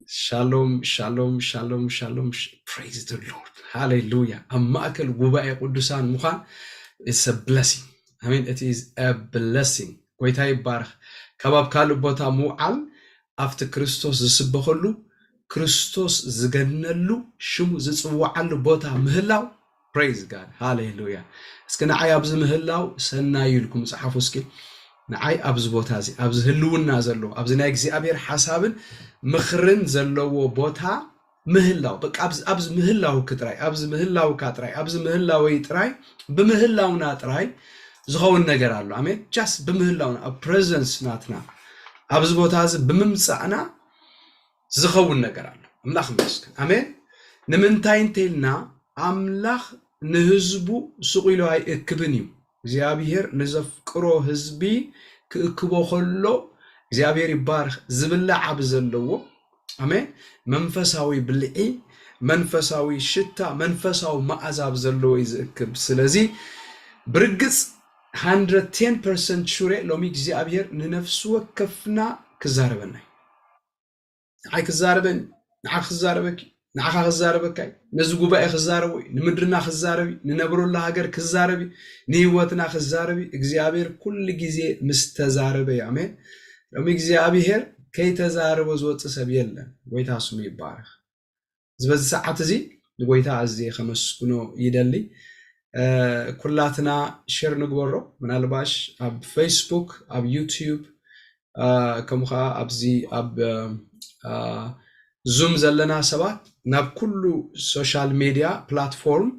Shalom, shalom, shalom, shalom. Praise the Lord. Hallelujah. Amakel gubae qudusan mukhan. It's a blessing. I mean, it is a blessing. Goitay barach. Kabab kalu bota mu'al. After Christos zisbaholu. Christos zganellu. Shumu zitswa'alu bota ምህላው. Praise God. Hallelujah. Skana ayabz ምህላው ሰናይልኩም ጽሐፉ እስኪ ንዓይ ኣብዚ ቦታ እዚ ኣብዚ ህልውና ዘሎ ኣብዚ ናይ እግዚአብሔር ሓሳብን ምኽርን ዘለዎ ቦታ ምህላው በቃ ኣብዚ ምህላው ክጥራይ ኣብዚ ምህላው ካጥራይ ኣብዚ ምህላወይ ጥራይ ብምህላውና ጥራይ ዝኸውን ነገር ኣሎ አሜን ጃስ ብምህላውና ፕሬዘንስ ናትና ኣብዚ ቦታ እዚ ብምምጻእና ዝኸውን ነገር ኣሎ አምላኽ ይመስገን አሜን ንምንታይ እንተልና አምላኽ ንህዝቡ ስቂሉ ኣይእክብን እዩ እግዚአብሔር ንዘፍቅሮ ህዝቢ ክእክቦ ከሎ እግዚአብሔር ይባርክ ዝብላዕ ብዘለዎ አሜን መንፈሳዊ ብልዒ መንፈሳዊ ሽታ መንፈሳዊ መዓዛ ብዘለዎ ይዝክብ ስለዚህ ብርግጽ 110% ሹሬ ሎሚ እግዚአብሔር ንነፍሱ ወከፍና ክዛረበና አይ ክዛረበን ንዓ ክዛረበክ ንዓኻ ክዛረበካይ ነዚ ጉባኤ ክዛረብ ንምድርና ክዛረብ ንነብሩላ ሃገር ክዛረብ ንህይወትና ክዛረብ እግዚአብሔር ኩሉ ግዜ ምስተዛረበ አሜን ሎሚ እግዚአብሔር ከይተዛረበ ዝወፅ ሰብ የለን ጎይታ ስሙ ይባረክ ዝበዚ ሰዓት እዚ ጎይታ እዚ ከመስግኖ ይደሊ ኩላትና ሼር ንግበሮ ምናልባሽ ኣብ ፌስቡክ ኣብ ዩቲዩብ ከምኻ ኣብዚ ኣብ ዙም ዘለና ሰባት ናብ ኩሉ ሶሻል ሚዲያ ፕላትፎርም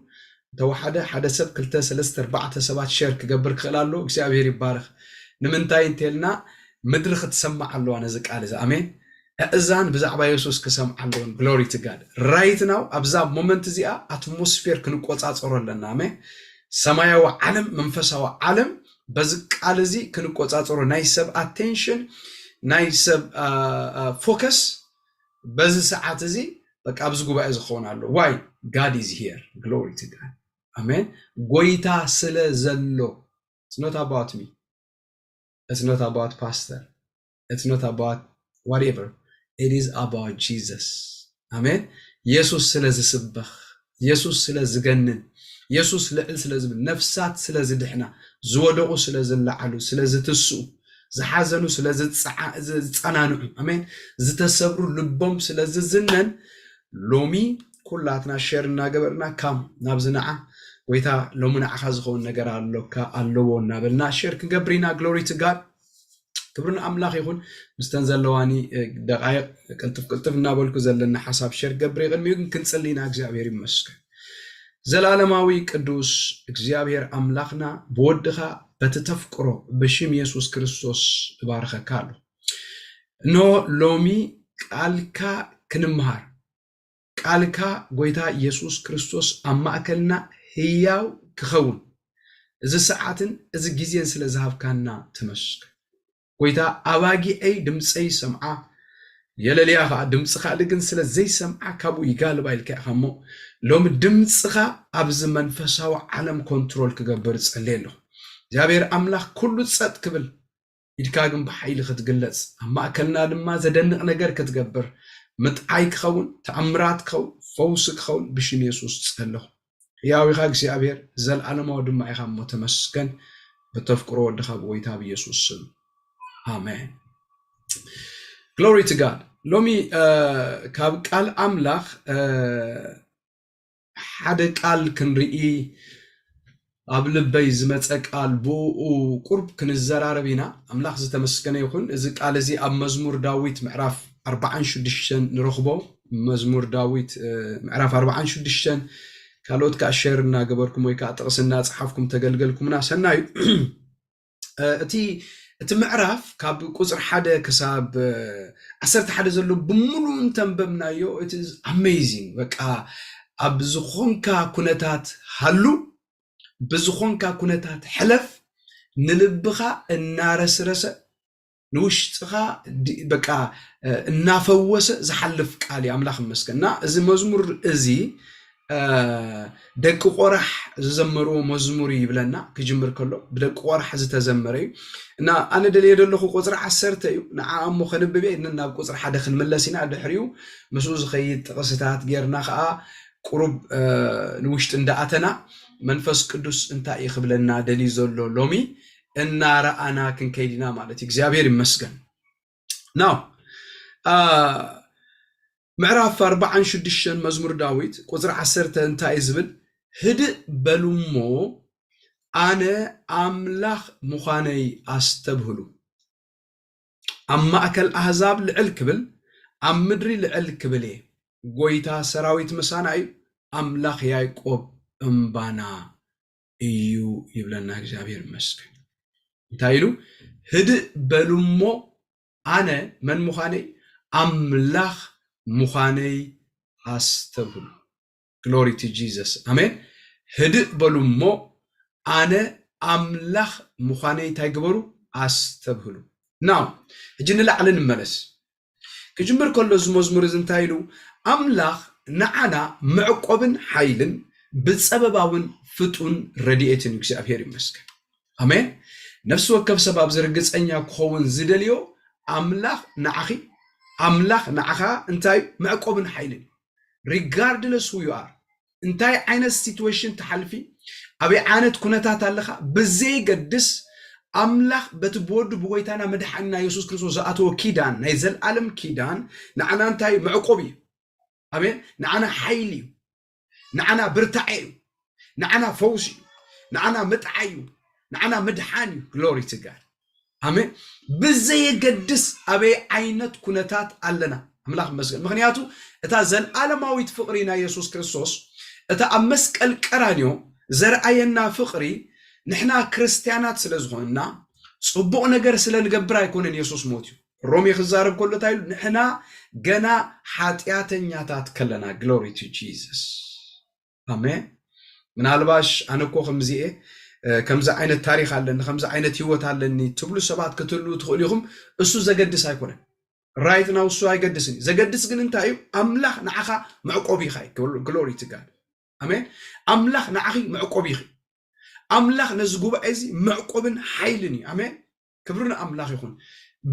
ተዋሓደ ሓደ ሰብ 2 3 4 ሰባት ሼር ክገብር ክኽላሉ እግዚአብሔር ይባረክ ንምንታይ እንተልና ምድሪ ክትሰማዕ ኣለዋ ነዚ ቃል እዚ አሜን እዛን ብዛዕባ ኢየሱስ ክሰምዕ ኣለዎ ግሎሪ ቱ ጋድ ራይት ናው ኣብዛ ሞመንት እዚኣ አትሞስፌር ክንቆጻጸሮ ኣለና አሜን ሰማያዊ ዓለም መንፈሳዊ ዓለም በዚ ቃል እዚ ክንቆጻጸሮ ናይ ሰብ አቴንሽን ናይ ሰብ ፎከስ በዚ ሰዓት እዚ በቃ ኣብዚ ጉባኤ ዝኸውን ኣሎ why God is here glory to God amen ጎይታ ስለ ዘሎ it's not about me it's not about pastor it's not about whatever it is about Jesus amen ኢየሱስ ስለ ዝስበኽ ኢየሱስ ስለ ዝገንን ኢየሱስ ልዕል ስለ ዝብል ነፍሳት ስለ ዝድሕና ዝወደቑ ስለ ዝለዓሉ ስለ ዝትስኡ ዝሓዘኑ ስለ ዝጸናንዑ አሜን ዝተሰብሩ ልቦም ስለ ዝዝነን ሎሚ ኩላትና ሼር እናገበርና ካም ናብዝናዓ ወይታ ሎሚ ንዓኻ ዝኸውን ነገር ኣለካ ኣለዎ እናበልና ሼር ክንገብሪና ግሎሪ ቱ ጋድ ክብርን አምላኽ ይኹን ምስተን ዘለዋኒ ደቃይቅ ቅልጥፍ እናበልኩ ዘለና ሓሳብ ሼር ገብሪ ቅድሚኡ ግን ክንጽሊና እግዚአብሔር ይመስገን ዘላለማዊ ቅዱስ እግዚአብሔር አምላኽና በወድኻ በተተፍቅሮ በሽም ኢየሱስ ክርስቶስ ባርከካ አሉ ኖ ሎሚ ቃልካ ክንምሃር ቃልካ ጎይታ ኢየሱስ ክርስቶስ አማእከልና ህያው ክኸውን እዚ ሰዓትን እዚ ግዜን ስለ ዝሃብካና ተመስገን ጎይታ አባጊአይ ድምፀይ ሰምዓ የለልያኻ ድምፅኻ ግን ስለ ዘይሰምዓ ካብኡ ይጋልባ ኢልካ ኢኻ ሞ ሎሚ ድምፅኻ ኣብዚ መንፈሳዊ ዓለም ኮንትሮል ክገብር ጸልየ ኣለኹ እግዚአብሔር አምላኽ ኩሉ ጸጥ ክብል ኢድካ ግን ብሓይሊ ክትግለጽ ኣብ ማእከልና ድማ ዘደንቕ ነገር ክትገብር ምጥዓይ ክኸውን ተኣምራት ክኸውን ፈውሲ ክኸውን ብሽም ኢየሱስ ጸለኹ ያው ኢኻ እግዚአብሔር ዘለዓለማዊ ድማ ኢኻ ሞ ተመስገን በተፍቅሮ ወድኻ ብጎይታ ብኢየሱስ ስም አሜን ግሎሪ ቱ ጋድ ሎሚ ካብ ቃል አምላኽ ሓደ ቃል ክንርኢ ኣብ ልበይ ዝመፀ ቃል ብኡ ቁርብ ክንዘራረብ ኢና አምላኽ ዝተመስገነ ይኹን እዚ ቃል እዚ ኣብ መዝሙር ዳዊት ምዕራፍ 46 ንረኽቦ መዝሙር ዳዊት ምዕራፍ 46 ካልኦት ከዓ ሼር እናገበርኩም ወይ ከዓ ጥቕስና ጽሓፍኩም ተገልገልኩምና ሰናዩ እቲ ምዕራፍ ካብ ቁጽር 1 ክሳብ 11 ዘሎ ብሙሉእ እንተንበብናዮ it is amazing በቃ ኣብ ዝኾንካ ኩነታት ሃሉ ብዝኾንካ ኩነታት ሕለፍ ንልብኻ እናረስረሰ ንውሽጥኻ በቃ እናፈወሰ ዝሓልፍ ቃል አምላኽ መስገንና እዚ መዝሙር እዚ ደቂ ቆራሕ ዝዘመሩ መዝሙር ይብለና ክጅምር ከሎ ብደቂ ቆራሕ ዝተዘመረ እና ኣነ ደልየ ደለኹ ቁፅሪ 10 እዩ ንዓሞ ከንብብ ናብ ቁፅሪ 1 ክንመለስ ኢና ድሕሪኡ ምስኡ ዝኸይድ ጥቕስታት ጌርና ከዓ ቁሩብ ንውሽጢ እንዳኣተና መንፈስ ቅዱስ እንታይ ይኽብለና ደልዩ ዘሎ ሎሚ እናረኣና ክንከይድና ማለት እግዚአብሔር ይመስገን ናው ምዕራፍ 46 መዝሙር ዳዊት ቁፅሪ 10 እንታይ ዝብል ህድእ በሉሞ ኣነ ኣምላኽ ምዃነይ ኣስተብህሉ ኣብ ማእከል ኣሕዛብ ልዕል ክብል ኣብ ምድሪ ልዕል ክብል እየ ጎይታ ሰራዊት ምሳና እዩ ኣምላኽ ያዕቆብ እምባና እዩ ይብለና እግዚአብሔር ይመስገን እንታይ ኢሉ ህድእ በሉሞ ኣነ መን ምዃነይ ኣምላኽ ምዃነይ ኣስተብህሉ ግሎሪ ቱ ጂሰስ ኣሜን ህድእ በሉሞ ኣነ ኣምላኽ ምዃነይ እንታይ ግበሩ ኣስተብህሉ ናው ሕጂ ንላዕሊ ንመለስ ክጅምር ከሎ እዚ መዝሙር እዚ እንታይ ኢሉ ኣምላኽ ንዓና ምዕቆብን ሓይልን ብፀበባውን ፍጡን ረድኤትን እግዚአብሔር ይመስገን ኣሜን ነፍሲ ወከፍ ሰብ ኣብ ዝርግፀኛ ክኸውን ዝደልዮ ኣምላኽ ንዓኺ ኣምላኽ ንዓኻ እንታይ ምዕቆብን ሓይልን regardless who you are እንታይ ዓይነት ሲትዌሽን ተሓልፊ ኣበይ ዓይነት ኩነታት ኣለኻ ብዘይገድስ ኣምላኽ በቲ ብወዱ ብጎይታና መድሓኒና ኢየሱስ ክርስቶስ ዝኣተወ ኪዳን ናይ ዘለዓለም ኪዳን ንዓና እንታይ ምዕቆብ እዩ ኣሜን ንዓና ሓይሊ እዩ ንዓና ብርታዕ እዩ ንዓና ፈውሲ እዩ ንዓና ምጥዓይ እዩ ንዓና ምድሓን እዩ ግሎሪ ቱ ጋድ ኣሜን ብዘይገድስ ኣበይ ዓይነት ኩነታት ኣለና ኣምላኽ መስገን ምክንያቱ እታ ዘለዓለማዊት ፍቕሪ ናይ ኢየሱስ ክርስቶስ እታ ኣብ መስቀል ቀራንዮ ዘርኣየና ፍቕሪ ንሕና ክርስቲያናት ስለ ዝኾንና ጽቡቕ ነገር ስለ ንገብር ኣይኮነን ኢየሱስ ሞት እዩ ሮሜ ክዛረብ ከሎ እንታይ ኢሉ ንሕና ገና ሓጢአተኛታት ከለና ግሎሪ ቱ ጂሰስ ኣሜን ምናልባሽ ኣነ እኮ ከምዚኤ ከምዛ ዓይነት ታሪክ ኣለኒ ከምዛ ዓይነት ህይወት ኣለኒ ትብሉ ሰባት ክትሉ ትኽእሉ ኢኹም እሱ ዘገድስ ኣይኮነን ራይት ናው እሱ ኣይገድስን ዘገድስ ግን እንታይ እዩ ኣምላኽ ንዓኻ ምዕቆብ ኢኻ ግሎሪ ቱ ጋድ ኣሜን ኣምላኽ ንዓኺ ምዕቆብ ኢኺ ኣምላኽ ነዚ ጉባኤ እዚ ምዕቆብን ሓይልን እዩ ኣሜን ክብሪ ንኣምላኽ ይኹን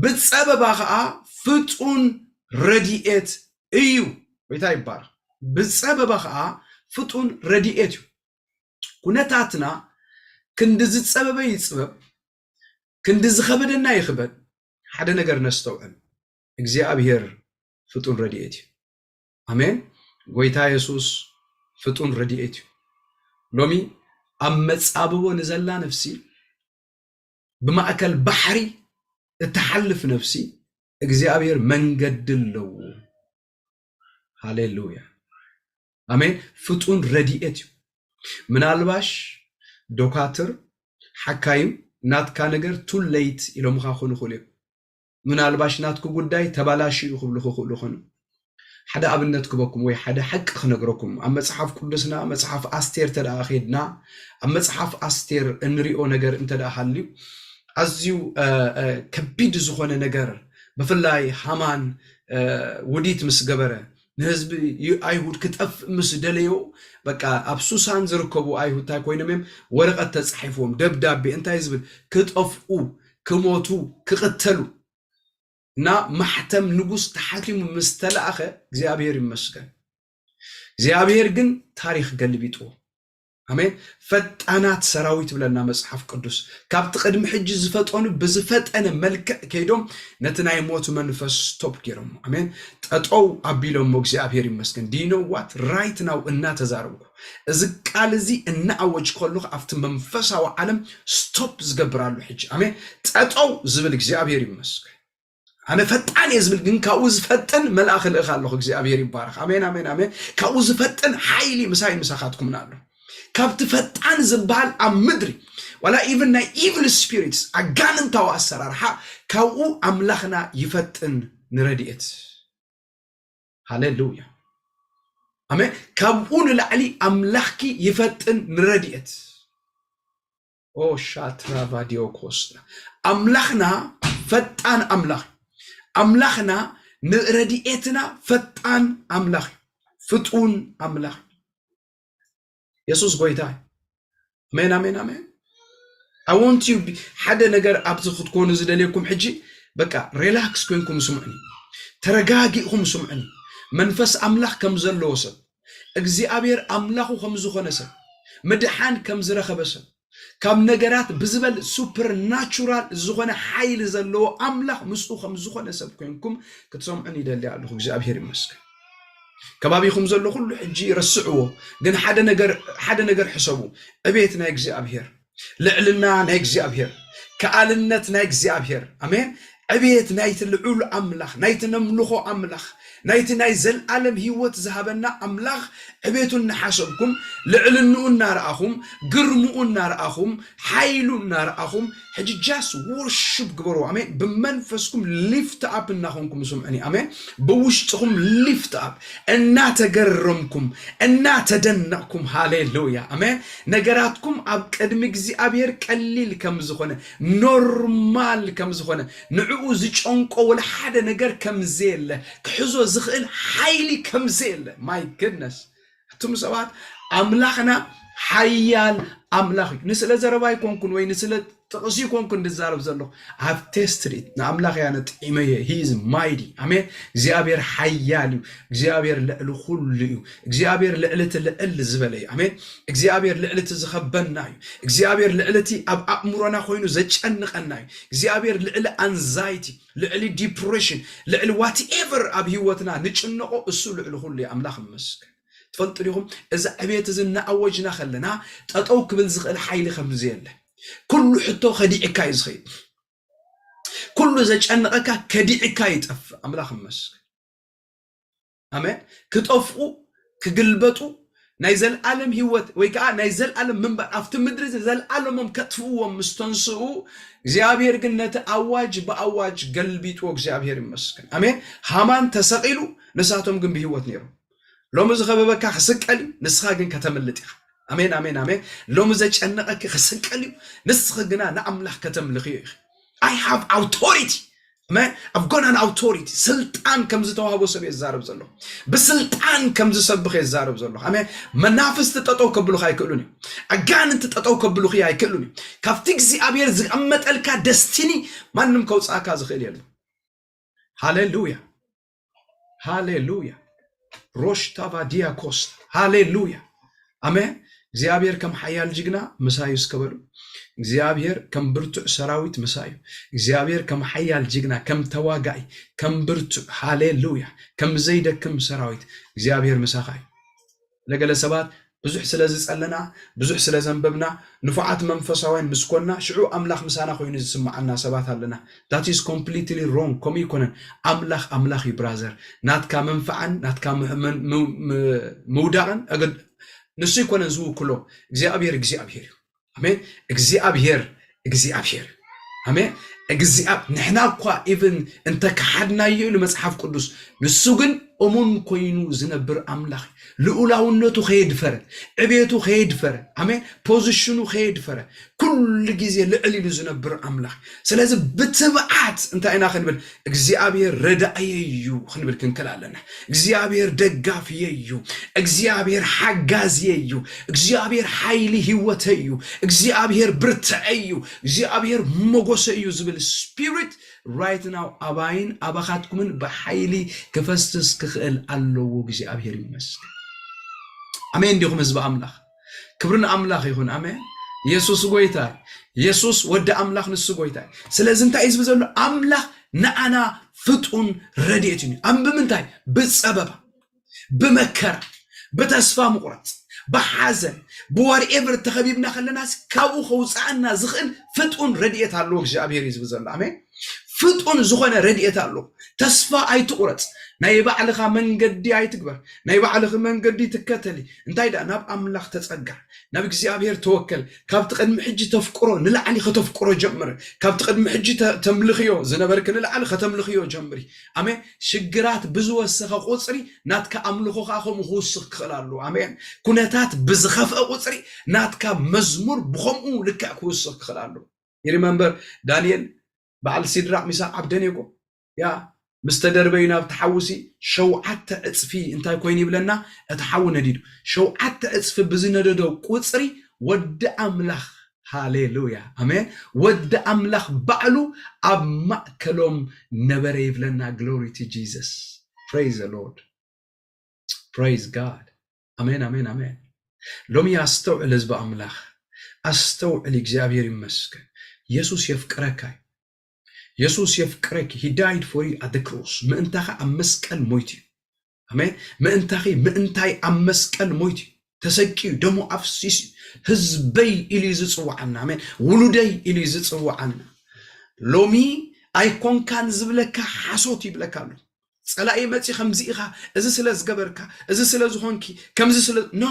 ብፀበባ ከዓ ፍጡን ረድኤት እዩ ወይታ ይባርኽ ብፀበባ ከዓ ፍጡን ረድኤት እዩ ኩነታትና ክንዲ ዝፀበበ ይፅበብ ክንዲ ዝኸበደና ይኽበድ ሓደ ነገር ነስተውዕል እግዚአብሔር ፍጡን ረድኤት እዩ ኣሜን ጎይታ ኢየሱስ ፍጡን ረድኤት እዩ ሎሚ ኣብ መጻብቦ ንዘላ ነፍሲ ብማእከል ባሕሪ እትሓልፍ ነፍሲ እግዚአብሔር መንገዲ ኣለዎ ሃሌሉያ ኣሜን ፍጡን ረድኤት እዩ ምናልባሽ ዶካትር ሓካይም ናትካ ነገር ቱ ሌት ኢሎም ክኾኑ ይኽእሉ እዮም ምናልባሽ ናትኩ ጉዳይ ተባላሽዩ ክብሉ ክኽእሉ ይኾኑ ሓደ ኣብነት ክበኩም ወይ ሓደ ሓቂ ክነግረኩም ኣብ መጽሓፍ ቅዱስና መጽሓፍ ኣስቴር ተደኣ ኸድና ኣብ መጽሓፍ ኣስቴር እንሪኦ ነገር እንተደኣ ሃልዩ ኣዝዩ ከቢድ ዝኾነ ነገር ብፍላይ ሃማን ውዲት ምስ ገበረ ንህዝቢ ኣይሁድ ክጠፍ ምስ ደለዮ በቃ ኣብ ሱሳን ዝርከቡ ኣይሁድ እንታይ ኮይኖም እዮም ወረቐት ተጻሒፎም ደብዳቤ እንታይ ዝብል ክጠፍኡ ክሞቱ ክቕተሉ እና ማሕተም ንጉስ ተሓኪሙ ምስ ተለኣኸ እግዚአብሔር ይመስገን እግዚአብሔር ግን ታሪክ ገልቢጡ ኣሜን ፈጣናት ሰራዊት ብለና መጽሐፍ ቅዱስ ካብቲ ቅድሚ ሕጂ ዝፈጠኑ ብዝፈጠነ መልክዕ ከይዶም ነቲ ናይ ሞት መንፈስ ስቶፕ ገይሮም ኣሜን ጠጠው ኣቢሎም እግዚአብሔር ይመስገን ዲኖ ዋት ራይት ናው እናተዛረብኩ እዚ ቃል እዚ እናኣወጅ ከለኹ ኣብቲ መንፈሳዊ ዓለም ስቶፕ ዝገብራሉ ሕጂ ኣሜን ጠጠው ዝብል እግዚአብሔር ይመስገን ኣነ ፈጣን የዝብል ግን ካብኡ ዝፈጥን መልኣኽ ልእኻ ኣለኹ እግዚአብሔር ይባረኽ ኣሜን ኣሜን ኣሜን ካብኡ ዝፈጥን ሓይሊ ምሳይ ምሳኻትኩምና ኣሎ ካብቲ ፈጣን ዝበሃል ኣብ ምድሪ ወላ ኢቭን ናይ ኢቪል ስፒሪትስ ኣጋንንታዊ ኣሰራርሓ ካብኡ ኣምላኽና ይፈጥን ንረድኤት ሃሌሉያ ኣሜን ካብኡ ንላዕሊ ኣምላኽኪ ይፈጥን ንረድኤት ኦ ሻትራቫዲዮኮስታ ኣምላኽና ፈጣን ኣምላኽ ኣምላኽና ንረድኤትና ፈጣን ኣምላኽ ፍጡን ኣምላኽ يسوس قويتاي أمين أمين أمين I want you حدا نجار أبزخ تكونوا زدليكم حجي بقى ريلاكس كونكم سمعني ترجاجيكم سمعني منفس أملاح كم زلوسه እግዚአብሔር አምላኹ ከምዝኾነ ሰብ መድሓን ከም ዝረኸበ ሰብ ካብ ነገራት ብዝበል ሱፐርናቹራል ዝኾነ ሓይሊ ዘለዎ አምላኽ ምስኡ ከም ዝኾነ ሰብ ኮይንኩም ክትሰምዑን ይደሊ ኣለኹ እግዚአብሔር ይመስገን ከባቢኹም ዘሎ ሁሉ ሕጂ ረስዕዎ ግን ሓደ ነገር ሕሰቡ እቤት ናይ እግዚአብሔር ልዕልና ናይ እግዚአብሔር ከአልነት ናይ እግዚአብሔር አሜን እቤት ናይቲ ልዑል አምላኽ ናይቲ ነምልኾ አምላኽ ናይቲ ናይ ዘለዓለም ህይወት ዝሃበና አምላኽ እቤቱን ንሓሰብኩም ልዕልንኡ እናርአኹም ግርምኡ እናርአኹም ሓይሉ እናርአኹም ሕጂ ጃስ ወርሽፕ ግበሩ አሜን ብመንፈስኩም ሊፍት አፕ እናኾንኩም ስምዑኒ አሜን ብውሽጥኩም ሊፍት አፕ እናተገረምኩም እናተደነቅኩም ሃሌሉያ አሜን ነገራትኩም ኣብ ቅድሚ እግዚአብሔር ቀሊል ከም ዝኾነ ኖርማል ከም ዝኾነ ንዕኡ ዝጨንቆ ወላ ሓደ ነገር ከም ዘየለ ክሕዞ ዝኽእል ሓይሊ ከም ዘየለ ማይ ጉድነስ እቱም ሰባት አምላኽና ሓያል አምላኽ ንስለ ዘረባይ ኮንኩን ወይ ንስለ ጥቕሲ ኮንኩን እንድዛረብ ዘለኹ I've tested it ንአምላኽ ያነ ጥዒመየ he is mighty አሜን እግዚአብሔር ሓያል እዩ እግዚአብሔር ልዕሊ ኩሉ እዩ እግዚአብሔር ልዕልቲ ልዕል ዝበለ እዩ አሜን እግዚአብሔር ልዕልቲ ዝኸበና እዩ እግዚአብሔር ልዕልቲ ኣብ ኣእምሮና ኮይኑ ዘጨንቀና እዩ እግዚአብሔር ልዕሊ አንዛይቲ ልዕሊ ዲፕሬሽን ልዕሊ whatever ኣብ ህይወትና ንጭንቆ እሱ ልዕሊ ኩሉ እዩ አምላኽ ይመስገን تفلت ليهم إذا أبيت زنا أوجنا خلنا تطوق بالزغل حيل خمزيله كل حتى خديع كايز خير كل زج أن أكا كديع كايت أف أملا خمس أمين كتوفقوا كقلبتوا نايزل عالم هوت ويكا نايزل عالم من بعد أفت مدرس نايزل عالم كتفوا ومستنصوا زيابير قلنا أواج بأواج قلبي توق زيابير مسكن أمين همان تسقيلوا نساتهم جنب هوت نيرو لو مزخببك خسقلي نسخاغن كتملطيخ امين امين امين لو مزچنقك خسقلي نسخغنا ناملاح كتملخيخ I have authority man I've got an authority سلطان كم زتوهابو سب يزارب زلو بسلطان كم زسبخ يزارب زلو امين منافس تطو كبلو خاي كلوني اغان تطو كبلو خاي كلوني كافتكزي ابير زقمطلكا دستيني مانم كوصاكا زخيل يلو هاليلويا هاليلويا روش تابا دياكوست هاليلويا أمين እግዚአብሔር ከም ሓያል ጅግና መሳዩ ስከበሉ እግዚአብሔር ከም ብርቱ ሰራዊት መሳዩ እግዚአብሔር ከም ሓያል ጅግና ከም ተዋጋይ ከም ብርቱ ሃሌሉያ ከም ዘይደክም ሰራዊት እግዚአብሔር መሳኻይ ለገለ ሰባት ብዙሕ ስለዚ ጸለና ብዙሕ ስለዘንበብና ንፉዓት መንፈሳውያን ምስኮና ሽዑ አምላኽ ምሳና ኮይኑ ዝስማዓና ሰባት ኣለና that is completely wrong ኮም ይኮነን አምላኽ ብራዘር ናትካ መንፈዓን ናትካ መውዳቕን ንሱ ይኮነን ዝውክሎ እግዚአብሔር አሜን እግዚአብሔር አሜን ንሕና እኳ ኢቭን እንተ ከሓድናዮ ለመጽሐፍ ቅዱስ ንሱ ግን እሙን ኮይኑ ዝነብር አምላኽ ልዑላውነቱ ኸይድፈረ ዕቤቱ ኸይድፈረ አሜን ፖዚሽኑ ኸይድፈረ ኩሉ ጊዜ ልዕሊሉ ዝነብር አምላኽ ስለዚህ ብትብዓት እንታይና ክንብል እግዚአብሔር ረዳእየዩ ክንብል ክንከላለና እግዚአብሔር ደጋፊየዩ እግዚአብሔር ሓጋዝየዩ እግዚአብሔር ሓይሊ ህይወተዩ እግዚአብሔር ብርትዐዩ እግዚአብሔር ሞገሰዩ ዝብል ስፒሪት right now አባይን አባኻትኩምን በኃይሊ ከፈስተስ ክኽእል አለው እግዚአብሔር ይመስገን አሜን ዲኹም ህዝብ አምላኽ ክብርን አምላኽ ይሁን አሜን ኢየሱስ ጎይታ ኢየሱስ ወደ አምላኽ ንሱ ጎይታ ስለዚህ እንታይ ህዝብ ዘሎ አምላኽ ንአና ፍጡን ረድኤቱን አንብምንታይ በጸበባ በመከራ በተስፋ መቁረጥ በሐዘን በwhatever ተኸቢብና خلናስ ካብኡ ኸውፃና ዝኽእል ፍጡን ረድኤት አለው እግዚአብሔር ህዝብ ዘሎ አሜን ፍጡን ዝኾነ ረድኤት አለው ተስፋ አይትቁረጽ ናይ ባዕልኻ መንገዲ አይትግበር ናይ ባዕልኻ መንገዲ ትከተሊ እንታይ ዳ ናብ አምላኽ ተጸጋ ናብ እግዚአብሔር ተወከል ካብቲ ቅድሚ ሕጂ ተፍቅሮ ንላዕሊ ከተፍቅሮ ጀምር ካብቲ ቅድሚ ሕጂ ተምልኽዮ ዝነበርክ ንላዕሊ ከተምልኽዮ ጀምሪ አሜን ሽግራት ብዝወሰኸ ቁጽሪ ናትካ አምልኾኻ ከም ክውስኽ ክኽእላሉ አሜን ኩነታት ብዝኸፍአ ቁጽሪ ናትካ መዝሙር ብኸምኡ ልክዕ ክውስኽ ክኽእላሉ ይሪመምበር ዳንኤል بعل سيدراق ميساق عبدنيكو يا مستدربينا بتحوسي شوعت اصفي انتي كوين يبلنا اتحو نديدو شوعت اصفي بزنددو قصري ود املاخ هاليلويا امين ود املاخ بعلو اب ماكلوم نبر يبلنا glory to Jesus praise the Lord praise God امين امين امين لوم يستوعل حزب املاخ استوعل እግዚአብሔር ይመስገን ኢየሱስ ይፍቅረካይ ኢየሱስ ይፍቅረክ he died for you at the cross ምእንታኸ አመስቀል ሞይቲ አሜን ምእንታይ አመስቀል ሞይቲ ተሰቂዩ ደሞ አፍሲስ ህዝበይ ኢሊዝ ጽዋዓና አሜን ውሉደይ ኢሊዝ ጽዋዓና ሎሚ አይኮንካን ዝብለካ ሓሶት ይብለካሉ ጸላኢ መጽ ኸምዚኢኻ እዚ ስለዝ ገበርካ እዚ ስለዝ ሆንኪ ከምዚ ስለ ኖ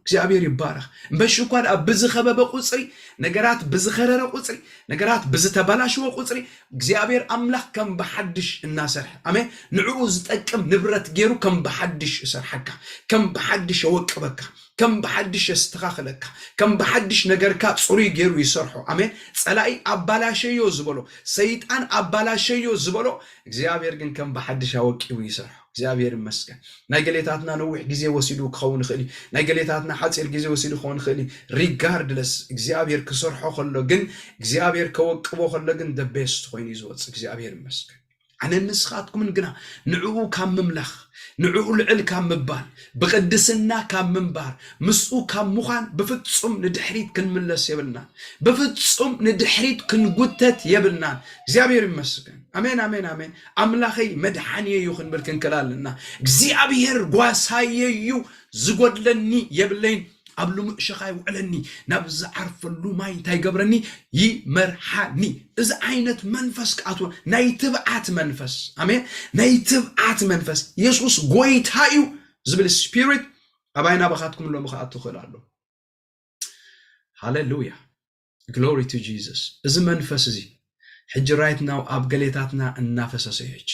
እግዚአብሔር ይባረክ በሽኳን አብዝ ኸበበ ቁጽሪ ነገራት ብዝኸረረ ቁጽሪ ነገራት ብዝተባላሽወ ቁጽሪ እግዚአብሔር አምላክ ከም በሐድሽ እናሰርሕ አሜን ንዑ ዝጠቅም ንብረት ገይሩ ከም በሐድሽ እሰርሐካ ከም በሐድሽ ወቅበካ ከም በሐድሽ እስተኻኸለካ ከም በሐድሽ ነገርካ ጽሪ ገይሩ ይሰርሖ አሜን ጸላኢ አባላሸዮ ዝብሎ ሰይጣን አባላሸዮ ዝብሎ እግዚአብሔር ግን ከም በሐድሽ አወቂው ይሰርሖ እግዚአብሔር ይመስገን ናይ ገሌታትና ነውሕ ጊዜ ወሲዱ ክኸውን ይኽእል ናይ ገሌታትና ሓፂር ጊዜ ወሲዱ ክኸውን ይኽእል ሪጋርድለስ እግዚአብሔር ክሰርሖ ከሎ ግን እግዚአብሔር ከወቅቦ ከሎ ግን the best ኮይኑ ይዝወጽ እግዚአብሔር ይመስገን አነ ንስኻትኩምን ግና ንዑ ካብ ምምላኽ ንዑ ልዕል ካብ ምባል ብቅድስና ካብ ምንባር ምስኡ ካብ ምዃን ብፍጹም ንድሕሪት ክንምለስ የብልና ብፍጹም ንድሕሪት ክንጉተት የብልና እግዚአብሔር ይመስገን አሜን አሜን አሜን አምላኸይ መድኃኒየ ይኹን ብልክን ከላልና እግዚአብሔር ጓሳየዩ ዝጎድለኒ የብለይን አብሉ ምእሸኻይ ውዕለኒ ናብዝ ዓርፈሉ ማይ እንታይ ገብረኒ ይመርሓኒ እዚ ዓይነት መንፈስ ቃቱ ናይ ትብዓት መንፈስ አሜን ናይ ትብዓት መንፈስ ኢየሱስ ጎይታዩ ዝብል ስፒሪት አባይና በኻትኩም ሎም ኻአቱ ኸላሉ ሃሌሉያ glory to Jesus እዚ መንፈስ እዚ ሕጂ right now አብ ገሌታትና እናፈሰሰየች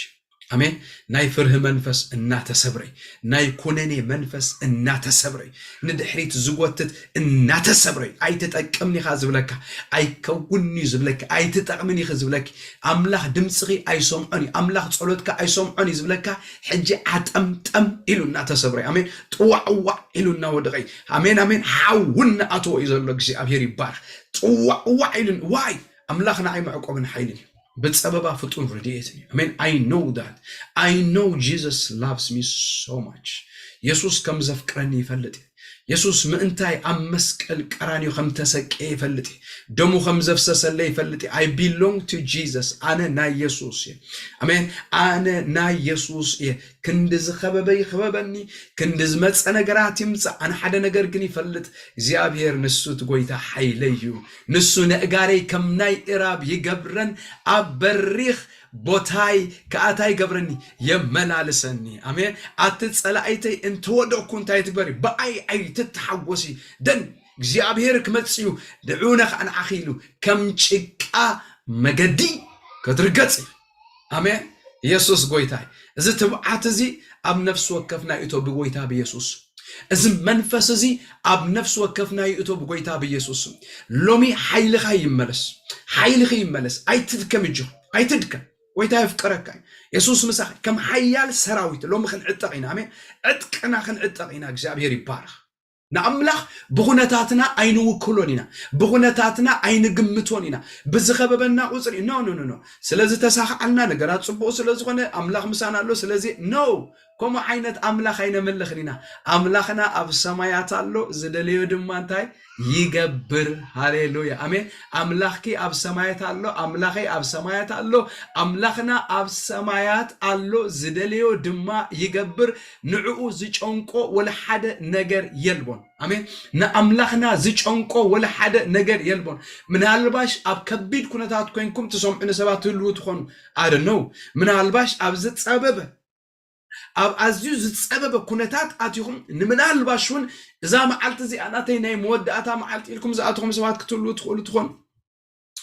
አሜን ናይ ፍርህ መንፈስ እናተሰብረይ ናይ ኩነኔ መንፈስ እናተሰብረይ ንድሕሪት ዝጎትት እናተሰብረይ አይተጠቅምኒ ኻ ዝብለካ አይከውኒ ዝብለካ አይተጠቅምኒ ኻ ዝብለካ አምላኽ ድምጽኺ አይሶምዖኒ አምላኽ ጸሎትካ አይሶምዖኒ ዝብለካ ሕጂ አጠምጠም ኢሉ እናተሰብረይ አሜን ጥዋዕዋ ኢሉና ወድቀይ አሜን አሜን ሓውና አቶ ይዘሎ እግዚአብሔር ይባርክ ጥዋዕዋ ኢሉን ዋይ አምላኽና አይመዕቆብን ኃይልን በጸበባ ፍጡን ረድኤትኒ አሜን I know that I know Jesus loves me so much ኢየሱስ ከም ዘፍቅረኒ ይፈልጥ ኢየሱስ ምእንታይ አመስቀል ቀራኒዮ ከም ተሰቀየ ይፈልጥ ደሙ ከም ዘፍሰሰለ ይፈልጥ I belong to Jesus አነ ናይ ኢየሱስ አሜን አነ ናይ ኢየሱስ ክንድዝ ኸበበይ ኸበበኒ ክንድዝ መጽ ነገራት ይምጽ አነ ሓደ ነገር ግን ይፈልጥ እግዚአብሔር ንሱት ጎይታ ኃይለዩ ንሱ ነጋረይ ከም ናይ ኢራብ ይገብረን አበሪኽ ቦታይ ከአታይ ገብረኒ የመላልሰኒ አሜን አትጸላይተይ እንተወደኩ እንታይ ትግበሪ በአይ ትተሐወሲ ደን እግዚአብሔር ክመጽዩ ድዑነኽ አንዓኺሉ ከም ጭቃ መገዲ ከትርገጽ አሜን ኢየሱስ ጎይታይ እዚ ትብዓት እዚ አብ ነፍስ ወከፍና ኢቶ ብጎይታ በኢየሱስ እዚ መንፈስ እዚ አብ ነፍስ ወከፍና ኢቶ ብጎይታ በኢየሱስ ሎሚ ኃይልኻ ይመለስ አይትድከም አይትድከም ويتا يفكرك يسوس مسخ كم حيال سراويت لو مخن عتقينا امين عتقنا خن عتقينا እግዚአብሔር ይባረክ نأملاخ بغنتاتنا أين وكلونينا بغنتاتنا أين جمتونينا بزخببنا قصري نو سلازي تساخ عنا نجارات صبوا سلازي خنا أملاخ مسانا له سلازي نو كم عينت أملاخ عين ملخنا أملاخنا أب سمايات الله زدليو دمانتاي يجبر هاليلويا أمين أملاخي أب سمايات الله أملاخي أب سمايات الله أملاخنا أب سمايات الله زدليو دما يجبر نعو زج أنكو ولا حد نجر يلبون أمين نأملاخنا زج أنكو ولا حد نجر يلبون من هالباش أب كبيد كنا تاتكوينكم تسمعون سبات اللوت خون I don't know من هالباش أب زت سبب أب أزيز سبب كنتات أتيهم من هالباشون إذا ما عالت زي أنا تيني مودة أتا ما عالت إلكم زاتهم سبات كتلو تخون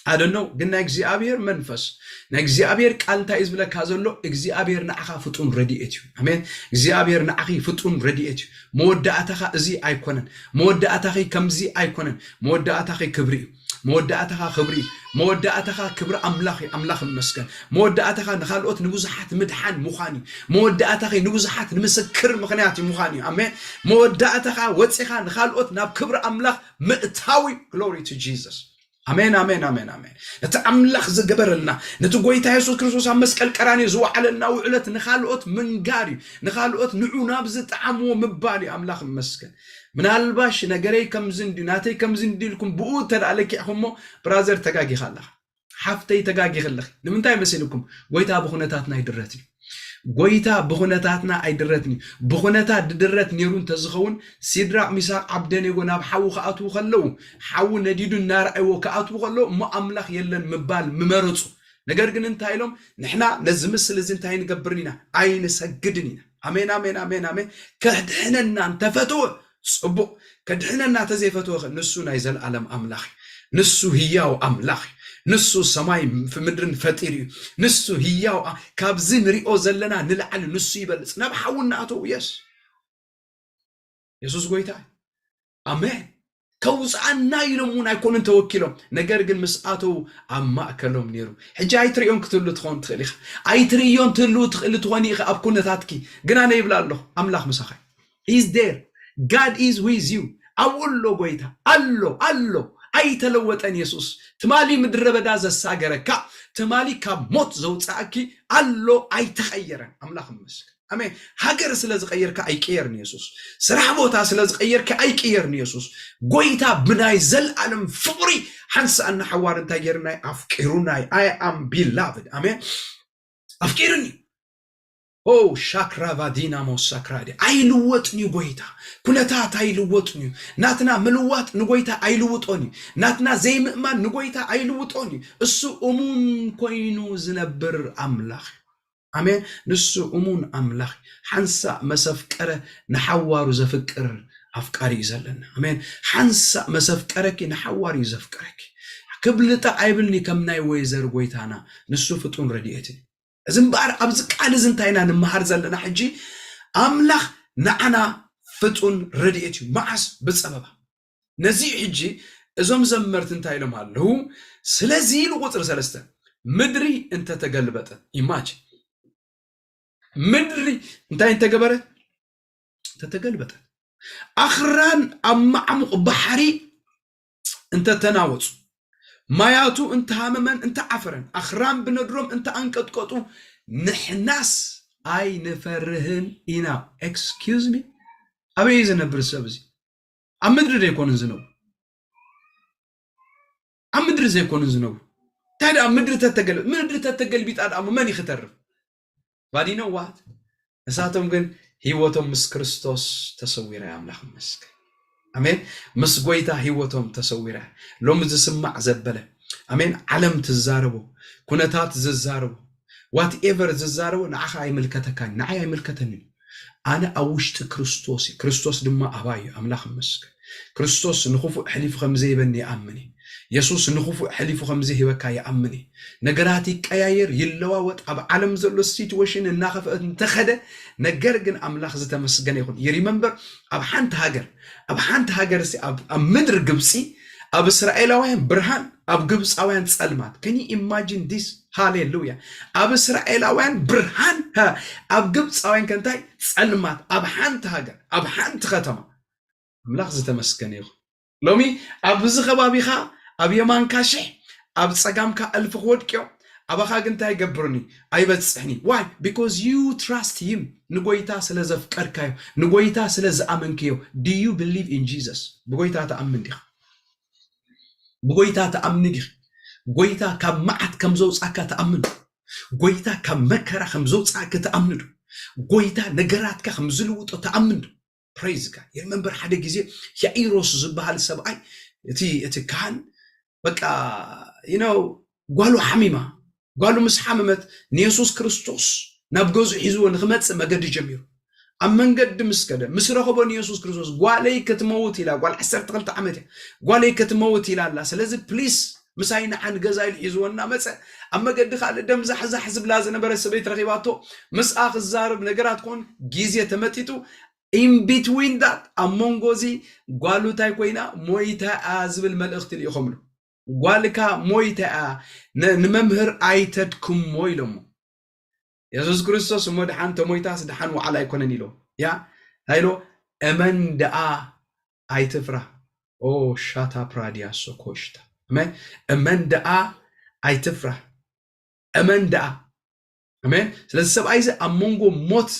I don't know قلنا إجزابير منفس نإجزابير كأنت إزبلك هذا اللو إجزابير نأخا فتون رديئتو أمين إجزابير نأخي فتون رديئتو مودة أتاخا زي أيكونن مودة أتاخي كم زي أيكونن مودة أتاخي كبري مودعتها خبري مودعتها كبر أملاخ مسكن مودعتها نخالقوت نبوزحات مدحان مخاني مودعتها نبوزحات نمسكر مخنياتي مخاني أمين مودعتها وتصيخا نخالقوت ناب كبر أملاخ مئتاوي glory to Jesus أمين أمين أمين أمين نتأملخ زجبرلنا نتقويتا يسوع كريستوس عم مسكال كراني زوحلنا وعلت نخالقوت منقاري نخالقوت نعونا بزت عمو مبالي أملاخ مسكن من الباش نجري كم زندي ناتي كم زندي لكم بؤتر عليك يا همو برازر تجاجي خلخ حفتي تجاجي خلخ لمن تاي مسيلكم قويتا بخونتاتنا يدرتني قويتا بخونتاتنا يدرتني بخونتا درت نيرون تزخون سيدرا مساق عبدين يقول ناب حو خاتو خلو حو نديدو النار ايو كاتو خلو ما املاخ يلن مبال ممرصو ነገር ግን እንታይሎም ንሕና ነዚ ምስል እዚ እንታይ ንገብርኒና ኣይንሰግድኒና አሜን አሜን አሜን አሜን ከድሕነና ተፈትወ ጽቡቅ ከድሕነና ተዘይፈትወ ንሱ ናይ ዘለዓለም አምላኽ ንሱ ህያው አምላኽ ንሱ ሰማይ ምድርን ፈጢር እዩ ንሱ ህያው ካብዚ ንሪኦ ዘለና ንልዓል ንሱ ይበልጽ ነብሓውና አቶ ኢየሱስ ጎይታ አሜን كوزعنا يلمون يكونن توكلهم ነገር ግን مسአቱ አማከሎም ነሩ ሕጂ አይትሪዮን ክትሉ ትኾን ትኽእል አይትሪዮን ትሉ ትኽእል ትኾን ይኸ ኣብ ኩነታትኪ ግን ኣነ ይብላለሁ አምላኽ መሳኻይ is there God is with you አውሎ ጎይታ አሎ አይተለወጠን ኢየሱስ ትማሊ ምድረ በዳ ዘሳገረካ ትማሊ ካብ ሞት ዘውጻእኪ አሎ አይተኸየረን አምላኽ መስክ አሜን ሀገር ስለዚ ቀየርካ አይቀየርን ኢየሱስ ስራሕ ቦታ ስለዚ ቀየርካ አይቀየርን ኢየሱስ ጎይታ ብናይ ዘለዓለም ፍቅሪ ሓንሳና ሓዋር እንታይ ጌርናይ ኣፍቂሩናይ I am beloved አሜን ኣፍቂሩኒ ኦ ሻክራ ቫዲናሞ ሳክራዲ አይልወጥኒ ጎይታ ኩነታት አይልወጥኒ ናትና ምልዋጥ ንጎይታ አይልውጦኒ ናትና ዘይምእማን ንጎይታ አይልውጦኒ እሱ እሙን ኮይኑ ዝነብር አምላኽ አሜን ንሱ እሙን አምላኽ ሓንሳ መሰፍቀረ ንሓዋሩ ዘፍቅር አፍቃሪ ይዘለና አሜን ሓንሳ መሰፍቀረኪ ንሓዋሩ ዘፍቅረኪ ክብልጣ አይብልኒ ከምናይ ወይዘር ጎይታና ንሱ ፍጡን ረድኤት ዝምባር ኣብዝ ቃል ዝንታይና ንመሃር ዘለና ሕጂ አምላኽ ንዓና ፍጡን ረድኤት ማዓስ ብጸበባ ነዚ ሕጂ እዞም ዘመርት እንታይ ኢሎም ኣለዉ ስለዚ ቁጥር 3 ምድሪ እንተ ተገልበጠ ኢማጂን ምድሪ እንታይ ተገበረ ተተገልበጠ አኽራን አማዕሙቅ ባሕሪ እንተ ተናወጹ ማያቱ እንተ ሃመመን እንተ ዓፈረን አኽራን ብነድሮም እንተ አንቀጥቀጡ ንሕናስ አይ ንፈርህን ኢና ኤክስኪውዝ ሚ አበይ ዝነብር ሰብዚ ኣብ ምድሪ ዘይኮንን ዝነው ኣብ ምድሪ ዘይኮንን ዝነው ታዲያ ምድሪ ተተገልቢጣ ዳሞ መን ይኽተርፍ But you know what? እሳቶም ግን ህይወቶም ምስ ክርስቶስ ተሰዊራ አምላኽ መስክ አሜን ምስ ጎይታ ህይወቶም ተሰዊራ ሎም ዝስማዕ ዘበለ አሜን ዓለም ትዛረቡ ኩነታት ዝዛረቡ whatever ዝዛረቡ ንዓኻ አይምልከተካን ንዓይ አይምልከተኒ ኣነ ኣውሽጢ ክርስቶስ ድማ ኣባይ አምላኽ መስክ ክርስቶስ ንኹፉ ሕሊፉ ከምዘይበኒ ኣምኒ ኢየሱስ ንኹፉ ሕሊፉ ከምዘይህበካ ይኣምኒ ነገራት ይቀያየር ይለዋወጥ ኣብ ዓለም ዘሎ ሲቹዌሽን እናኸፈት እንተኸደ ነገር ግን አምላኽ ዝተመስገነ ይኹን ይሪመምበር ኣብ ሓንቲ ሃገር ኣብ ምድር ግብፂ ኣብ እስራኤላውያን ብርሃን ኣብ ግብፃውያን ጸልማት can you imagine this hallelujah ኣብ እስራኤላውያን ብርሃን ኣብ ግብፃውያን ከንታይ ጸልማት ኣብ ሓንቲ ሃገር ኣብ ሓንቲ ከተማ አምላኽ ዝተመስገነ ይኹን ሎሚ ኣብ ዝኸባቢኻ ኣብ የማንካ ሽሕ ኣብ ጸጋምካ ኣልፍ ወድቅዮ ኣባኻ ግንታይ ገብርኒ ኣይበጽሕኒ why because you trust him ንጎይታ ስለዘፍቀርካዮ ንጎይታ ስለዝኣመንክዮ do you believe in Jesus ብጎይታ ተኣምን ዲኻ ብጎይታ ተኣምን ዲኻ ጎይታ ካብ መዓት ከም ዘውጻካ ተኣምን ጎይታ ካብ መከራ ከም ዘውጻካ ተኣምን ጎይታ ነገራትካ ከም ዝልውጦ ተኣምን praise God you remember ሓደ ጊዜ ያኢሮስ ዝበሃል ሰብኣይ እቲ ካህን በቃ you know ጓሉ ሓሚማ ጓሉ ምስ ሓመመት ንኢየሱስ ክርስቶስ ናብ ገዙ ሒዝዎ ንኽመጽእ መገዲ ጀሚሩ ኣብ መንገዲ ምስከደ ምስ ረኸቦ ንኢየሱስ ክርስቶስ ጓለይ ክትመውት ኢላ ጓል 12 ዓመት ጓለይ ክትመውት ኢላላ ስለዚ ፕሊስ ምሳይ ንሓን ገዛይ ሒዝዎና መጸ ኣብ መገዲ ካልእ ደም ዛሕዛሕ ዝብላ ዝነበረ ሰበይት ረኺባቶ ምስኣ ክዛረብ ነገራት ኮን ጊዜ ተመጢጡ in between that amongozi ጓሉታይ ኮይና ሞይታ ዝብል መልእኽቲ ልኢኹምሉ ጓልካ ሞይታ ንመምህር ኣይተድኩም ሞይሎሞ ኢየሱስ ክርስቶስ ሞድሓን ተሞይታስ ድሓን ወዓላ ኣይኮነን ኢሎ ያ ሃይሎ እመን ደኣ ኣይትፍራ ኦ ሻታ ፕራዲያ ሶኮሽታ እመን ደኣ ኣይትፍራ እመን ደኣ አሜን ስለዚ ሰብኣይ ኣብ መንጎ ሞት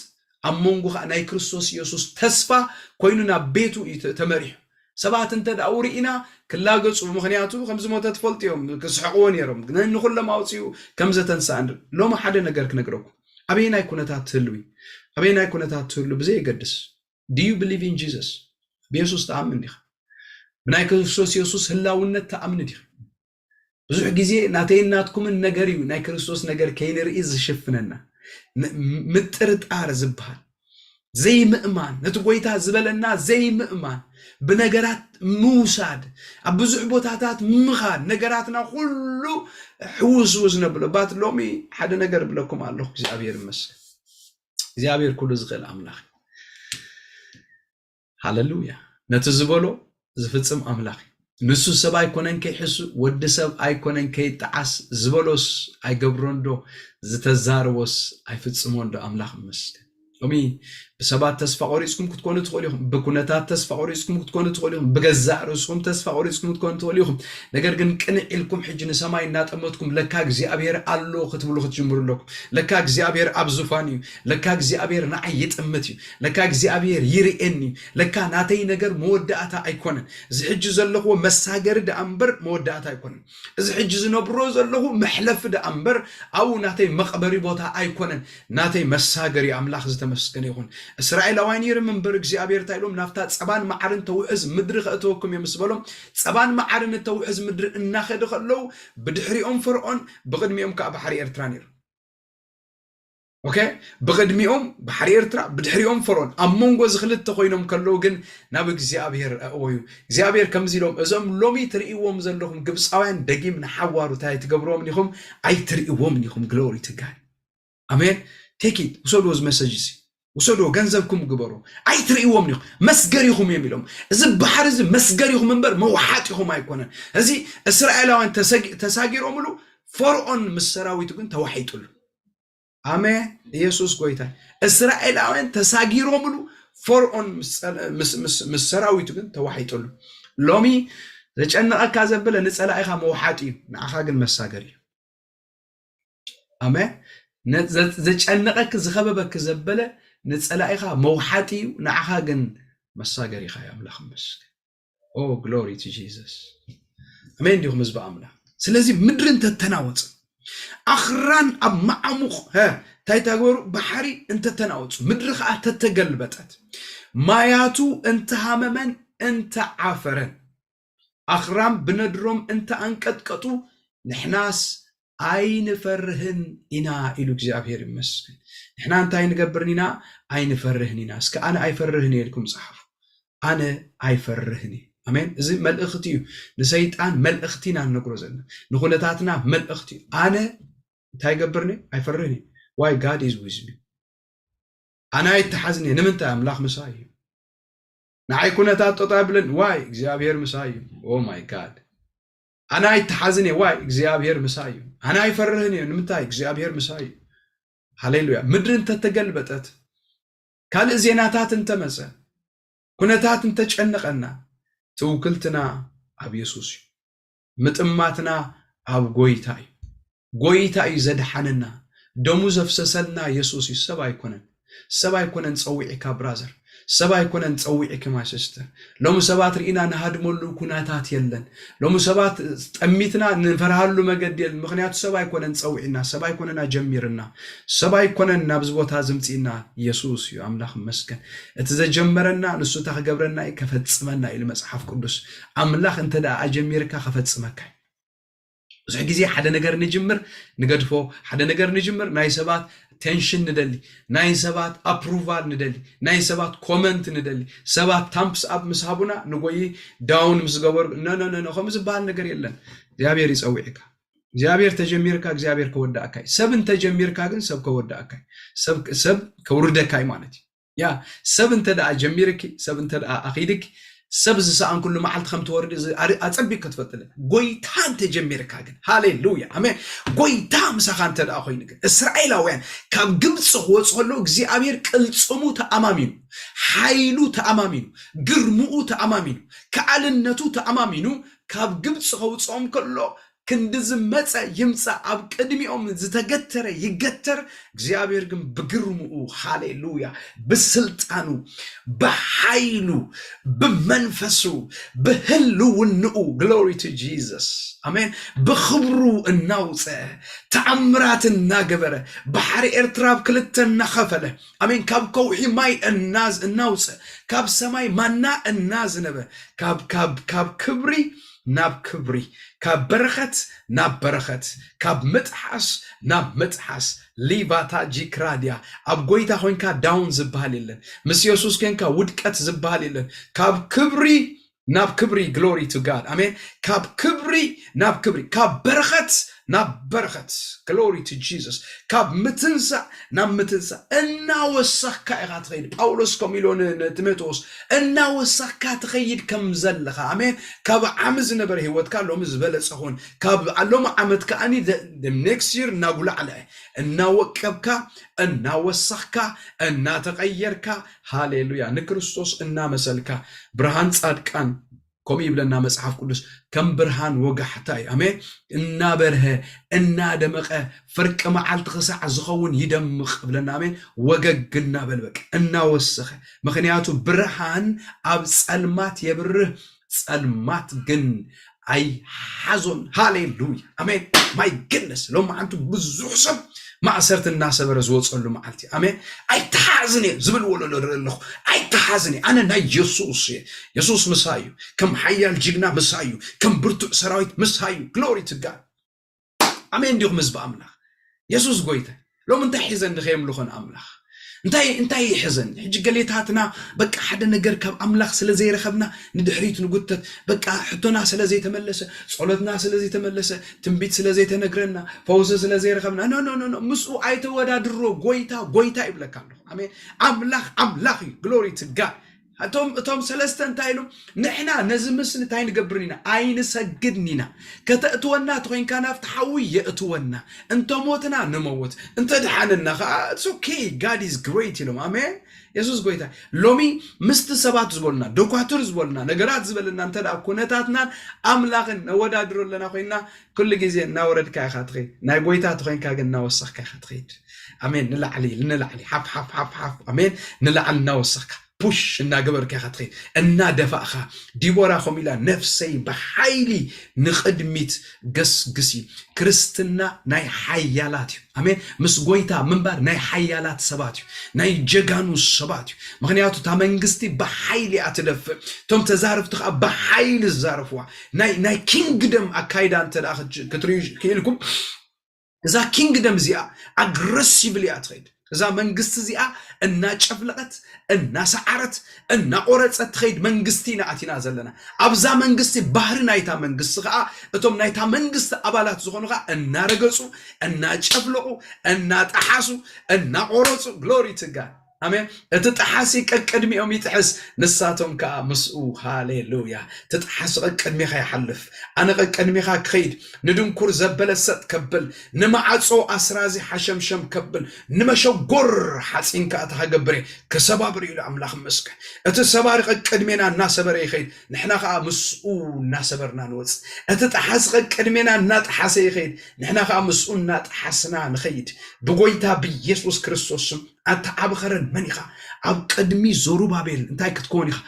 ኣብ መንጎ ናይ ክርስቶስ ኢየሱስ ተስፋ ኮይኑና ቤቱ ተመሪሑ ሰባት እንተ ደኣ ውርኢና ክላገጹ ምክንያቱ ከምዚ ሞተ ትፈልጡ እዮም ክስሕቅዎ ነይሮም ንኩሎም ኣውፅኡ ከም ዘተንሳእ ሎሚ ሓደ ነገር ክነግረኩም ኣበየናይ ኩነታት ትህልዊ ኣበየናይ ኩነታት ትህሉ ብዘይ ይገድስ do you believe in Jesus ብኢየሱስ ተኣምን ዲኻ ብናይ ክርስቶስ ኢየሱስ ህላውነት ተኣምን ዲኻ ብዙሕ ግዜ ናተይናትኩምን ነገር እዩ ናይ ክርስቶስ ነገር ከይንርኢ ዝሽፍነና ምጥርጣር ዝበሃል ዘይምእማን ነቲ ጎይታ ዝበለና ዘይምእማን ብነገራት ምውሳድ ኣብ ብዙሕ ቦታታት ምኻድ ነገራትና ኩሉ ሕውስውስ ነብሎ ባት ሎሚ ሓደ ነገር ብለኩም ኣለኹ እግዚአብሔር ይመስገን እግዚአብሔር ኩሉ ዝኽእል ኣምላኽ ሃሌሉያ ነቲ ዝበሎ ዝፍጽም ኣምላኽ ንሱ ሰብ ኣይኮነን ከይሕሱ ወዲ ሰብ ኣይኮነን ከይጣዓስ ዝበሎስ ኣይገብሮንዶ ዝተዛርቦስ ኣይፍጽሞንዶ ኣምላኽ ይመስገን ሎሚ ብሰባት ተስፋ ቆሪጽኩም ክትኮኑ ትኽእሉ ኢኹም ብኩነታት ተስፋ ቆሪጽኩም ክትኮኑ ትኽእሉ ኢኹም ብገዛእ ርእስኩም ተስፋ ቆሪጽኩም ክትኮኑ ትኽእሉ ኢኹም ነገር ግን ቅንዕ ኢልኩም ሕጂ ንሰማይ እናጠመትኩም ለካ እግዚአብሔር ኣሎ ክትብሉ ክትጅምሩ ኣለኩም ለካ እግዚአብሔር ኣብ ዙፋን እዩ ለካ እግዚአብሔር ንዓይ ይጥምት እዩ ለካ እግዚአብሔር ይርኤኒ ለካ ናተይ ነገር መወዳእታ ኣይኮነን እዚ ሕጂ ዘለኹ መሳገሪ ደኣ እምበር መወዳእታ ኣይኮነን እዚ ሕጂ ዝነብሮ ዘለኹ መሕለፊ ደኣ እምበር ኣብኡ ናተይ መቕበሪ ቦታ ኣይኮነን ናተይ መሳገሪ ኣምላኽ ዝተመስገነ ይኹን እስራኤላውያን ይርምንበር እግዚአብሔር ታይሎም ናፍታ ጸባን መዓርን ተውዕዝ ምድሪ ከእተወኩም የምስበሎም ጸባን መዓርን ተውዕዝ ምድሪ እናኸደ ከለው ብድሕሪኦም ፈርዖን ብቅድሚኦም ከዓ ባሕሪ ኤርትራ ነይሩ ኦኬ ብቅድሚኦም ባሕሪ ኤርትራ ብድሕሪኦም ፈርዖን ኣብ መንጎ ዝኽልተ ኮይኖም ከለው ግን ናብ እግዚአብሔር ኣእወዩ እግዚአብሔር ከምዚ ኢሎም እዞም ሎሚ ትርእይዎም ዘለኹም ግብፃውያን ደጊም ንሓዋሩ ታይ ትገብሮም ኒኹም ኣይትርእይዎም ኒኹም ግሎሪ ቱ ጋድ አሜን ቴክ ኢት ውሰድዎ እዚ መሰጅ እዚ وصلوا جنزبكم جبروا أي تريهم نيخ مسجريهم يميلهم إذا بحرز مسجريهم منبر موحاتهم ما يكونن هذه إسرائيل وأن تساجر أملو فرعون مسراوي تكون توحيد له آمين يسوع قويته إسرائيل وأن تساجر أملو فرعون مسراوي تكون توحيد له لومي لأن أكذب بلا نسأل أيها موحاتي نأخذ المساجري آمين زجأنك زخببك زبلة نتسألائها موحاتي نعخاقن مساقري خايا أملاخ مسك Oh glory to Jesus أمين ديهم مزبع أملاخ سلازي مدرن تتناوت أخران أب معموخ ها تايتاقور بحري انت تناوت مدرخ تتقلبتت ماياتو انت هاممن انت عافرن أخران بندرم انت أنكتكتو نحناس أين فرهن إنا إلو እግዚአብሔር ይመስገን إحنا أنت أين قبرنينا أين فرهنينا اسك أنا أي فرهني لكم صحف أنا أي فرهني أمين إذا ملأختي نسيطان ملأختينا نقرزنا نخونتاتنا ملأختي أنا تاي قبرني أي فرهني why God is with me أنا يتحزني نمنت أملاخ مسايب نعي كونتات تطابلن why እግዚአብሔር مسايب oh my God أنا يتحزني واي እግዚአብሔር مسايب أنا يفرهني نمتاي እግዚአብሔር مسايب هاليلويا مدرن تتقلبتت كال زيناتات انت مسا كنتات انت تشنقنا توكلتنا أب يسوس متأماتنا أب قويتاي زدحننا دمو زفسسلنا يسوس سبا يكونن تصويعك برازر سبا يكونن تصويعك ما سيستر لو مسبات رئينا نهادمولو كناتات يلن لو مسبات أميتنا نفرهالو مقديل مخنيات سبا يكونن تصويعنا سبا يكونن جميرنا سبا يكونن نابزبوت هازمتينا يسوس يو أملاخ مسكن اتزا جمرنا نسو تخقبرنا كفتسمنا إلي مسحف قدس أملاخ انت دا أجميرك خفتسمكاي زح جزي حدا نجار نجمر نقدفو حدا نجار نجمر ناي سبات تنشن ندلي ناي سبات approval ندلي ناي سبات comment ندلي سبات thumbs up مسحبونا نقوي down مسقبر no خمس بال نجار يلن እግዚአብሔር ይጸውዕካ እግዚአብሔር ተጀሚርካ እግዚአብሔር ከወዳአካይ ሰብን ተጀሚርካ ግን ሰብ ከወዳአካይ ሰብ ከውርደካይ ማለት ያ ሰብን ተዳ ጀሚርኪ ሰብን ተዳ አኺድክ سبز سان كل معلت خم تورد أتصبي كتفتله قويتان تجمير كاجن هاليلويا أمين قويتان مسخان تدا أخوينك إسرائيل وين كاب جبس هو صلوا جزي أمير كل صمو تأمامينه حيلو تأمامينه قرمو تأمامينه كألنتو تأمامينه كاب جبس هو صم كله كندز متى يمسى أب قدمي زتجتر يجتر እግዚአብሔር ግን በግርሙ ሃሌሉያ በስልጣኑ በኃይሉ በመንፈሱ በህልውናው glory to Jesus አሜን በክብሩ እናውፀ ተአምራት እናገበረ ባህር ኤርትራ ክልተ እናኸፈለ አሜን ካብ ከውሒ ማይ እናውፀ ካብ ሰማይ ማና እናዝነበ ካብ ክብሪ ናብ ክብሪ ካብ በረኸት ናብ በረኸት ካብ መጥሓስ ናብ መጥሓስ ሊባታ ጂክራዲያ ኣብ ጎይታ ኮይንካ ዳውን ዝበሃል የለን ምስ ኢየሱስ ኮይንካ ውድቀት ዝበሃል የለን ካብ ክብሪ ናብ ክብሪ glory to God አሜን ካብ ክብሪ ናብ ክብሪ ካብ በረኸት ናብ በረኸት glory to Jesus ካብ ምትንሳ ናብ ምትንሳ እናወሰኽካ ኢኻ ትኸይድ ጳውሎስ ኮሚሎን ቲሞቴዎስ እናወሰኽካ ትኸይድ ከም ዘለኻ አሜን ካብ ዓመት ዝነበረ ህይወትካ ሎም ዝበለጸኹን ካብ አሎም ዓመት ከኣኒ the next year እናጉላዕለ እናወቀብካ እናወሰኽካ እናተቀየርካ ሃሌሉያ ንክርስቶስ እናመሰልካ ብርሃን ጻድቃን ኮሚ ይብለና መጽሐፍ ቅዱስ ከም ብርሃን ወጋሕታይ አሜን እናበርሀ እናደመቀ ፍርቅ መዓልቲ ክሳዕ ዝኸውን ይደምቕ ብለና አሜን ወገግና በልበቅ እናወሰኸ ምክንያቱ ብርሃን ኣብ ጸልማት የብርህ ጸልማት ግን አይ ሓዞን ሃሌሉያ አሜን ማይ ግድነስ ሎም አንቱ ብዙሕ ሰብ ማዕሰርት እናሰበረ ዝወጸሉ መዓልቲ አሜን አይ ተሓዝኒ ዝብል ወለሎ ረለኹ አይ ተሓዝኒ አነ ናይ ኢየሱስ መሳዩ ከም ሓያል ጅግና መሳዩ ከም ብርቱዕ ሰራዊት መሳዩ glory to God አሜን ዲኹ ምዝባ አምላኽ ኢየሱስ ጎይታ ሎም እንታይ ሒዘን ንኸየምልኾን አምላኽ እንታይ ይሕዘን ሕጂ ገሌታትና በቃ ሓደ ነገር ካብ አምላኽ ስለዘይረኸብና ንድሕሪት ንጉተት በቃ ሕቶና ስለዘይተመለሰ ጸሎትና ስለዘይተመለሰ ትንቢት ስለዘይተነግረና ፈውስ ስለዘይረኸብና ኖ ምስኡ አይተወዳድሮ ጎይታ ይብለካ አሜን አምላኽ glory to God እቶም ሰለስተ እንታይ ኢሉ ንሕና ነዚ ምስሊ እንታይ ንገብርኒና ኣይንሰግድኒና ከተእትወና ትኮንካ ናብቲ ሓዊ የእትወና እንተሞትና ንመውት እንተድሓንና it's okay God is great ኢሎም አሜን ኢየሱስ ጎይታ ሎሚ ምስቲ ሰባት ዝበሉና ዶኳተር ዝበሉና ነገራት ዝበልና እንተዳ ኩነታትናን አምላኽን ነወዳድሮለና ኮይና ኩሉ ግዜ እናወረድካ ኢኻ ትኸይድ ናይ ጎይታ ትኮንካ ግን እናወሰኽካ ኢኻ ትኸይድ አሜን ንላዕሊ ሓፍ አሜን ንላዕሊ እናወሰኽካ ፑሽ እናገበርካ ኢኻ ትኸይድ እናደፋእኻ ዲቦራ ኸሚላ ነፍሰይ በሓይሊ ንቕድሚት ገስግሲ ክርስትና ናይ ሓያላት እዩ አሜን ምስ ጎይታ ምንባር ናይ ሓያላት ሰባት እዩ ናይ ጀጋኑ ሰባት እዩ ምክንያቱ እታ መንግስቲ በሓይሊ ኣትደፍእ እቶም ተዛረፍቲ ከዓ በሓይሊ ዝዛረፍዋ ናይ ኪንግደም ኣካይዳ እንተደኣ ክትርእዩ ክኢልኩም እዛ ኪንግደም እዚኣ ኣግረሲቭሊ እያ ትኸይድ እዛ መንግስቲ እዚኣ እናጨፍለቐት እናሰዓረት እናቆረፀት ትኸይድ መንግስቲ ናኣቲና ዘለና ኣብዛ መንግስቲ ባህሪ ናይታ መንግስቲ ከዓ እቶም ናይታ መንግስቲ ኣባላት ዝኾኑ ከዓ እናረገፁ እናጨፍለቑ እናጠሓሱ እናቆረፁ glory to God አሜን እትጠሓሲ ቀድሚኦም ይጥሕስ ንሳቶም ከዓ ምስኡ ሃሌሉያ ትጠሓስ ቀድሚኻ ይሓልፍ ኣነ ቀድሚኻ ክኸይድ ንድንኩር ዘበለሰጥ ከብል ንማዓጾ ኣስራዚ ሓሸምሸም ከብል ንመሸጎር ሓፂንካ ተሃገብረ ከሰባብር ኢሉ አምላኽ መስከ እቲ ሰባሪ ቀድሜና እናሰበረ ይኸይድ ንሕና ከዓ ምስኡ እናሰበርና ንወፅ እቲ ጠሓስ ቀድሜና እናጠሓሰ ይኸይድ ንሕና ከዓ ምስኡ እናጠሓስና ንኸይድ ብጎይታ ብኢየሱስ ክርስቶስ ኣተዓብኸረን መኒኻ ኣብ ቅድሚ ዘሩባቤል እንታይ ክትኮን ኢኻ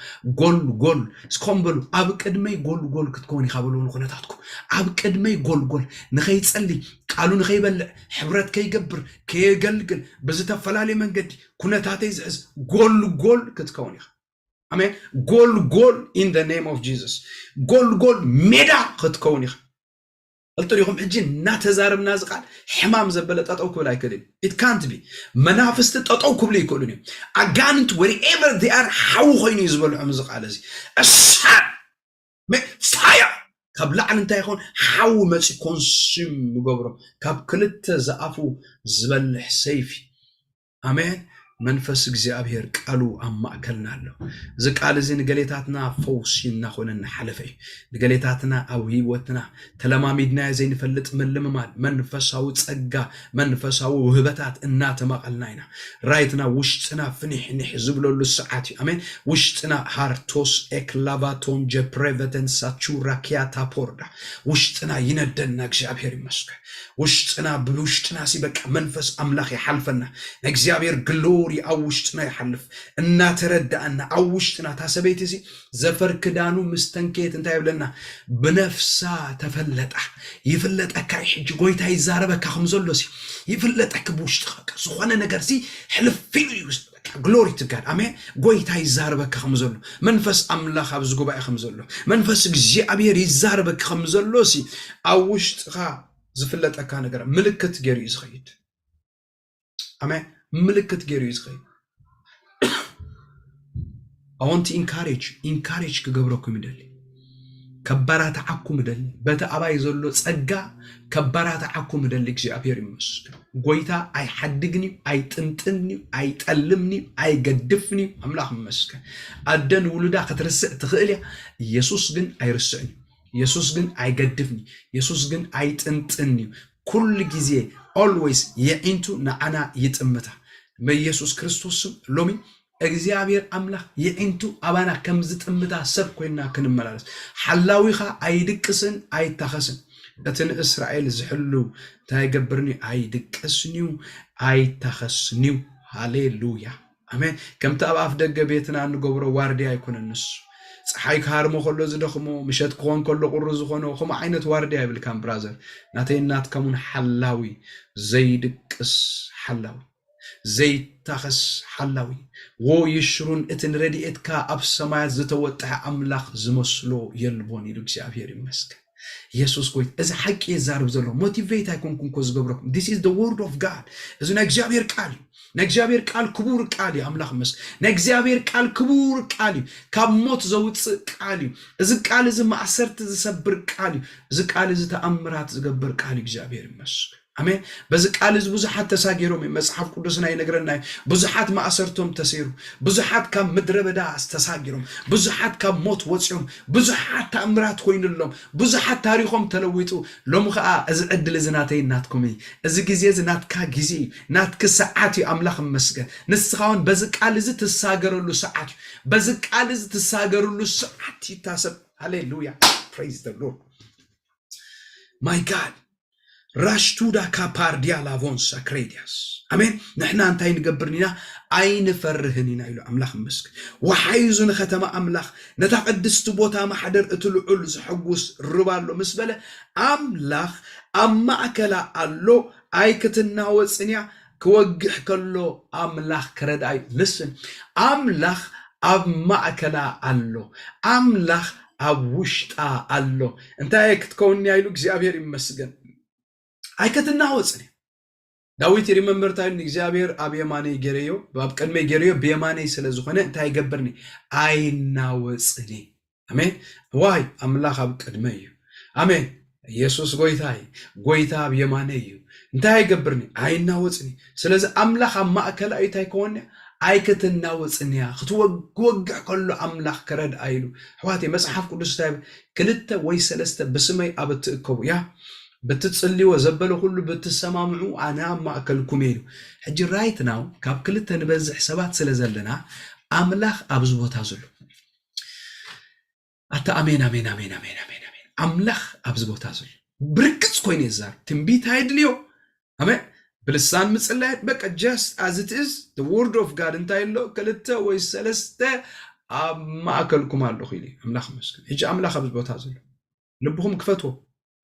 ጎል ስኮምበሉ ኣብ ቅድመይ ጎል ክትኮን ኢኻ ብለውን ኩነታትኩ ኣብ ቅድመይ ጎል ንኸይጸሊ ቃሉ ንኸይበልዕ ሕብረት ከይገብር ከየገልግል ብዝተፈላለየ መንገዲ ኩነታተይ ዝሕዝ ጎል ክትኮን ኢኻ አሜን ጎል in the name of Jesus ጎል ሜዳ ክትኮን ኢኻ الطريقهم حجين ناتزاربنا زقال حمام زبلة تطعو كبلا يكلين it can't be منافست تطعو كبلا يكلين أجانت wherever they are حاو خيني زبلوا عم زقال زي السحر fire قبل عن انت يكون حاو ما consume مقبرم كاب كلت زقافو زبل حسيفي آمين መንፈስ እግዚአብሔር ቃሉ አማከልና አለው ዝቃል እዚ ንገሌታትና ፈውስ ይናኾነና ሓለፈ ንገሌታትና ኣብ ህይወትና ተለማሚድና ዘይንፈልጥ ምልምማድ መንፈሳዊ ጸጋ መንፈሳዊ ውህበታት እናተማቀልና ኢና ራይትና ውሽጥና ፍኒሕ ዝብለሉ ሰዓት አሜን ውሽጥና ሃርቶስ ኤክላቫቶን ጀፕሬቨተን ሳቹራ ኪያታ ፖርዳ ውሽጥና ይነደና እግዚአብሔር ይመስገን ውሽጥና ብውሽጥና ሲበቃ መንፈስ አምላክ ይሐልፈና እግዚአብሔር ግሎሪ አውሽጥና ይሐልፍ እና ተረዳና አውሽጥና ታሰበይት ሲ ዘፈር ክዳኑ ምስተንከት እንታይ ብለና በነፍሳ ተፈለጣ ይፍለጠካ ሕጅ ጎይታ ይዛረበካ ከምዘሎሲ ይፍለጠክ ብውሽጥካ ዝኾነ ነገር ሲ ሕልፊሉ ይውስጥ ግሎሪ ቱ ጋድ አሜን ጎይታ ይዛረበካ ከምዘሎ መንፈስ አምላክ አብዝ ጉባኤ ከምዘሎ መንፈስ እግዚአብሔር ይዛረበካ ከምዘሎሲ አውሽጥካ ዝፍለጠካ ነገር ምልክት ገሪ ይዝኸይድ አሜን ምልክት ገሪ ይዝኸይድ I want to encourage ክገብረኩም ይደል ከበራታ አኩም ይደል በተአባይ ዘሎ ጸጋ ከበራታ አኩም ይደል እግዚአብሔር ይመስገን ጎይታ አይ ሐድግኒ አይ ጥንጥኒ አይ ጠልምኒ አይ ገድፍኒ አምላክ ይመስገን አደን ውሉዳ ከተረሰ ትኽእልያ ኢየሱስ ግን አይረሰኝ ኢየሱስ ግን አይገድፍኒ ኢየሱስ ግን አይጥንጥኒ ኩል ጊዜ always የኢንቱ ናአና ይጥምታ በኢየሱስ ክርስቶስ ሎሚ እግዚአብሔር አምላክ የኢንቱ አባና ከምዝጥምታ ሰብ ኮይና ክንመላለስ ሐላዊኻ አይድቅስን አይታኸስን እትን እስራኤል ዝሕሉ ታይገብርኒ አይድቅስኒው አይታኸስኒው ሃሌሉያ አሜን ከምታ አፍ ደገ ቤትና እንገብሮ ዋርዲያ አይኮነንስ ፀሐይ ካርሞ ከሎ ዝደኽሞ ምሸት ኮን ከሎ ቁሩ ዝኾነ ከም ዓይነት ዋርዲያ ይብል ካም ብራዘር ናተይናት ከሙን ሐላዊ ዘይድቅስ ሐላዊ ዘይታኸስ ሐላዊ ወይሽሩን እትን ረዲኤትካ ኣብ ሰማያት ዝተወጣ አምላክ ዝመስሎ የልቦን ይሉ እግዚአብሔር ይመስገን ኢየሱስ ጎይት እዚ ሐቂ ይዛርብ ዘሎ ሞቲቬት አይኮንኩም ኮዝገብረኩም this is the word of god እዚ እግዚአብሔር ቃል ነግዚአብሔር ቃል ክቡር ቃል አምላክ መስክ ነግዚአብሔር ቃል ክቡር ቃል ካብ ሞት ዘውጽእ ቃል እዚ ቃል እዚ ማዕሰርት ዝሰብር ቃል እዚ ቃል እዚ ተአምራት ዝገብር ቃል እግዚአብሔር መስክ አሜን በዚ ቃል እዚ ብዙሓት ተሳጊሮም መጽሐፍ ቅዱስና ይነግረና ብዙሓት ማዕሰርቶም ተሰይሩ ብዙሓት ካብ ምድረ በዳ ተሳጊሮም ብዙሓት ካብ ሞት ወጽዮም ብዙሓት ተአምራት ኮይኑሎም ብዙሓት ታሪኾም ተለዊጡ ሎም ኸኣ እዚ ዕድል ዝናተይ ናትኩም እዚ ግዜ ዝናትካ ግዜ ናትክ ሰዓት አምላክ መስገን ንስኻውን በዚ ቃል እዚ ተሳገረሉ ሰዓት በዚ ቃል እዚ ተሳገረሉ ሰዓት ይታሰብ ሃሌሉያ praise the lord my god راشتودا كابارديا لافونسا كريدياس امين نحن انتي نقبرنينا اين فرهنينا يلو املاخ مسك وحيزون ختم املاخ نتقدست بوتا ما حدر اتلعل زحقوس ربالو مسبله املاخ اما اكلا الله ايكتنا وصنيا كوجح كله املاخ كرداي listen املاخ اما اكلا الله املاخ ابوشتا الله انت هيك تكون يلو እግዚአብሔር ይመስገን አይከትና ወጽኔ ዳዊት ሪመምበርታን እግዚአብሔር አብየማኔ ገረዮ ባብቀድሜ ገረዮ በየማኔ ስለዝኾነ እንታይ ገበርኒ አይናወጽኔ አሜን ዋይ አምላክ አብቀድሜ አሜን ኢየሱስ ጎይታ አብየማኔ እንታይ ገበርኒ አይናወጽኔ ስለዚህ አምላክ ማእከል አይታይ ከሆነ አይከትና ወጽኔ ክትወግወግዕ ከሎ አምላክ ከረድ አይሉ ሕዋቴ መጽሐፍ ቅዱስ ታይብ ክልተ ወይ ሰለስተ በስመይ አብትእከቡ ያ بتتصلي وزبلوا كله بتسمعوا أنا ما أكلكم يلو حجي رايت ناو كاب كلت نبزح سبات سلزلنا أملاخ أبزبوت هزلو أتا أمين أمين أمين أمين أمين أمين أملاخ أبزبوت هزلو بركز كوين يزار تنبيت هايد اليو أمين بلسان مسألة بك just as it is the word of God انتا يلو كلت ويسلسته ما أكلكم هالو خيلي أملاخ مسكن حجي أملاخ أبزبوت هزلو لبهم كفتو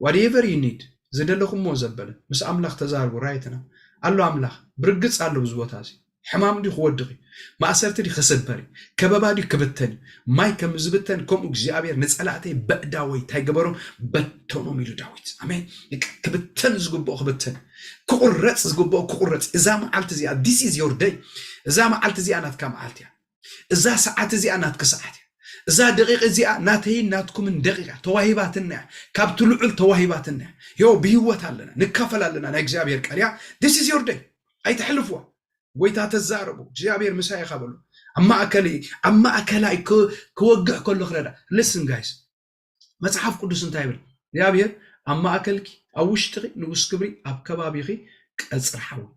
whatever you need زدلكم مو زبل مس املاخ تزاربو رايتنا الله املاخ برغص الله بزبوتاسي حمام دي خودغي ما اثرت دي خسبري كبابادي كبتني ماي كمزبتن كم እግዚአብሔር ነጸላቴ በዳወይ ታይገበሩ በተኖ ሚሉ ዳዊት አሜን ከበተን ዝግቦ ከበተን ኩቁረጽ ዝግቦ ኩቁረጽ እዛ ማዓልት ዚያ this is your day እዛ ማዓልት ዚያ ናትካ ማዓልት ያ እዛ ሰዓት ዚያ ናትካ ሰዓት እዛ ደቂቅ እዚኣ ናተይ ናትኩም ደቂቃ ተዋሂባትና ካብቱ ልዑል ተዋሂባትና ይው በህይወት አለና ንካፈላለና ናይ እግዚአብሔር ቃል ያ this is your day አይተሕልፍዋ ويتا تزاربو جابير مساي خبلو أما أكلي كوجه كل خردا listen guys مصحف قدس انت يبل جابير أما أكلك أوشتغي نغس كبري أب كبابيخي كأزر حوي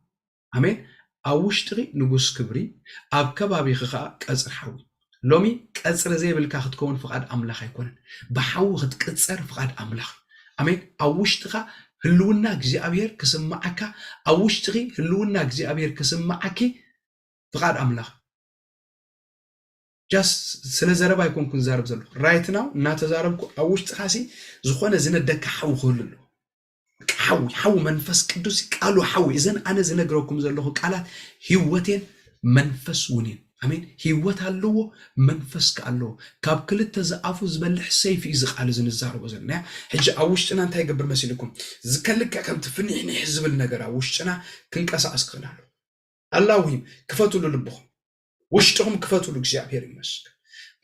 أمين أوشتغي نغس كبري أب كبابيخي كأزر حوي لومي كأزر زي بالكاخ تكون فقاد أملاخ يكون بحاو خد كأزر فقاد أملاخ أمين أوشتغا هلونا እግዚአብሔር ከሰማዓካ አውሽትሪ ህልውና እግዚአብሔር ከሰማዓኪ ፍቃድ አምላኽ just ስለ ዘረባ ይኮንኩን ዛረብ ዘሎ right now እና ተዛረብኩ አውሽትኻሲ ዝኾነ ዝነደካ ሓው ክህልሉ ሓው መንፈስ ቅዱስ ቃሉ ሓው እዘን አነ ዝነግረኩም ዘለኹ ቃላት ህይወቴን መንፈስ ውኔን አሜን ህይወት አለው መንፈስ ካለው ካብ ክልተ ዘአፉ ዝበልሕ ሰይፍ ይዝቃል ዝንዛረቦ ዘለና ሕጂ አውሽጥና እንታይ ይገብር መስልኩም ዝከልከ ከም ትፍኒሕኒ ህዝብል ነገር አውሽጥና ክንቀሳቀስ ክላሉ አላሁም ክፈቱሉ ልብኹም ውሽጥኩም ክፈቱሉ እግዚአብሔር ይመስገን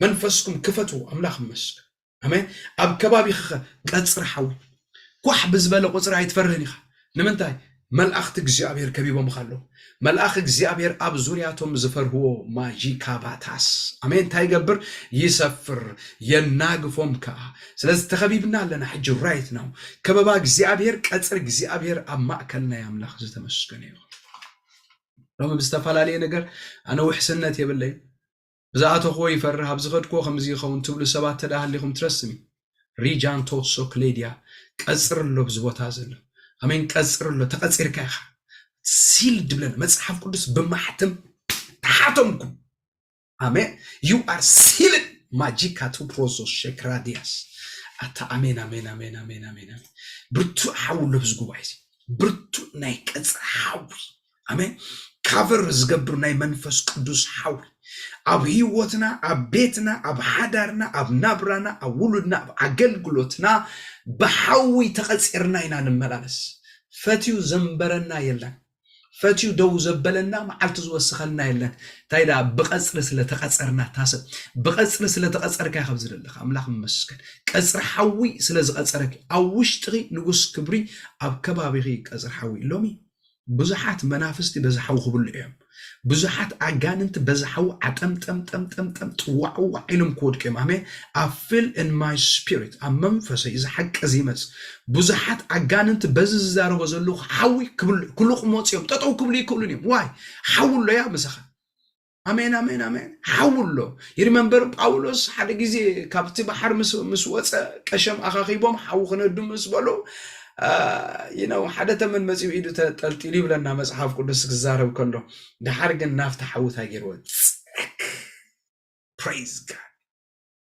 መንፈስኩም ክፈቱ አምላኽ ይመስገን አሜን ኣብ ከባቢኸ ቀጽር ሓዊ ኩሕ ብዝበለ ቁጽር አይትፈርህን ኢኻ ንምንታይ መልአኽቲ እግዚአብሔር ከቢቦም ካለው መልአኽ እግዚአብሔር ኣብ ዙርያቶም ዝፈርህዎ ማጂካባታስ አሜን ታይገብር ይሰፍር የናግፎም ካ ስለዚህ ተኸቢብና ለና ሕጂ ራይት ነው ከበባ እግዚአብሔር ቀጽር እግዚአብሔር ኣብ ማእከልና ያምላኽ ዝተመስገነ ይሁን ሎም ብዝተፈላለየ ነገር ኣነ ውሕስነት የብለይ ብዛኣቶ ኾ ይፈርህ ኣብ ዝኸድኮ ከምዚ ይኸውን ትብሉ ሰባት ተዳሃሊኹም ትረስሚ ሪጃንቶ ሶክሌድያ ቀጽርሎ ብዝቦታ ዘሎ አሜን ቀጽርሎ ተቀጽርካ ኢኻ ሲልድ ብለን መጽሐፍ ቅዱስ በማህተም ታሐተምኩም አሜን you are sealed ማጂካቱ ፕሮሶስ ሸክራዲያስ አታ አሜን አሜን አሜን አሜን አሜን ብርቱ ሓውሎ ብዝጉባይሲ ብርቱ ናይ ቀጽር ሓዊ አሜን ካቨር ዝገብር ናይ መንፈስ ቅዱስ ሓዊ ኣብ ህይወትና ኣብ ቤትና ኣብ ሓዳርና ኣብ ናብራና ኣብ ውሉድና ኣብ ኣገልግሎትና በሓዊ ተቀጽርና ኢና ንመላለስ ፈትዩ ዘንበረና የለን ፈትዩ ደው ዘበለና መዓልቱ ዝወስኸልና የለን ታይዳ ብቀጽር ስለተቀጸርና ታሰብ ብቀጽር ስለተቀጸርካ ይኸብ ዝደለኻ አምላኽ ይመስገን ቀጽር ሓዊ ስለዝቀጸረክ ኣብ ውሽጢ ንጉስ ክብሪ ኣብ ከባቢኺ ቀጽር ሓዊ ሎሚ ብዙሓት መናፍስቲ በዝሓው ክብሉ እዮም ብዙሓት አጋንንት በዝሓው አጠምጠም ጥዋዕዋ ኢሎም ኮድከም አሜን I feel in my spirit መንፈሰይ ዝሐቀ ዝመጽ ብዙሓት አጋንንት በዝዛረቦ ዘሎ ሓዊ ክብሉ ኩልኩም ወጽዮም ጠጠው ክብሉ ይክብሉን እዮም ዋይ ሓውሎ ያ መሰኻ አሜን አሜን አሜን ሓውሎ ይሪመምበር ጳውሎስ ሓደ ጊዜ ካብቲ ባሕር ምስ ወፀ ቀሸም አኻኺቦም ሓው ክነዱ ምስ በሉ ሓደ ተመን መጽው ኢዱ ተጠልጢሉ ይብለና መጽሐፍ ቅዱስ ክዛረብ ከሎ ድሓር ግን ናፍታ ሓውታ ገይርዎ praise God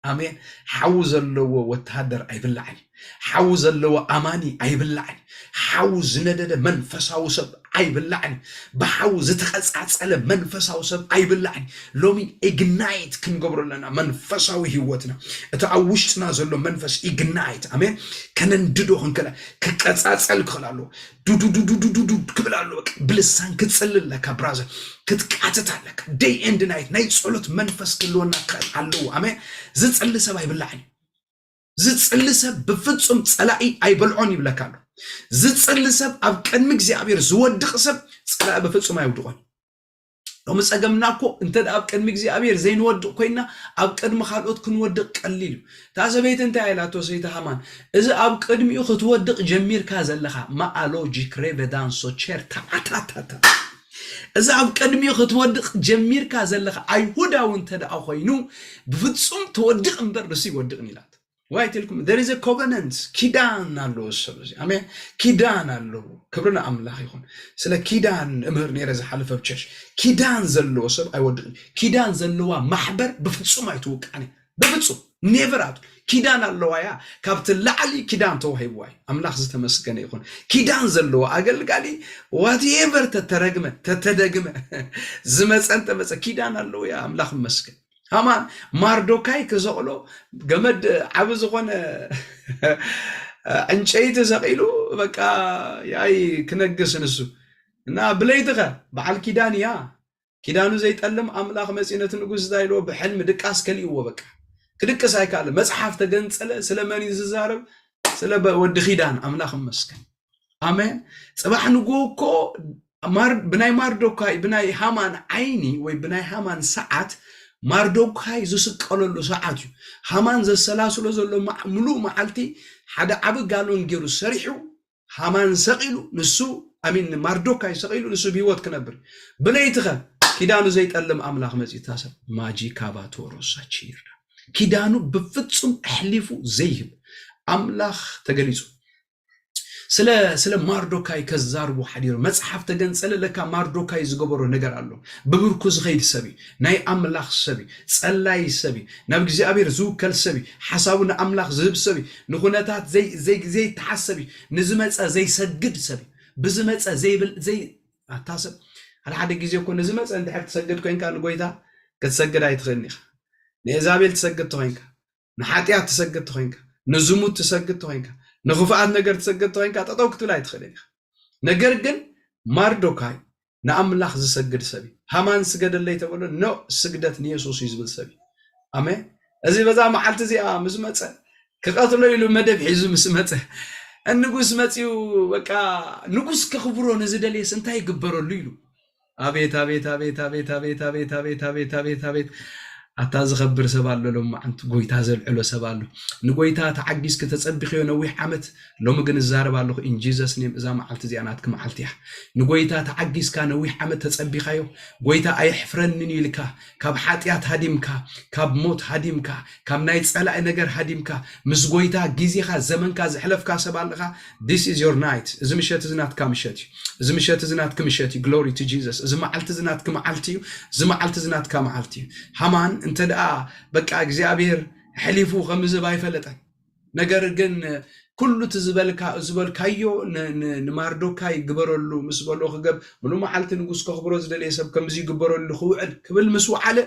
አሜን ሓው ዘለዎ ወታደር አይብላዕን ሓው ዘለዎ አማኒ አይብላዕን ሓው ዝነደደ መንፈሳዊ ሰብ አይብላዕን በሓው ዝተቀጻጸለ መንፈሳዊ ሰብ አይብላዕን ሎሚ ኢግናይት ክንገብረለና መንፈሳዊ ህይወትና እቲ ኣብ ውሽጥና ዘሎ መንፈስ ኢግናይት አሜን ከነንድዶ ክንከላ ከቀጻጸል ክላሉ ዱዱዱዱዱዱ ክብላሉ ብልሳን ክጽልለካ ብራዘር ክትቃተታለካ ዴይ ኤንድ ናይት ናይ ጸሎት መንፈስ ክልወና አለው አሜን ዝጽል ሰብ አይብላዕን ዝጽል ሰብ በፍጹም ጸላኢ አይበልዖን ይብለካሉ ዝጽል ሰብ ኣብ ቀድሚ እግዚአብሔር ዝወድቕ ሰብ ጸላኢ በፍጹም አይወድቆን ሎም ጸገምናኮ እንተ ኣብ ቀድሚ እግዚአብሔር ዘይንወድቕ ኮይና ኣብ ቀድሚ ካልኦት ክንወድቕ ቀሊል ታሰበይት እንታይ አይላቶ ሰይታ ሃማን እዚ ኣብ ቀድሚኡ ክትወድቕ ጀሚርካ ዘለኻ ማአሎጂክ ሬቨዳንሶ ቸርታ አታታታ እዚ ኣብ ቀድሚኡ ክትወድቕ ጀሚርካ ዘለኻ አይሁዳው እንተ ደኣ ኮይኑ በፍጹም ተወድቕ እምበር ርሲ ይወድቕን ኢላት Why telkum there is a covenant kidan allo ሰብዚ አሜን kidan allo ክብርና አምላኽ ይሁን ስለ kidan እምር ነረ ዝሐልፈ ብቸሽ kidan ዘሎ ሰብ አይወድቅን kidan ዘለዋ ማህበር በፍጹም አይተወቃኒ በፍጹም never at kidan allo ያ ካብት ላዕሊ kidan ተወሂብዋይ አምላኽ ዝተመስገነ ይሁን kidan ዘለዎ አገልጋሊ whatever ተተደግመ ዝመጸንተ መጸ kidan allo ያ አምላኽ መስገን ሃማን ማርዶካይ ከዘቅሎ ገመድ ዓብ ዝኾነ እንጨይቲ ዘቂሉ በቃ ያይ ክነግስ ንሱ እና ብለይትኸ በዓል ኪዳንያ ኪዳኑ ዘይጠልም አምላኽ መጽነት ንጉስ ዛይሎ በሕልም ድቃስ ከልይዎ በቃ ክድቅስ አይካለ መጽሐፍ ተገንጸለ ስለማን ይዝዛረብ ስለ ወድ ኪዳን አምላኽ መስከን አሜን ጽባህ ንጉኮ بناي ماردوكاي بناي هامان عيني وي بناي هامان ساعات ماردوكاي زسقللو ساعات هامان زسلاسلو زلو ملو معلتي حدا عب قالون غيرو سريحو هامان سقيلو نسو امين ماردوكاي سقيلو نسو بيوت كنبر بليتخه كيدانو زيتقلم املاخ مزي تاسب ماجي كاباتورو ساچير كيدانو بفصم احلفو زيب املاخ تغليصو سلا ماردوكاي كزاربو حدير مصحف تغنصل لك ماردوكاي زغبرو نغر الله ببركوز خيد سبي ناي املاخ سبي صلاي سبي ناب እግዚአብሔር زوكل سبي حسابنا املاخ زب سبي نخونتات زي تحسبي نزمص زي سجد سبي بزمص زي اتاسب على حد غيزي كو نزمص انت حد تسجد كوين كان غويتا كتسجد ايتخنيخ لإزابيل تسجد توينك نحاتيات تسجد توينك نزموت تسجد توينك نخفات نجر تسجد توينك تطوقت لا يتخلينك نجر جن ماردوكاي نأملاخ زسجد سبي همان سجد اللي تقولون نو سجدت نيسوس يزبل سبي أمين أزي بزا محلت زي مسمته كقاتلو يلو مدب حيزو مسمته النقوس متيو بكا نقوس كخبرو نزدلي سنتاي قبرو ليلو أبيت أبيت أبيت أبيت أبيت أبيت أبيت أبيت أبيت أبيت أتاز خبر سبالو لما أنت قويتا زلعلو سبالو نقويتا تعجيز كتتصبخيو نويح عمت لو مغن الزاربالو إن جيزس نيم إذا معلت زياناتك معلتيح نقويتا تعجيز كان نويح عمت تتصبخيو قويتا أي حفرنني لكا كاب حاتيات هاديمكا كاب موت هاديمكا كاب نايت سألا نجر هاديمكا مس قويتا جيزيخا زمنكا زحلفكا سبالغا this is your night إذا مشيت زناتك مشيتي إذا مشيت زناتك مشيتي glory to Jesus إذا معلت زناتك معلتيو إذا معلت زناتك معلتيو همان انت دقا بقى እግዚአብሔር حليفو خمز بايفلطا ነገር ግን ኩሉ ትዝበልካዮ ንማርዶካይ ግበረሉ ምስበሎ ክገብ ምሉ መዓልቲ ንጉስ ከኽብሮ ዝደልየ ሰብ ከምዚ ግበረሉ ክውዕል ክብል ምስዋዓለ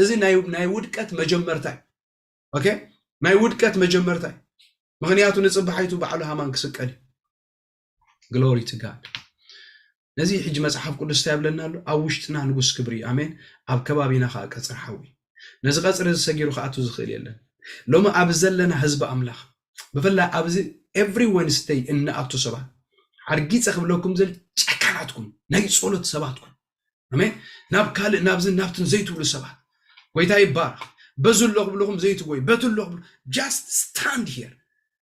እዚ ናይ ውድቀት መጀመርታይ ኦኬ ናይ ውድቀት መጀመርታይ ምክንያቱ ንጽባሕይቱ በዓሉ ሃማን ክስቀል ግሎሪ ቱ ጋድ ነዚ ሕጂ መጽሐፍ ቅዱስ ታብለናሉ ኣብ ውሽጥና ንጉስ ክብሪ አሜን ኣብ ከባቢና ካ ቀጽር ሓዊ ነዚ ቀጽር ዝሰጊሩ ካኣቱ ዝኽእል የለን ሎማ ኣብ ዘለና ህዝብ ኣምላኽ بفلا أبزي every Wednesday إن أتو سبات عرقيت أخبركم زل شكراتكم نايت صولة سباتكم أمين نابكال نابزن نابتن زيتو لسبات ويتاي بارخ بزل لغم زيتو وي بتل لغم just stand here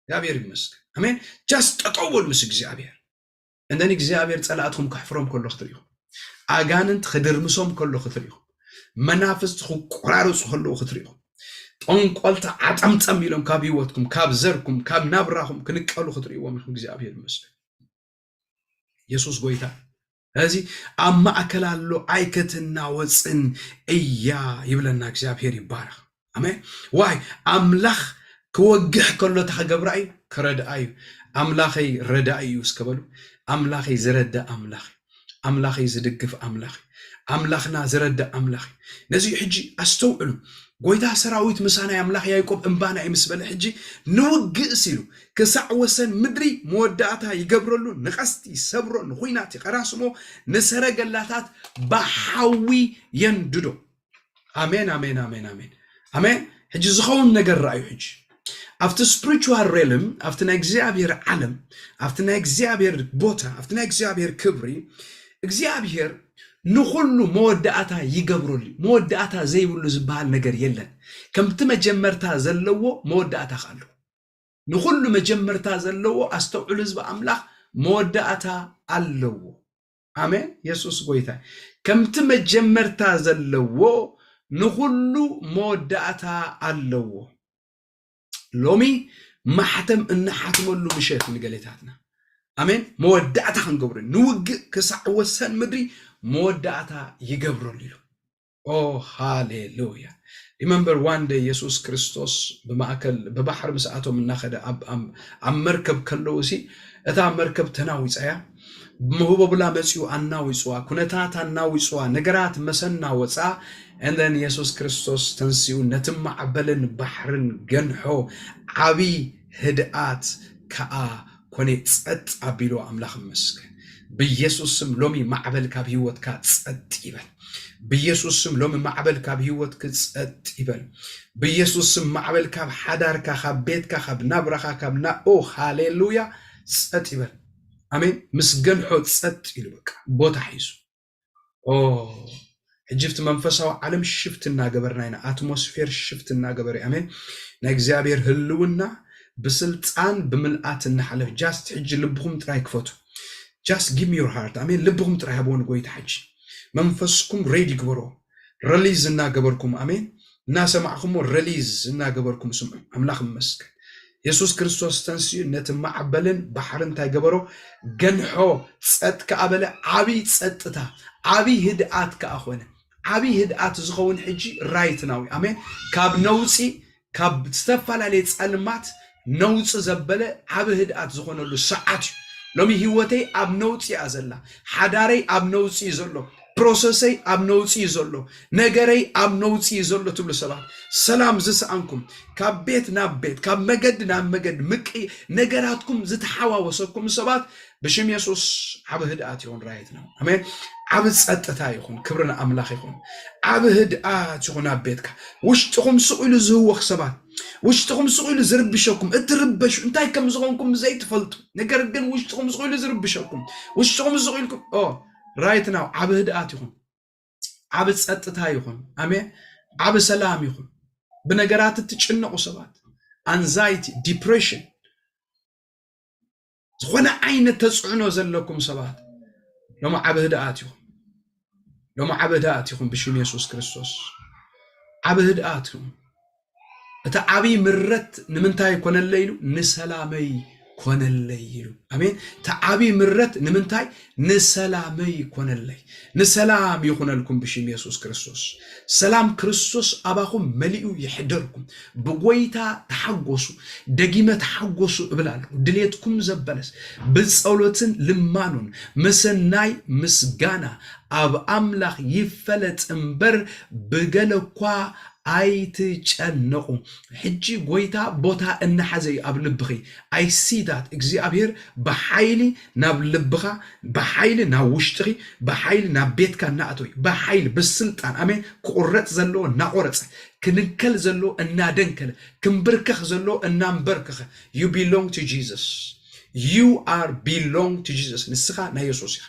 يا بير مسك أمين just تطول مسك زيابير عندنا زيابير تسألاتكم كحفرهم كله خطريهم أجاننت خدر مسهم كله خطريهم منافس خو قرارس كله خطريهم أنقلت عتمتم يلهم كابيوتكم كاب زركم كاب نبرهم كنقلوا خطريوا من እግዚአብሔር ይመስገን ኢየሱስ ጎይታ هذه أما أكل له أيكتنا وصن إيا يبلنا እግዚአብሔር ይባረክ አሜን واي أملاخ كوجح كله تخجب رأي كرد أي أملاخي رد أيوس كبلو أملاخي زرد أملاخي زدقف أملاخنا زرد أملاخي نزي حجي أستوعلو قويدا سراويت مسانا يملاخ يايقوب انبانا يمسبل حجي نوغ سيلو كسع وسن مدري مودعتا يقبرلو نقستي سبرو نخويناتي قراسمو نسرق اللاتات بحاوي ينددو آمين آمين آمين آمين آمين حجي زخون نقر رأيو حجي after spiritual realm after ناكزيابير علم after ناكزيابير بوتا after ناكزيابير كبري እግዚአብሔር ንኹሉ መወዳእታ ይገብሩል መወዳእታ ዘይብሉ ዝባል ነገር የለን ከምቲ መጀመርታ ዘለዎ መወዳእታ ካሉ ንኹሉ መጀመርታ ዘለዎ አስተውዕሉ ህዝብ አምላኽ መወዳእታ አለዎ አሜን ኢየሱስ ጎይታ ከምቲ መጀመርታ ዘለዎ ንኹሉ መወዳእታ አለዎ ሎሚ ማሕተም እንሓትመሉ ምሸት ንገሌታትና አሜን መወዳእታ ክንገብሩ ንውግ ክሳዕ ወሰን ምድሪ مودعتا يقبروا له oh hallelujah remember one day Jesus Christos بمأكل ببحر مساعته من ناخد عم مركب كلوسي اتا مركب تناوي صيا مهوب بلا مسيو اناوي صوا كنتات اناوي صوا نغرات مسنا وصا and then Jesus Christos تنسيو نتم عبلن بحرن جنحو عبي هدات كا كوني صت ابيلو املاخ مسك بيسوس سم لومي معبل كاب هيوت كاتسات يبل بيسوس سم لومي معبل كاب هيوت كاتسات يبل بيسوس سم معبل كاب حدار كاب بيت كاب نبرخ كاب نا او هاليلويا سات يبل አሜን ምስገን ሆት ጸጥ ይሉ በቃ ቦታ ሒዙ ሕጅፍት መንፈሳዊ ዓለም ሽፍት እናገበርና ኢና አትሞስፌር ሽፍት እናገበር አሜን ናይ እግዚአብሔር ህልውና በስልጣን በመልአት እናሐለፍ ጃስት ሕጅ ልብኩም ጥራይ ክፈቱ just give me your heart አሜን ልብኩም ጥራይ ሀቦን ጎይታ ሕጅ መንፈስኩም ሬዲ ግበሮ ሪሊዝ እናገበርኩም አሜን እናሰማዕኩም ሪሊዝ እናገበርኩም ስሙ አምላኽ መስክ ኢየሱስ ክርስቶስ ተንስዩ ነት ማዕበልን ባሕርን ታይ ገበሮ ገንሖ ጸጥ ከአበለ ዓቢ ጸጥታ ዓቢ ህድአት ከአኾነ ዓቢ ህድአት ዝኸውን ሕጂ ራይት ናዊ አሜን ካብ ነውፂ ካብ ዝተፋላለየ ጸልማት ነውፂ ዘበለ ዓቢ ህድአት ዝኾነሉ ሰዓት ሎሚ ህይወተይ ኣብ ነውፂ ኣዘላ ሓዳረይ ኣብ ነውፂ ዘሎ ፕሮሰሰይ ኣብ ነውፂ ዘሎ ነገረይ ኣብ ነውፂ ዘሎ ትብሉ ሰባት ሰላም ዝስአንኩም ካብ ቤት ናብ ቤት ካብ መገድ ናብ መገድ ምቂ ነገራትኩም ዝተሓዋወሰኩም ሰባት ብሽም ኢየሱስ ዓብ ህድአት ይኹን ራይት ነው አሜን ዓብ ጸጥታ ይኹን ክብርና አምላኽ ይኹን ዓብ ህድአት ይኹን ኣብ ቤትካ ውሽጥኩም ስቑኢሉ ዝህወኽ ሰባት ውሽጥኩም ስቑኢሉ ዝርብሸኩም እትርበሹ እንታይ ከም ዝኾንኩም ዘይትፈልጡ ነገር ግን ውሽጥኩም ስቑኢሉ ዝርብሸኩም ውሽጥኩም ስቑኢልኩም ራይት ናው ዓብ ህድአት ይኹን ዓብ ጸጥታ ይኹን አሜን ዓብ ሰላም ይኹን ብነገራት እትጭነቁ ሰባት አንዛይቲ ዲፕሬሽን ዝኾነ ዓይነት ተጽዕኖ ዘለኩም ሰባት ሎማ ዓብ ህድአት ይኹን ሎማ ዓብ ህድአት ይኹን ብሽም ኢየሱስ ክርስቶስ ዓብ ህድአት ይኹን እታ ዓቢ ምረት ንምንታይ ኮነለይ ኢሉ ንሰላመይ ኮነለይ ኢሉ አሜን ተዓቢ ምረት ንምንታይ ንሰላመይ ኮነለይ ንሰላም ይኹነልኩም ብሽም ኢየሱስ ክርስቶስ ሰላም ክርስቶስ አባኹም መሊኡ ይሕደርኩም ብጎይታ ተሐጎሱ ደጊመ ተሐጎሱ እብላለሁ ድሌትኩም ዘበለስ ብጸሎትን ልማኑን መሰናይ ምስጋና አብ አምላኽ ይፈለጥ እምበር ብገለኳ አይትጨነቁ ሕጂ ጎይታ ቦታ እናሐዘይ ኣብ ልብኺ አይ ሲ ዳት እግዚአብሔር በኃይሊ ናብ ልብኻ በኃይሊ ናብ ውሽጥኺ በኃይሊ ናብ ቤትካ እናእቶይ በኃይሊ በስልጣን አሜን ክቁረጽ ዘሎ እናቆረጸ ክንከል ዘሎ እናደንከለ ክንብርከኽ ዘሎ እናንበርከኸ you belong to Jesus you are belong to Jesus ንስኻ ናይ ኢየሱስ ኢኻ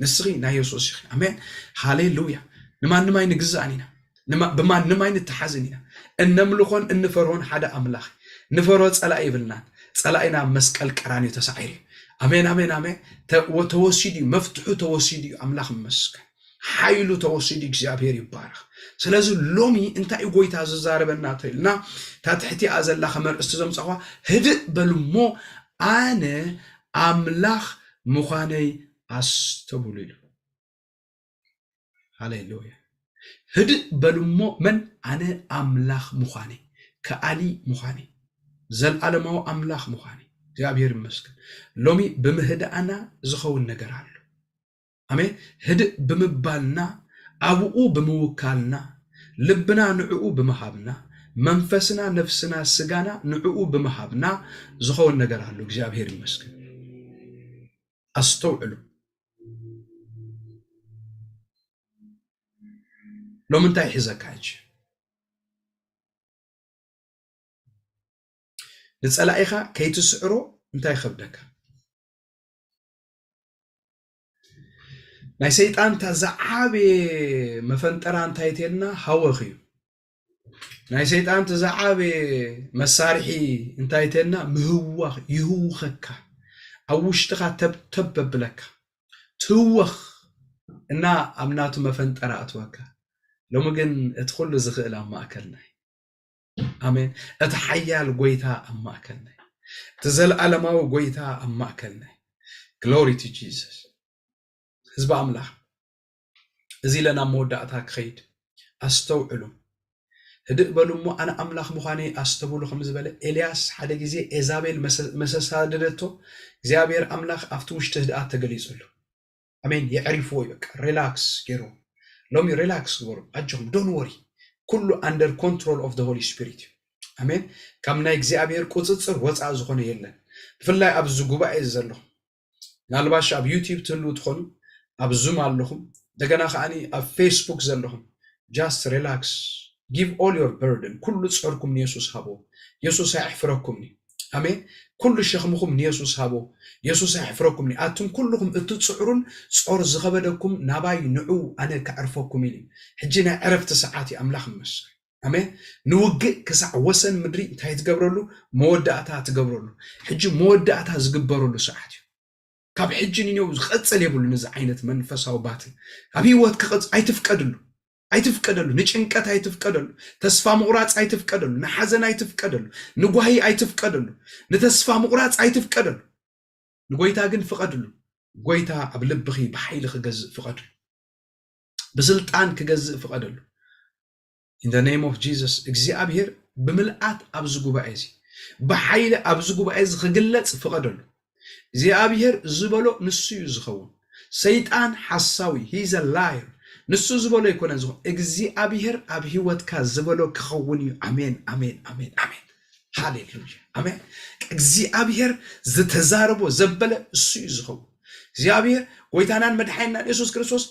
ንስኺ ናይ ኢየሱስ ኢኻ አሜን ሃሌሉያ ንማንም አይንግዛእኒና بما نماين تحزنينا النملخون النفرون حدا أملاخ نفرون صلاة يبلنا صلاة مسكال كراني تسعيري أمين أمين أمين وتوسيدي مفتوح توسيدي أملاخ مسك حيلو توسيدي እግዚአብሔር ይባረክ ስለዚህ ሎሚ እንታይ ጎይታ ዘዛረበና ተልና ታትሕቲ ኣዘላ ኸመር እስተዘምጻዋ ህድእ በልሞ ኣነ ኣምላኽ ምዃነይ ኣስተብሉ ኢሉ ሃሌሉያ هدئ بلمو من أنا أملاخ مخاني كألي مخاني زل ألمو أملاخ مخاني جابير مسكن لومي بمهدأ أنا زخو النجار على أمين هدئ بمبالنا أبوء بموكالنا لبنا نعو بمهابنا منفسنا نفسنا سجانا نعو بمهابنا زخو النجار على جابير مسكن أستوعلو لو منتاي حزك عاج نتسألائخا كي تسعرو منتاي خبدك ناي سيطان تزعابي مفنتران تايتينا هاوخيو ناي سيطان تزعابي مسارحي انتايتينا مهوخ يهوخك اوشتغا تبب لك توخ انا امناتو مفنترات وكا لو مجن ادخل زخيل أما أكلنا آمين اتحيال قويتا أما أكلنا تزل ألماو قويتا أما أكلنا glory to Jesus حزب أملاح زي لنا مودعتك خيد أستوعلو هدئ بلو أنا أملاح مخاني أستبولو خمس بلا إلياس حدا جزي إزابيل مساسادرتو زيابير أملاح أفتوش تهدئات تقليزولو آمين يعرفوا يبك ريلاكس كيرو لومي ريلاكس غور اجهم دون وري كله under control of the Holy Spirit امين كم ناي እግዚአብሔር ቁጥጥር ወፃ ዝኾነ የለን ብፍላይ ኣብ ዝጉባኤ ዘሎ ናልባሽ ኣብ ዩቲዩብ ትሉ ትኾኑ ኣብ ዙም ኣለኹም ደገና ኸኣኒ ኣብ ፌስቡክ ዘለኹም just relax give all your burden كل ጸርኩም ኢየሱስ ሃቦ ኢየሱስ ያሕፍረኩም امين كل شخمكم يسوس هابو يسوس يحفركم ناتم كلكم اتصعرون صور زغبدكم ناباي نعو انا كعرفكم لي حجنا عرفت ساعاتي املاح مس امين نوجئ كسع وسن مدري انت تقبرلو مودعتا تقبرلو حجي مودعتا زغبرلو ساعاتي كاب حجي نيو زقصل يبل نز عينت منفساو باطل ابي وات كقص ايتفقدلو አይትፍቀደሉ ንጭንቀት አይትፍቀደሉ ተስፋ መቁራጽ አይትፍቀደሉ ንሐዘን አይትፍቀደሉ ንጓሂ አይትፍቀደሉ ንተስፋ መቁራጽ አይትፍቀደሉ ንጎይታ ግን ፍቀድሉ ጎይታ ኣብ ልብኺ በኃይል ክገዝእ ፍቀድሉ በስልጣን ክገዝእ ፍቀድሉ in the name of Jesus እግዚአብሔር ብምልአት ኣብ ዝጉባኤ እዚ በኃይል ኣብ ዝጉባኤ እዚ ክግለጽ ፍቀድሉ እግዚአብሔር ዝበሎ ንሱ እዩ ዝኸውን ሰይጣን ሐሳዊ he is a liar ንሱ ዝበሎ ይኮነ ዝሆ እግዚአብሔር ኣብ ህይወትካ ዝበሎ ክኸውን እዩ አሜን አሜን አሜን አሜን ሃሌሉያ አሜን እግዚአብሔር ዝተዛረቦ ዘበለ እሱ እዩ ዝኸውን እግዚአብሔር ጎይታናን መድኃኒትናን ኢየሱስ ክርስቶስ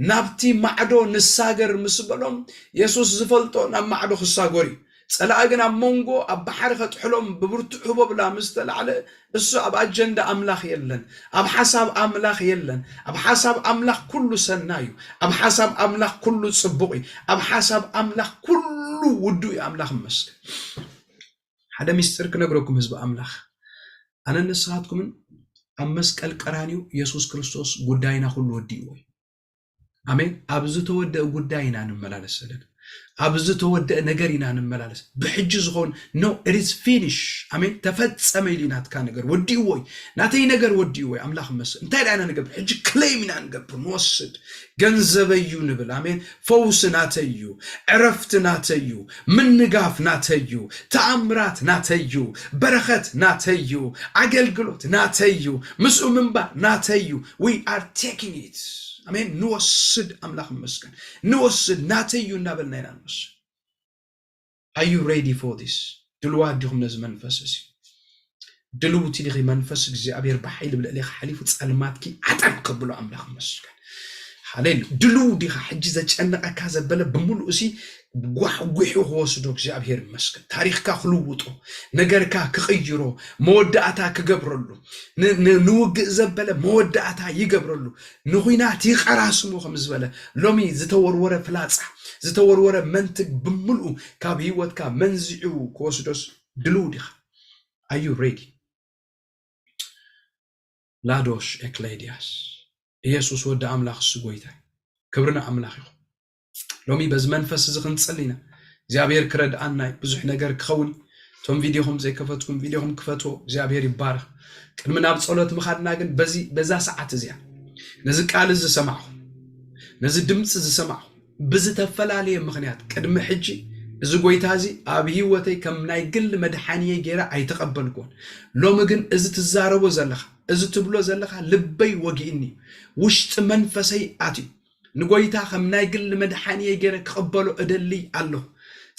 ናብቲ ማዕዶ ንሳገር ምስ በሎም ኢየሱስ ዝፈልጦ ናብ ማዕዶ ክሳገር እዩ ጸላእግን ኣብ መንጎ ኣብ ባሕሪ ከጥሕሎም ብብርቱዕ ህቦብላ ምስ ተላዕለ እሱ ኣብ ኣጀንዳ ኣምላኽ የለን ኣብ ሓሳብ ኣምላኽ የለን ኣብ ሓሳብ ኣምላኽ ኩሉ ሰናይ እዩ ኣብ ሓሳብ ኣምላኽ ኩሉ ጽቡቕ እዩ ኣብ ሓሳብ ኣምላኽ ኩሉ ውዱ እዩ ኣምላኽ መስገን ሓደ ምስጢር ክነግረኩም ህዝቢ ኣምላኽ ኣነ ንስኻትኩምን ኣብ መስቀል ቀራንዮ ኢየሱስ ክርስቶስ ጉዳይና ኩሉ ወዲእዎ ኣሜን ኣብ ዝተወደአ ጉዳይና ንመላለስ ዘለና ኣብ ዝተወደአ ነገር ኢና ንመላለስ ብሕጂ ዝኸውን no it is finished አሜን ተፈጸመ ኢልናትካ ነገር ወዲእዎ ናተይ ነገር ወዲእዎ ኣምላኽ መስገን እንታይ ዳና ነገር ሕጂ ክሌም ኢና ንገብር ንወስድ ገንዘበዩ ንብል አሜን ፈውስ ናተዩ ዕረፍት ናተዩ ምንጋፍ ናተዩ ተኣምራት ናተዩ በረኸት ናተዩ አገልግሎት ናተዩ ምስኡ ምንባር ናተዩ we are taking it አሜን ንወስድ ኣምላኽ መስገን ንወስድ ናተዩ እናበልና ኢና ንወስድ are you ready for this ድልዋ ዲኹም ነዚ መንፈስ እዚ ድልውቲ ዲኺ መንፈስ እግዚአብሔር በኃይል ብልዕሊኻ ሓሊፉ ጸልማትኪ ዓጠብ ክብሎ ኣምላኽ መስገን ሃሌሉያ ድልው ዲኻ ሕጂ ዘጨነቐካ ዘበለ ብምሉእ እሲ ጓሕጉሑ ክወስዶ እግዚአብሔር መስገን ታሪኽካ ክልውጦ ነገርካ ክቕይሮ መወዳእታ ክገብረሉ ንውግእ ዘበለ መወዳእታ ይገብረሉ ንኹናት ይቐራስሙ ከም ዝበለ ሎሚ ዝተወርወረ ፍላጻ ዝተወርወረ መንትግ ብምሉእ ካብ ህይወትካ መንዚዑ ክወስዶስ ድልው ዲኻ are you ready ላዶሽ ኤክሌዲያስ ኢየሱስ ወደ አምላኽ ስጎይታ ክብርና አምላኽ ይኹን ሎሚ በዝ መንፈስ እዚ ክንጸልይና እግዚአብሔር ክረድአና ብዙሕ ነገር ክኸውን ቶም ቪዲዮኹም ዘይከፈትኩም ቪዲዮኹም ክፈትዎ እግዚአብሔር ይባርኽ ቅድሚ ናብ ጸሎት ምኻድና ግን በዛ ሰዓት እዚያ ነዚ ቃል ዝሰማዑ ነዚ ድምጽ ዝሰማዑ ብዝተፈላለየ ምኽንያት ቅድሚ ሕጂ እዚ ጎይታ እዚ ኣብ ህይወተይ ከም ናይ ግል መድሓኒየ ጌራ ኣይተቐበልኩን ሎሚ ግን እዚ ትዛረቦ ዘለኻ እዚ ትብሎ ዘለኻ ልበይ ወጊእኒ ውሽጢ መንፈሰይ ኣትዩ ንጎይታ ከም ናይ ግል መድሓኒየ ጌረ ክቕበሎ እደሊ ኣለሁ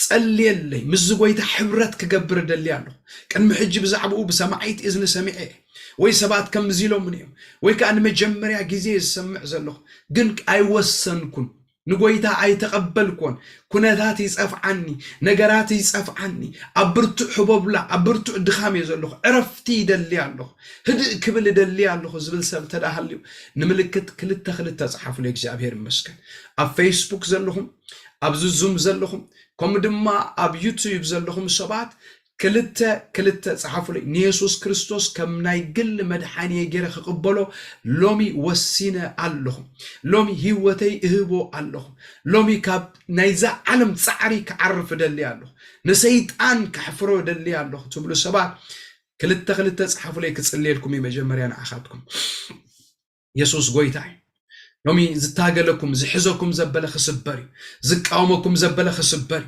ጸልየለይ ምስ ጎይታ ሕብረት ክገብር እደሊ ኣለሁ ቅድሚ ሕጂ ብዛዕባኡ ብሰማዒት እዝኒ ሰሚዐ ወይ ሰባት ከም ዝኢሎም እዮም ወይ ከዓ ንመጀመርያ ግዜ ዝሰምዕ ዘለኹ ግን ኣይወሰንኩን ንጎይታ ኣይተቐበልኩን ኩነታት ይጸፍዓኒ ነገራት ይጸፍዓኒ ኣብ ብርቱዕ ሕቦብላ ኣብ ብርቱዕ ድኻም ዘለኹ ዕረፍቲ ይደሊ ኣለኹ ህድእ ክብል ይደሊ ኣለኹ ዝብል ሰብ ተዳሃልዩ ንምልክት ክልተ ጻሓፉ ለእግዚአብሔር ይመስገን ኣብ ፌስቡክ ዘለኹም ኣብ ዙም ዘለኹም ከምኡ ድማ ኣብ ዩቲዩብ ዘለኹም ሰባት ክልተ ጻሓፉ ለኢየሱስ ክርስቶስ ከም ናይ ግል መድሓኒየ ጌረ ክቕበሎ ሎሚ ወሲነ ኣለኹ ሎሚ ህይወተይ እህቦ ኣለኹ ሎሚ ካብ ናይዛ ዓለም ጻዕሪ ክዓርፍ ደሊ ኣለኹ ንሰይጣን ክሕፍሮ ደሊ ኣለኹ ትብሉ ሰባት ክልተ ጻሓፉ ለይ ክጽልየልኩም መጀመርያ ንኣኻትኩም ኢየሱስ ጎይታ ሎሚ ዝታገለኩም ዝሕዘኩም ዘበለ ክስበር ዝቃወመኩም ዘበለ ክስበር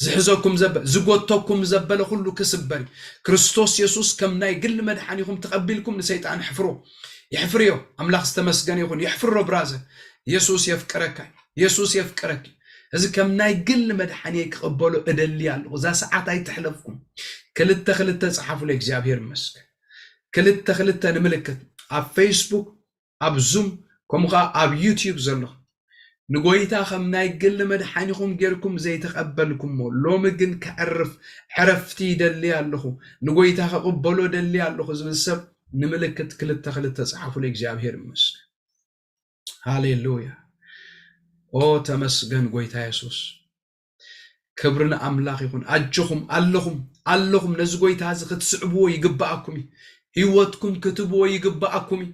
ዝሕዘኩም ዘበለ ዝጎተኩም ዘበለ ሁሉ ክስበር ክርስቶስ ኢየሱስ ከም ናይ ግል መድሓኒኹም ተቀቢልኩም ንሰይጣን ይሕፍርዮ አምላኽ ዝተመስገነ ይኹን ይሕፍሮ ብራዘ ኢየሱስ የፍቅረካ ኢየሱስ የፍቅረክ እዚ ከም ናይ ግል መድሓኒይ ክቕበሎ እደሊ ኣለኹ ዛ ሰዓት ኣይትሕለፍኩም ክልተ ጻሓፉ ለእግዚአብሔር ይመስገን ክልተ ንምልክት ኣብ ፌስቡክ ኣብ ዙም ከምኡኻ ኣብ ዩቲዩብ ዘለኹ نقويتا خم نايقل مدحانيكم جيركم زي تقبلكم مو لومجن كعرف عرفتي دلي اللخو نقويتا قبلو دلي اللخو زبسب نملكت كل التخلت تصحفوا لك جابهير مسك هاليلويا او تمسجن قويتا يسوس كبرنا أملاك يكون أجهم اللهم نزقويتا زخت صعبوا يقبأكم هيوتكم كتبوا يقبأكم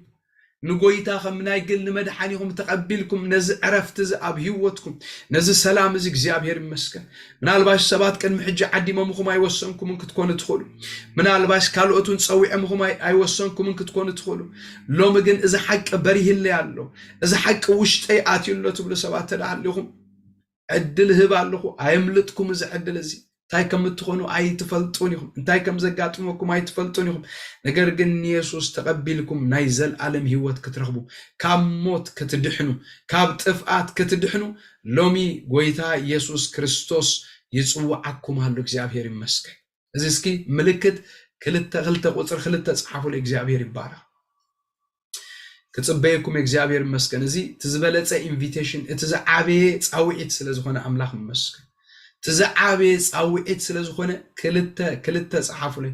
نقويتا خمنا يقل مدحانيكم تقبلكم نز عرفت زأب هيوتكم نز السلام زك زيابير مسكن من الباش سبات كان محجة عدي ما مخم أيوسنكم منك تكون تدخلوا من الباش كالوتون تسوي مخم أيوسنكم منك تكون تدخلوا لو مجن إذا حق بريه اللي قالوا إذا حق وش أي آتي الله تبلو سبات تدعلهم عدل هبالكم أيملتكم إذا عدل زي እንታይ ከም እትኾኑ ኣይትፈልጡን ኢኹም እንታይ ከም ዘጋጥመኩም ኣይትፈልጡን ኢኹም ነገር ግን ኢየሱስ ተቀቢልኩም ናይ ዘለዓለም ህይወት ክትረኽቡ ካብ ሞት ክትድሕኑ ካብ ጥፍኣት ክትድሕኑ ሎሚ ጎይታ ኢየሱስ ክርስቶስ ይጽዋዓኩም አሉ እግዚአብሔር ይመስገን እዚ እስኪ ምልክት ክልተ ቁጥር ክልተ ጻሓፉ ለእግዚአብሔር ይባረክ ክጽበየኩም እግዚአብሔር ይመስገን እዚ ትዝበለጸ ኢንቪቴሽን እቲ ዘዓበየ ጻውዒት ስለዝኾነ አምላክ ይመስገን تزعابي صاوعت سلازخونه كلتا صحافله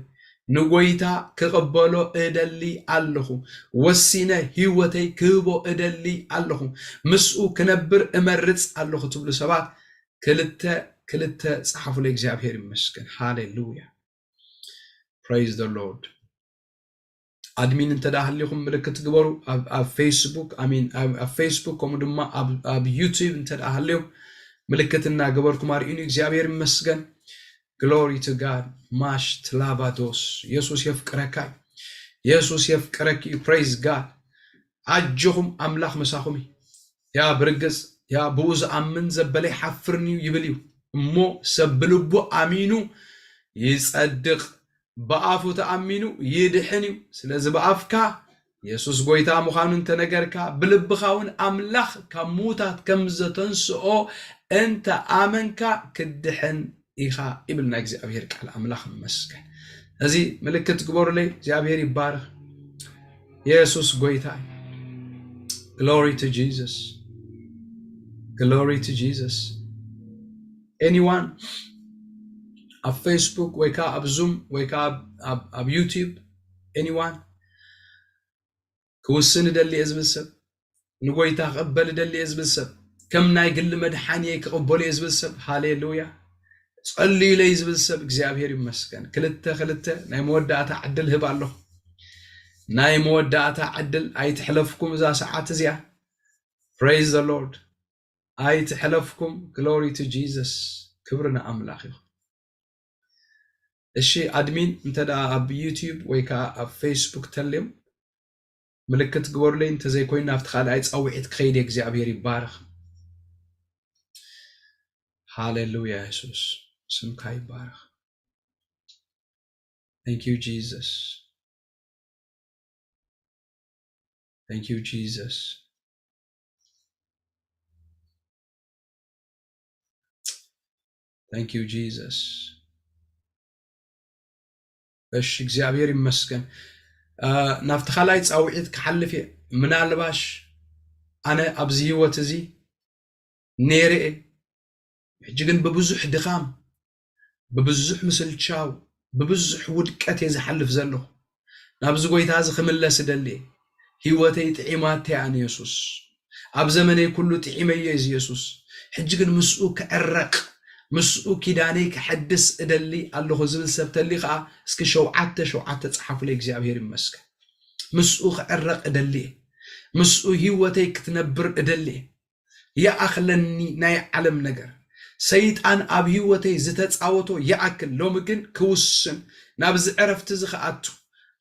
نغويتا كقبلو ادلي الله وسينه هيوتي كبو ادلي الله مسو كنبر امرص الله تبلو سبات كلتا صحافله እግዚአብሔር ይመስገን ሃሌሉያ praise the lord admin እንተዳህልኩም ምልክት ግበሩ ኣብ ፌስቡክ ኣብ ፌስቡክ ኮም ድማ ኣብ ዩቲዩብ እንተዳህልዩ ملكتنا قبركم أرئيني እግዚአብሔር ይመስገን glory to God ማሽ ትላባዶስ ኢየሱስ ይፍቅረካይ ኢየሱስ ይፍቅረኪ praise God አጅኹም አምላኽ መሳኹም ያ ብርግጽ ያ ብዙ አምን ዘበለይ ሓፍርኒ ይብልዩ እሞ ሰብልቡ አሚኑ ይጸድቅ በአፉ ተአሚኑ ይድሕንዩ ስለዚህ በአፍካ ኢየሱስ ጎይታ ሙኻኑን ተነገርካ ብልብኻውን አምላኽ ከሙታት ከምዘተንስኦ انت امنكا كدحن ايخا ابلنا እግዚአብሔር ቃል አምላክ መስገን እዚ ምልክት ግበሩ ላይ እግዚአብሔር ይባረክ ኢየሱስ ጎይታ glory to Jesus glory to Jesus anyone on Facebook wake up Zoom wake up YouTube anyone كوسن دلي ازبسب نغويتا قبل دلي ازبسب كم نايقل مدحاني كقبل يزبل السب هاليلويا صلي لي يزبل السب እግዚአብሔር ይመስገን ክልተ ናይ መወዳእታ ዕድል ህብ አለሁ ናይ መወዳእታ ዕድል ኣይትሕለፍኩም እዛ ሰዓት እዚያ praise the lord ኣይትሕለፍኩም glory to Jesus ክብርና አምላኽ ይኹን እሺ አድሚን እንተዳ ኣብ ዩቲዩብ ወይ ካ ኣብ ፌስቡክ ተልም ምልክት ግበሩ ላይ እንተ ዘይኮይና ኣብቲ ካልኣይ ጻውዒት ክኸይድ እግዚአብሔር ይባረክ Hallelujah, Jesus. Sumkai barak. Thank you, Jesus. Thank you, Jesus. Thank you, Jesus. እሺ እግዚአብሔር ይመስገን ናፍቲ ኻላይ ጻውዒት ክሐልፍ ምናልባሽ ኣነ ኣብዚ ህይወት እዚ ነይረ ሕጅግን በብዙሕ ድኻም በብዙሕ ምስልቻው በብዙሕ ውድቀት የዝሐልፍ ዘለኹ ናብዚ ጎይታ ዝኽምለስ ደሊ ህይወተይ ጥዒማት ያን ኢየሱስ ኣብ ዘመነይ ኩሉ ጥዒመየ ኢየሱስ ሕጅግን ምስኡ ከዕረቅ ምስኡ ኪዳነይ ከሐድስ እደሊ ኣለኹ ዝብል ሰብ ተሊ ኸዓ እስኪ ሸውዓተ ጻሓፉ ለእግዚአብሔር ይመስገን ምስኡ ከዕረቅ እደሊ ምስኡ ህይወተይ ክትነብር እደሊ ያኣኽለኒ ናይ ዓለም ነገር ሰይጣን ኣብ ህይወተይ ዝተጻወቶ ያኣክል ሎሚ ግን ክውስን ናብዚ ዕረፍቲ ዝኸኣቱ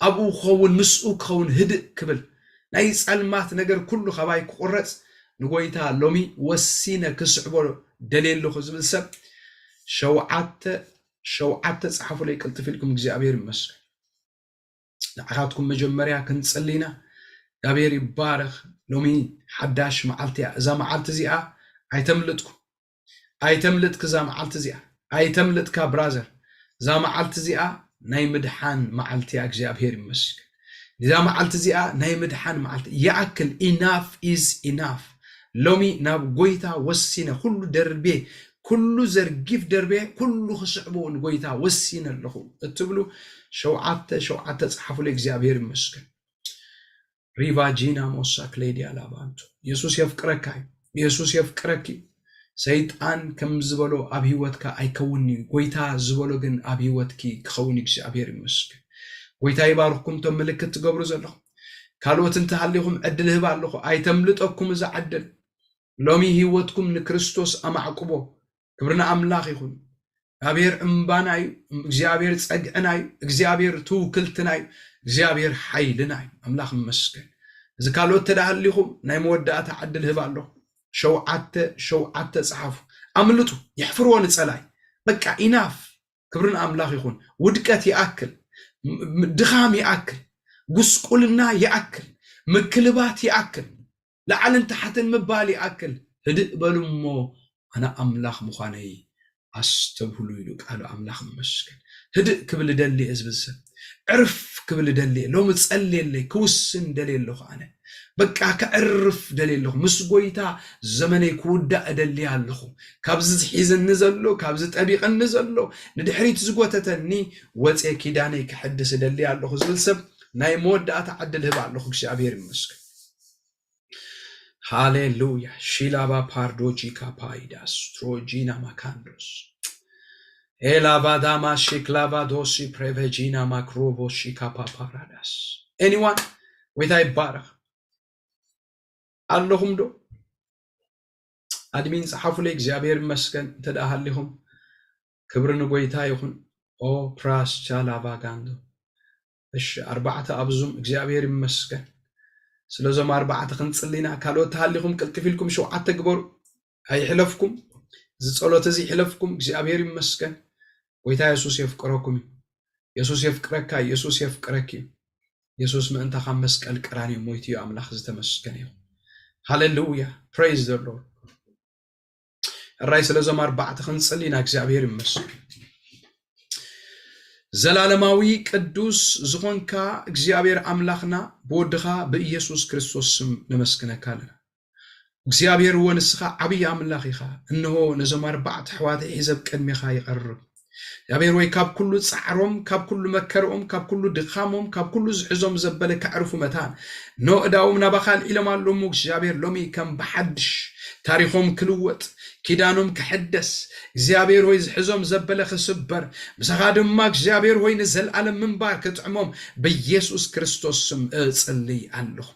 ኣብኡ ክኸውን ምስኡ ክኸውን ህድእ ክብል ናይ ጸልማት ነገር ኩሉ ኸባይ ክቁረጽ ንጎይታ ሎሚ ወሲነ ክስዕቦ ደልየለኹ ዝብል ሰብ ሸውዓተ ጻሓፉ ላይ ቅልጥፍ ኢልኩም እግዚአብሔር ይመስገን ንዓኻትኩም መጀመርያ ክንጸሊና እግዚአብሔር ይባረክ ሎሚ ሓዳሽ መዓልቲ እያ እዛ መዓልቲ እዚኣ ኣይተምልጥኩም ኣይተምልጥክ እዛ መዓልቲ እዚኣ ኣይተምልጥካ ብራዘር እዛ መዓልቲ እዚኣ ናይ ምድሓን መዓልቲ እያ እግዚአብሔር ይመስገን እዛ መዓልቲ እዚኣ ናይ ምድሓን መዓልቲ ያኣክል ኢናፍ ኢዝ ኢናፍ لومي ناب قويتا وسينا كل دربي كل زرقيف دربي كل خشعبو قويتا وسينا لخو اتبلو شوعات تصحفوا لك زيابير مسكن ريفا جينا موساك ليدي على بانتو يسوس يفكركاي يسوس يفكركي سيطان كم زبلو أبيوتك أي كوني قويتا زبلو جن أبيوتكي كوني زيابير مسكن قويتا يباركم تملكت تقبرو زلخو كالوت انتحليهم عدل هبالخو أي تملتكم إذا عدل لومي هيوتكم نكريستوس أمعقبو كبرنا أملاخ يخون እግዚአብሔር እምባናይ እግዚአብሔር ጸግዕናይ እግዚአብሔር ትውክልትናይ እግዚአብሔር ኃይልናይ አምላኽ መስገን እዚ ካልኦት ተዳህሊኹም ናይ መወዳእታ ዓድል ህባለሁ ሸውዓተ ጸሓፉ አምልጡ ይሕፍርዎ ንጸላይ በቃ ኢናፍ ክብርን አምላኽ ይኹን ውድቀት ይአክል ድኻም ይአክል ጉስቁልና ይአክል ምክልባት ይአክል ለዓልን ተሐትን ምባል ይአክል ህድእ በሉሞ አና አምላኽ ምዃነይ አስተብሁሉ ይሉ ቃሉ አምላኽ መስገን ህድእ ክብል ደሊ እዝብሰ ዕርፍ ክብል ደሊ ሎም ጸልየለይ ክውስን ደልየለኹ አነ በቃ ከዕርፍ ደልየለኹ ምስ ጎይታ ዘመነይ ክውዳእ ደሊ ኣለኹ ካብዚ ዝሒዝኒ ዘሎ ካብዚ ጠቢቕኒ ዘሎ ንድሕሪት ዝጎተተኒ ወፄ ኪዳነይ ክሕድስ ደሊ ኣለኹ ዝብል ሰብ ናይ መወዳእታ ዓድል ህብ ኣለኹ እግዚአብሔር ይመስገን ሃሌሉያ ሺላባ ፓርዶጂካ ፓይዳስ ትሮጂና ማካንዶስ ኤላባዳማ ሺክላባዶሲ ፕሬቬጂና ማክሮቦሺካ ፓፓራዳስ ኤኒዋን ወይታይ ባረኽ ኣለኹም ዶ አድሚን ጸሐፉ ላይ እግዚአብሔር ይመስገን ተዳሃሊሁም ክብርን ጎይታ ይሁን ኦ ፕራስ ቻላባጋንዶ እሺ አርባዕተ አብዙም እግዚአብሔር ይመስገን ስለዞም አርባዕተ ክንጽሊና ካልኦት ተሃሊኹም ቅልጥፊልኩም ሸውዓተ ግበሩ አይሕለፍኩም ዝጸሎት እዚ ይሕለፍኩም እግዚአብሔር ይመስገን ጎይታ ኢየሱስ ይፍቅረኩም ኢየሱስ ይፍቅረካ ኢየሱስ ይፍቅረኪ ኢየሱስ ምእንታኻ መስቀል ቀራንዮ ሞይቱ አምላኽ ዝተመስገነ ይሁን ሃሌሉያ praise the lord ራይ ስለዞም አርባዕተ ክንጽሊና እግዚአብሔር ይመስገን ዘላለማዊ ቅዱስ ዝኾንካ እግዚአብሔር አምላኽና በወድኻ በኢየሱስ ክርስቶስ ስም ነመስግነካለና እግዚአብሔር ወንስኻ ዓብይ አምላኽ ኢኻ እነሆ ነዞም አርባዕተ ሕዋት ሒዘብ ቅድሚኻ ይቐርብ እግዚአብሔር ወይ ካብ ኩሉ ጻዕሮም ካብ ኩሉ መከረኦም ካብ ኩሉ ድኻሞም ካብ ኩሉ ዝሕዞም ዘበለ ካዕርፉ መታን ኖ እዳዎም ናባኻል ኢሎም ኣለሙ እግዚአብሔር ሎሚ ከም በሓድሽ ታሪኾም ክልወጥ ኪዳኖም ክሕደስ እግዚአብሔር ሆይ ዝሕዞም ዘበለ ክስበር ብሰኻ ድማ እግዚአብሔር ሆይ ንዘለዓለም ምንባር ክትዕሞም በኢየሱስ ክርስቶስ ስም እጽልይ ኣለኹ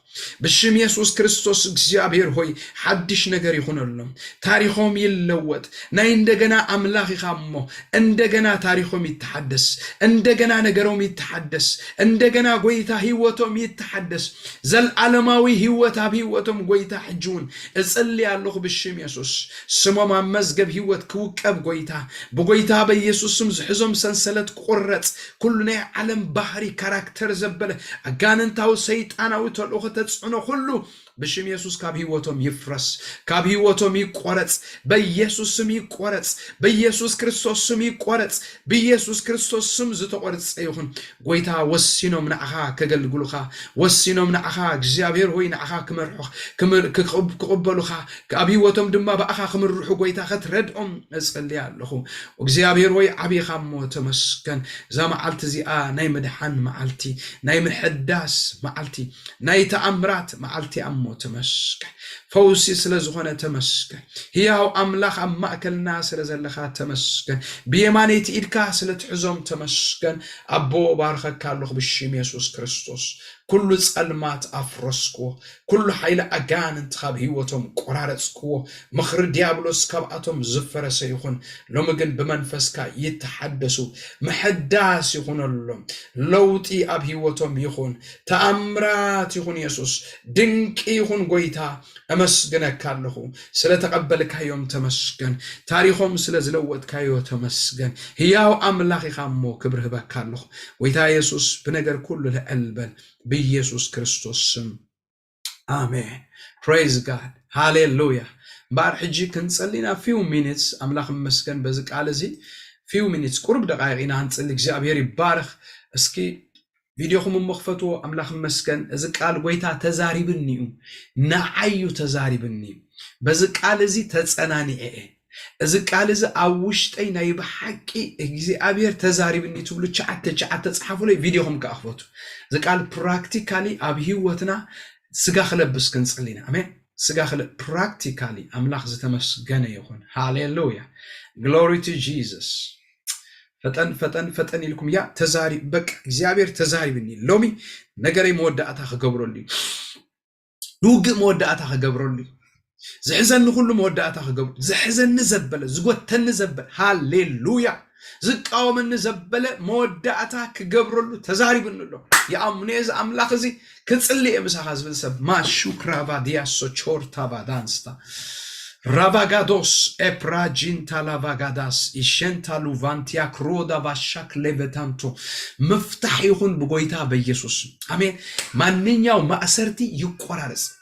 በሽም ኢየሱስ ክርስቶስ እግዚአብሔር ሆይ ሐድሽ ነገር ይሁንሎም ታሪኾም ይለወጥ ናይ እንደገና አምላኽ ይኻሞ እንደገና ታሪኾም ይተሐደስ እንደገና ነገሮም ይተሐደስ እንደገና ጎይታ ህይወቶም ይተሐደስ ዘለዓለማዊ ህይወት አብ ህይወቶም ጎይታ ሕጁን እጽልይ ኣለኹ በሽም ኢየሱስ ስሞም መዝገብ ህይወት ክውቀብ ጎይታ በጎይታ በኢየሱስ ስም ዝሕዞም ሰንሰለት ቁረጽ ኩሉ ናይ ዓለም ባህሪ ካራክተር ዘበለ አጋንንታው ሰይጣናዊ ተልእኾ ተጽዕኖ ሁሉ በሽም ኢየሱስ ካብ ህይወቶም ይፍረስ ካብ ህይወቶም ይቆረጽ በኢየሱስ ስም ይቆረጽ በኢየሱስ ክርስቶስ ስም ይቆረጽ በኢየሱስ ክርስቶስ ስም ዝተቆረጸ ይሁን ጎይታ ወሲኖም ንዓኻ ከገልግሉኻ ወሲኖም ንዓኻ እግዚአብሔር ሆይ ንዓኻ ክቅበሉኻ ካብ ህይወቶም ድማ በአኻ ክምርሑ ጎይታ ክትረድኦም እጽልይ ኣለኹ እግዚአብሔር ሆይ ዓቢኻሞ ተመስገን ዘመዓልቲ እዚኣ ናይ መድሓን መዓልቲ ናይ ምሕዳስ መዓልቲ ናይ ተአምራት መዓልቲ አሞ ተመስገን ፈውሲ ስለዝኾነ ተመስገን ሕያው አምላኽ ኣብ ማእከልና ስለዘለኻ ተመስገን ብየማነይቲ ኢድካ ስለትሕዞም ተመስገን አቦ ባርከካ ኣለኹ ብሽም ኢየሱስ ክርስቶስ ኩሉ ጸልማት አፍረስክዎ ኩሉ ኃይለ አጋንንት ካብ ህይወቶም ቆራረጽክዎ ምኽሪ ዲያብሎስ ካብኣቶም ዝፈረሰ ይኹን ሎሚ ግን ብመንፈስካ ይተሐደሱ ምሕዳስ ይኹነሎም ለውጢ ኣብ ህይወቶም ይኹን ተአምራት ይኹን ኢየሱስ ድንቂ ይኹን ጎይታ አመስግነካ ኣለኹ ስለተቀበልካዮም ተመስገን ታሪኾም ስለዝለወጥካዮ ተመስገን ሕያው አምላኽ ኢኻ እሞ ክብሪ ህበካ ኣለኹ ጎይታ ኢየሱስ ብነገር ኩሉ ልዕልበል በኢየሱስ ክርስቶስ ስም አሜን praise god hallelujah ባር ሕጂ ክንጸሊና few minutes አምላኽ መስገን በዚ ቃል እዚ few minutes ቁርብ ደቂቃና እንጸል እግዚአብሔር ይባርክ እስኪ ቪዲዮኹም መኽፈቱ አምላኽ መስገን እዚ ቃል ጎይታ ተዛሪብኒዩ ናዓዩ ተዛሪብኒ بز قال زي تتصناني እዚ ቃል እዚ ኣብ ውሽጠይ ናይ ብሓቂ እግዚአብሔር ተዛሪብኒ ትብሉ ቻዓተ ጻሓፉለይ ቪድዮኹም ከኣኽፈቱ እዚ ቃል ፕራክቲካሊ ኣብ ህይወትና ስጋ ክለብስ ክንጽሊና አሜን ስጋ ክለ ፕራክቲካሊ አምላኽ ዝተመስገነ ይኹን ሃሌሉያ ግሎሪ ቱ ጂሰስ ፈጠን ኢልኩም ያ ተዛሪ በቃ እግዚአብሔር ተዛሪብኒ ሎሚ ነገረይ መወዳእታ ክገብረሉ ዱግ መወዳእታ ክገብረሉ زحزن كل مودعته خجبر زحزن زبلة زقوتن زبلة هاليلويا زقاوم النزبلة مودعته كجبر له تزاري بنلو يا أمنيز أملاك زي كتسلي مسخاز بنسب ما شكرا فاديا سوتشور تابا دانستا رافاغادوس إبراجين تالافاغاداس إشين تالوفانتيا كرودا باشاك ليفتانتو مفتاح يكون بقويتا بيسوس آمين مانين ياو ما أسرتي يقرارس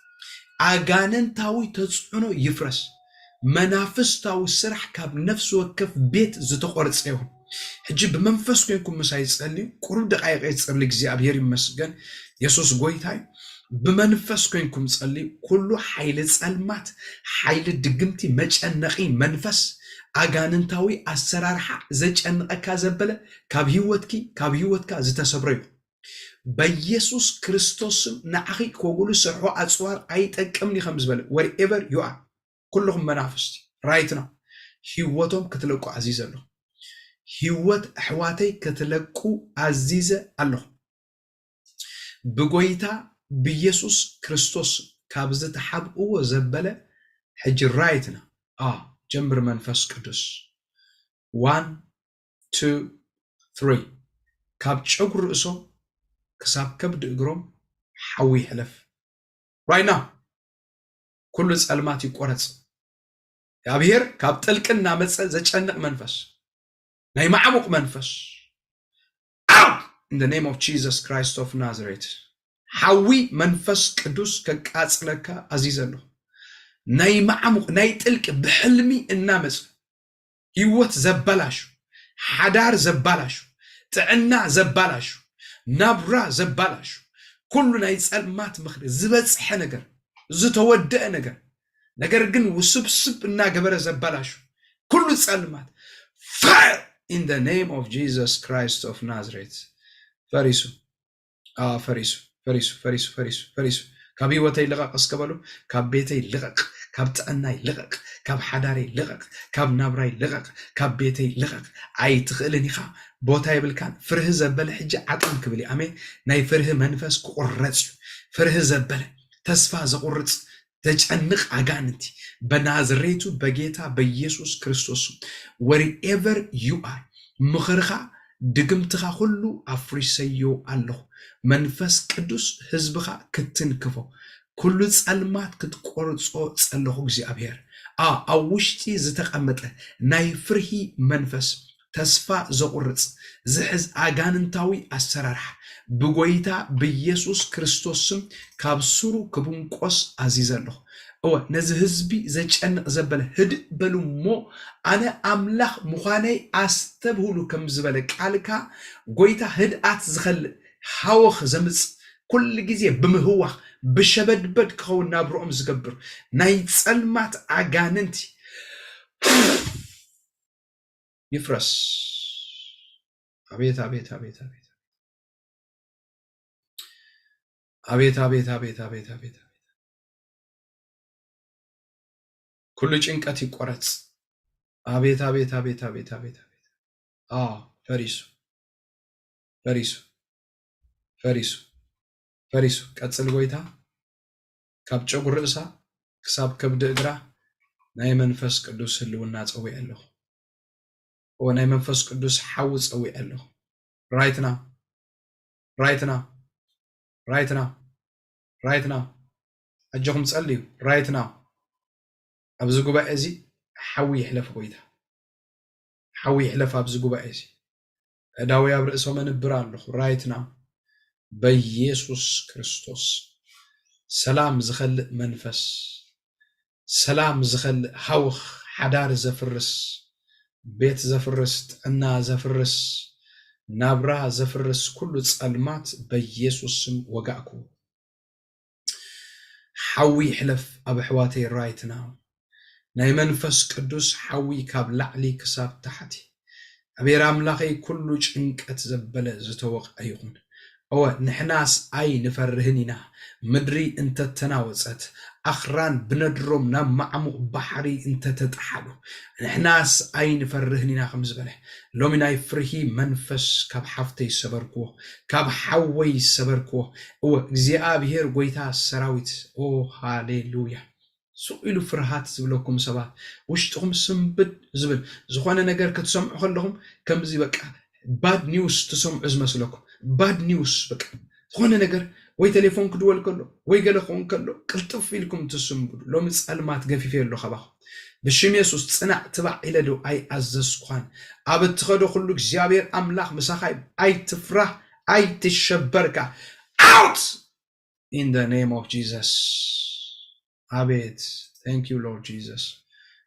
አጋንንታዊ ተጽዕኖ ይፍረስ መናፍስታዊ ስራሕ ካብ ነፍስ ወከፍ ቤት ዝተቆርጸ ይሁን ሕጂ በመንፈስ ኮይንኩም መሳይ ጸልይ ቁሩብ ደቂቃ ይጸልይ እግዚአብሔር ይመስገን ኢየሱስ ጎይታይ በመንፈስ ኮይንኩም ጸልይ ኩሉ ኃይለ ጸልማት ኃይለ ድግምቲ መጨነቂ መንፈስ አጋንንታዊ አሰራርሓ ዘጨነቀካ ዘበለ ካብ ህይወትካ ዝተሰብረ በኢየሱስ ክርስቶስም ናኺ ኮጉሉ ስርሖ አጽዋር አይጠቅምኒ ከምዝበለ wherever you are ኩልኩም መናፍስቲ right now ህይወቶም ክትለቁ አዚዘ አለሁ ህይወት አሕዋተይ ክትለቁ አዚዘ አለሁ በጎይታ በኢየሱስ ክርስቶስ ካብዘ ተሐብኡ ዘበለ ሕጂ right now ጀምር መንፈስ ቅዱስ 1 2 3 ካብ ጨጉር እሶ كساب كبد إجرام حوي حلف right now كل الألمات يقرص يا بير كابتلك النامس زجنق منفس ناي معمق منفس out in the name of Jesus Christ of Nazareth حوي منفس قدوس كقاصلك عزيز له ناي معمق ناي تلك بحلمي النامس هيوت زبلاش حدار زبلاش تعنا زبلاش نابرا زبالاش كلنا يسألمات مخرج زبصح ነገር ዝተወደአ ነገር ግን ውስብስብ እና ገበረ ዘባላሽ ኩሉ ጸልማት fire in the name of Jesus Christ of Nazareth ፈሪሱ ካብ ህይወተይ ልቀቅ እስከበሉ ካብ ቤተይ ልቀቅ ካብ ጥዕናይ ልቀቅ ካብ ሓዳረይ ልቀቅ ካብ ናብራይ ልቀቅ ካብ ቤተይ ልቀቅ ኣይትኽእልን ኢኻ ቦታ ይብልካን ፍርህ ዘበለ ሕጂ ዓጥም ክብል አሜን ናይ ፍርህ መንፈስ ቁርጽ ፍርህ ዘበለ ተስፋ ዘቁርጽ ተጨንቅ አጋንንቲ በናዝሬቱ በጌታ በኢየሱስ ክርስቶስ wherever you are ምኽርኻ ድግምትኻ ሁሉ አፍሪሰዮ አለሁ መንፈስ ቅዱስ ህዝብኻ ክትንክፎ ኩሉ ጸልማት ክትቆርጾ ጸለኹ እግዚአብሔር አውሽቲ ዝተቀመጠ ናይ ፍርሂ መንፈስ ተስፋ ዘቁርጽ ዝሕዝ አጋንንታዊ አሰራርሓ በጎይታ በኢየሱስ ክርስቶስም ካብ ስሩ ክቡንቆስ አዚዘለሁ ነዚ ህዝቢ ዘጨንቅ ዘበለ ህድ በሉሞ አነ አምላኽ ምዃነይ አስተብሁሉ ከም ዝበለ ቃልካ ጎይታ ህድአት ዝኸልእ ሓወኽ ዘምጽ ኩል ጊዜ ብምህዋኽ ብሸበድበድ ክኸውን ናብሮኦም ዝገብር ናይ ጸልማት አጋንንቲ ይፍረስ አቤት አቤት አቤት አቤት አቤት አቤት አቤት አቤት አቤት ኩሉ ጭንቀት ይቆረጽ አቤት አቤት አቤት አቤት አቤት ፈሪሱ ቀጽል ጎይታ ካብ ጨጉር ርእሳ ክሳብ ከብድ እግራ ናይ መንፈስ ቅዱስ ህልውና ጸውዕ ኣለሁ ናይ መንፈስ ቅዱስ ሓዊ ጸውዕ ኣለሁ right now አጀኹም ጸልዩ right now ኣብዚ ጉባኤ እዚ ሓዊ ይሕለፍ ጎይታ ሓዊ ይሕለፍ ኣብዚ ጉባኤ እዚ እዳዊ ኣብ ርእሶም እንብር ኣለኹ right now በኢየሱስ ክርስቶስ ሰላም ዝኸልእ መንፈስ ሰላም ዝኸልእ ሓውኽ ሓዳር ዘፍርስ ቤት ዘፍርስ ጥዕና ዘፍርስ ናብራ ዘፍርስ ኩሉ ጸልማት በኢየሱስ ስም ወጋእኩ حوي حلف أب حواتي رايت ناو ناي منفس قدوس حوي كاب لعلي كساب تحتي أبير أملاقي كله جنك أتزبل زتوق أيون أو نحناس أي نفرهننا مدري انت تناوزت أخران بندروم نام معمو بحري انت تتحلو نحناس أي نفرهننا خمس بله لو من أي فرهي منفس كاب حفتي سبركو كاب حوي سبركو أو زياب هير قويتا السراويت أو هاليلويا سئلوا فرهات زبلوكم سبات وشتهم سنبد زبل زخوانا نجار كتسمعوا خلهم كم زي بقى باد نيوز تسمعوا زمسلكم باد نيوز بقى زخوانا نجار وي تليفون كدول كله وي قلقون كله قلتف فيلكم تسمعوا لو مسأل ما تقفي فيه اللو خباه بشم يسوس تصنع تبع إلى دو أي أزز خوان أبد تخدو خلوك زيابير أملاخ مساخايب أي تفرح أي تشبركة out in the name of Jesus. أبيت thank you Lord Jesus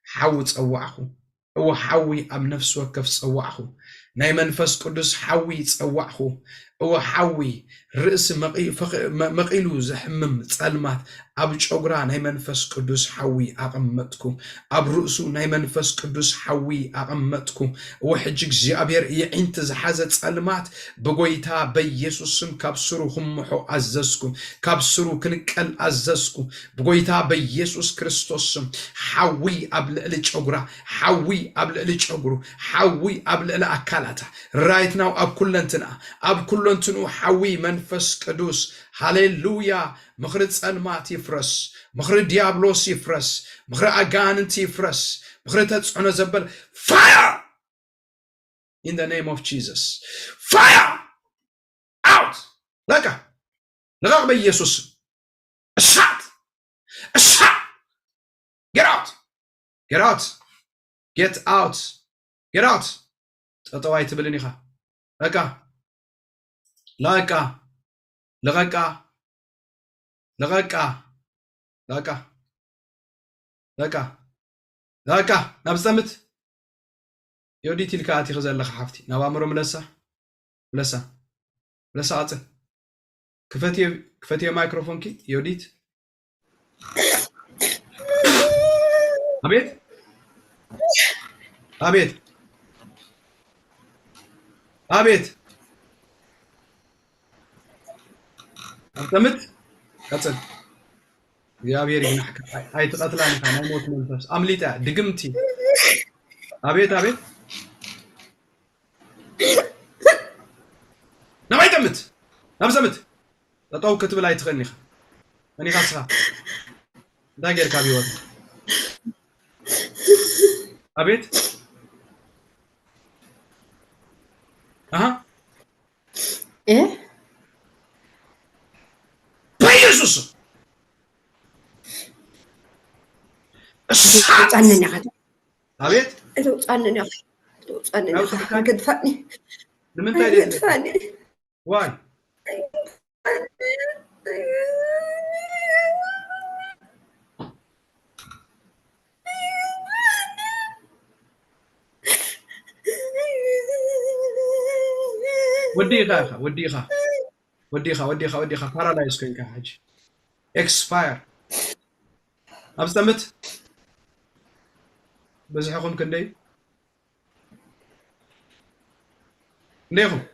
حاول تصوعه هو حوي أم نفس وكف تصوعه ناي منفس قدس حوي تصوعه هو حوي رأس مقيلو زحمم تصلمات أب شجرة ناي منفس قدس حوي أقمتكم أب رأسو ناي منفس قدس حوي أقمتكم وحجك زيابير يعنت زحزة تصلمات بقويتا بيسوسم كابسرو همحو أززكم كابسرو كنكال أززكم بقويتا بيسوس كريستوسم حوي أبل شجرة حوي أبل شجرو حوي أبل أكلته right now أب كلنتنا حوي منفس قدوس هاليلويا مخرج صلمات يفرس مخرج ديابلوس يفرس مخرج أجانت يفرس مخرج تتصنع زبل fire in the name of Jesus fire out لك بيسوس shut get out get out تطوعي تبلني خا لغاكا نبزمت يوديتي الكاتي خزال لخ حفتي نوامرو ملسا عطي كفتي مايكروفون كي يوديت أبيت نبزمت قصل يا بيري نحكي هاي تقتلاني كان موت منفس أمليتا دقمتي أبيت نبزمت لطاو كتب لا يتغني أني خاصها دا غير كابي وقت أبيت أها إيه بيسوس عنني غدا أبيت عنني قدفني لمن تايدي قدفني واي وديخا بارالايز كوين كحاج اكسباير أبستمت بزحكم كندي ليهم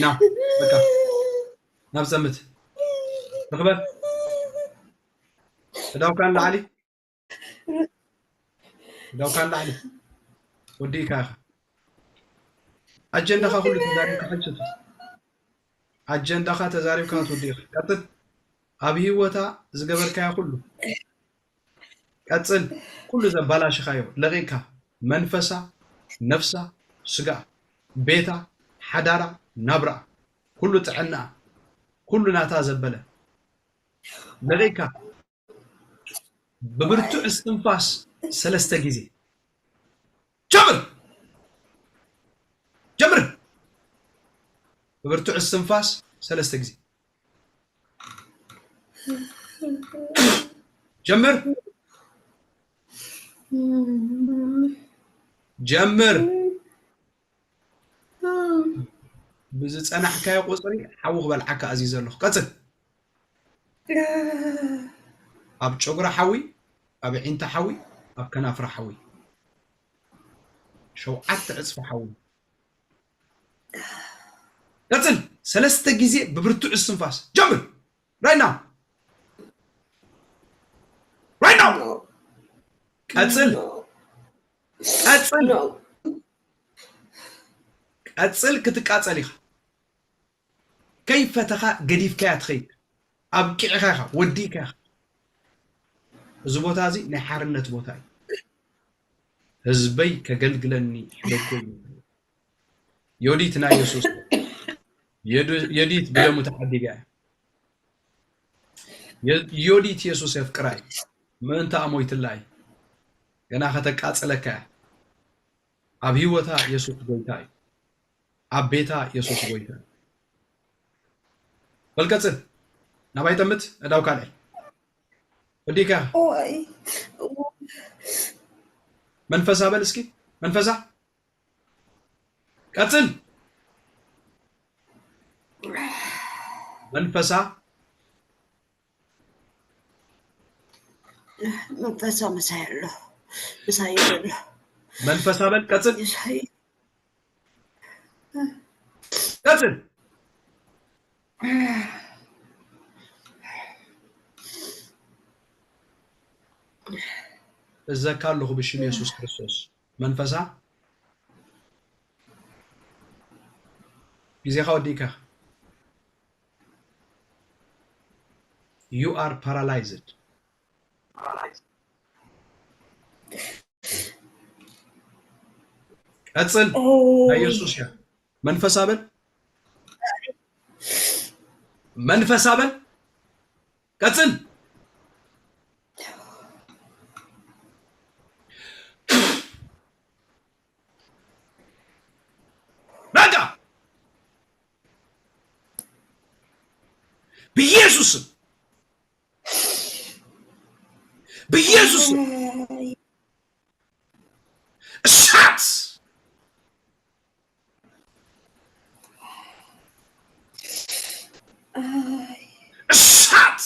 نعم بكا نبزمت تقبل داو كان لعلي وديك اخ اجندا خا كل تزاريم كحجت اجندا خا تزاريم كانت وديك قتل ابي وتا زغبركا كله قتل كل زبالاش خايو لغيكا منفسا نفسا سغا بيتا حدارا نبرا كله تعنا كله ناتا زبله لغيكا ببرتو استنفاس سلسته غزي شوف ببرتوع السنفاس ثلاثة جزي جمر جمر بزت أنا حكاية قصري حوغ بالحكا عزيز الله قصد أب شجرة حوي أب عين حوي أب كنافر حوي شو عت عصف حوي قصد ثلاثة جزي ببرتوع السنفاس جمر right now right now قصد قصد كتقاصليخ كيف تخا قديف كيا تخيل أبكيخا وديكا زبوتا زي نحارنت بوتاي هزبي كقلقلني حلقوني يوديتنا يسوس يديت بلا متحدي قاعد يوديت يسوس يفكراي ما انت امويت الله انا خطك اصلك ابيوتا يسوس قويتاي ابيتا يسوس قويتاي بالكصل نباي تمت اداو كاله وديكا اوي منفسا بلسكي منفسا قصل منفسا منفسا مسايله مسايله منفسا بل قصل يسحي قصل إذا كان له بشم يسوع كريستوس منفسا إذا خوديكا you are paralyzed أتصل لا يسوع يا منفسا بل منفسا بل أتصل راجع بيسوس بيسوس الشات الشات